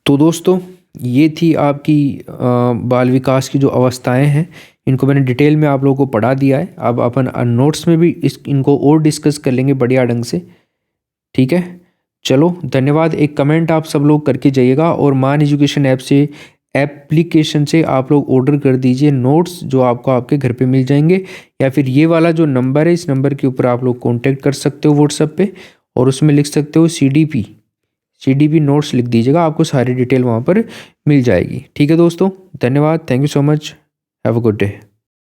S1: तो दोस्तों ये थी आपकी बाल विकास की जो अवस्थाएं हैं, इनको मैंने डिटेल में आप लोगों को पढ़ा दिया है। अब अपन नोट्स में भी इनको और डिस्कस कर लेंगे बढ़िया ढंग से, ठीक है। चलो धन्यवाद। एक कमेंट आप सब लोग करके जाइएगा और मान एजुकेशन ऐप से एप्लीकेशन से आप लोग ऑर्डर कर दीजिए नोट्स, जो आपको आपके घर पे मिल जाएंगे। या फिर ये वाला जो नंबर है, इस नंबर के ऊपर आप लोग कांटेक्ट कर सकते हो व्हाट्सएप पे, और उसमें लिख सकते हो CDP नोट्स लिख दीजिएगा, आपको सारी डिटेल वहाँ पर मिल जाएगी। ठीक है दोस्तों, धन्यवाद, thank you so much, have a good day.